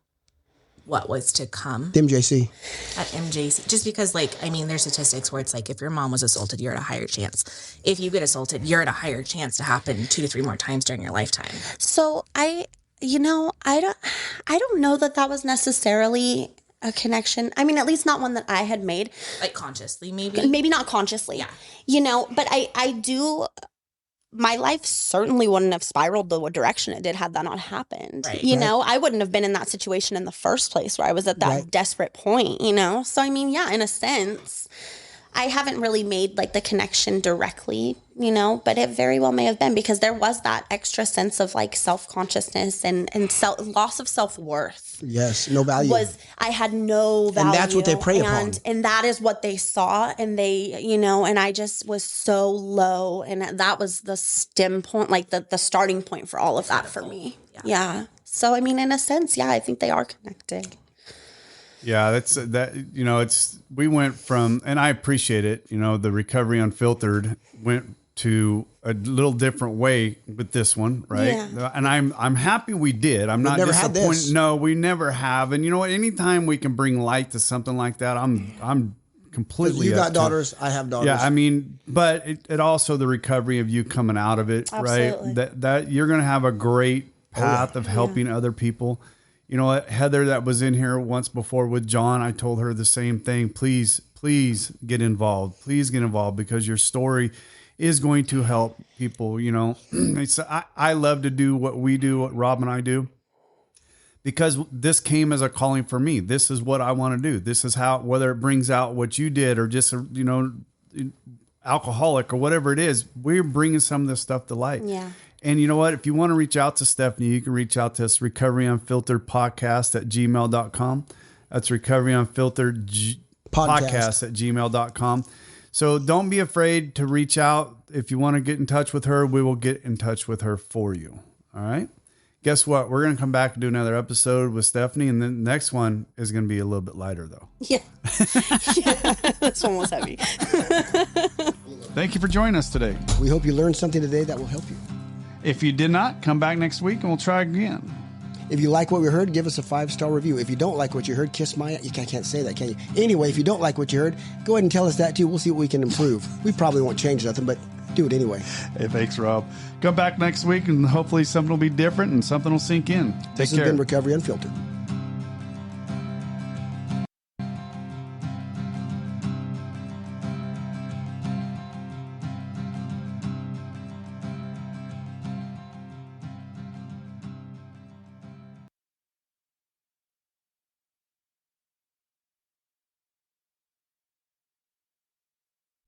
what was to come? MJC. At MJC. Just because there's statistics where it's like if your mom was assaulted, you're at a higher chance. If you get assaulted, you're at a higher chance to happen 2 to 3 more times during your lifetime. So I don't know that was necessarily a connection. At least not one that I had made. Like consciously, maybe? Maybe not consciously. Yeah. But I do, my life certainly wouldn't have spiraled the direction it did had that not happened. Right. You know, I wouldn't have been in that situation in the first place where I was at that desperate point, you know? So, I mean, yeah, in a sense, I haven't really made like the connection directly, you know, but it very well may have been because there was that extra sense of like self-consciousness and loss of self-worth. Yes, no value. I had no value. And that's what they prey upon. And that is what they saw. And they, you know, and I just was so low. And that was the stem point, like the starting point for all of that for me. Yeah. So, I mean, in a sense, yeah, I think they are connected. Yeah, that's that. You know, we went from, and I appreciate it. You know, the Recovery Unfiltered went to a little different way with this one, right? Yeah. And I'm happy we did. I'm not disappointed. No, we never have. And you know what? Anytime we can bring light to something like that, I'm completely. You got daughters. I have daughters. Yeah, I mean, but it also the recovery of you coming out of it, Absolutely. right? That you're going to have a great path of helping other people. You know what, Heather, that was in here once before with John, I told her the same thing. Please get involved. Please get involved because your story is going to help people. You know, I love to do what we do, what Rob and I do, because this came as a calling for me. This is what I want to do. This is how, whether it brings out what you did or just, you know, alcoholic or whatever it is, we're bringing some of this stuff to light. Yeah. And you know what? If you want to reach out to Stefani, you can reach out to us, Recovery Unfiltered Podcast at gmail.com. That's Recovery Unfiltered Podcast at gmail.com. So don't be afraid to reach out. If you want to get in touch with her, we will get in touch with her for you. All right. Guess what? We're going to come back and do another episode with Stefani. And then the next one is going to be a little bit lighter, though. Yeah. This one was heavy. Thank you for joining us today. We hope you learned something today that will help you. If you did not, come back next week and we'll try again. If you like what we heard, give us a 5-star review. If you don't like what you heard, kiss my... You can't say that, can you? Anyway, if you don't like what you heard, go ahead and tell us that too. We'll see what we can improve. We probably won't change nothing, but do it anyway. Hey, thanks, Rob. Come back next week and hopefully something will be different and something will sink in. Take care. This has been Recovery Unfiltered.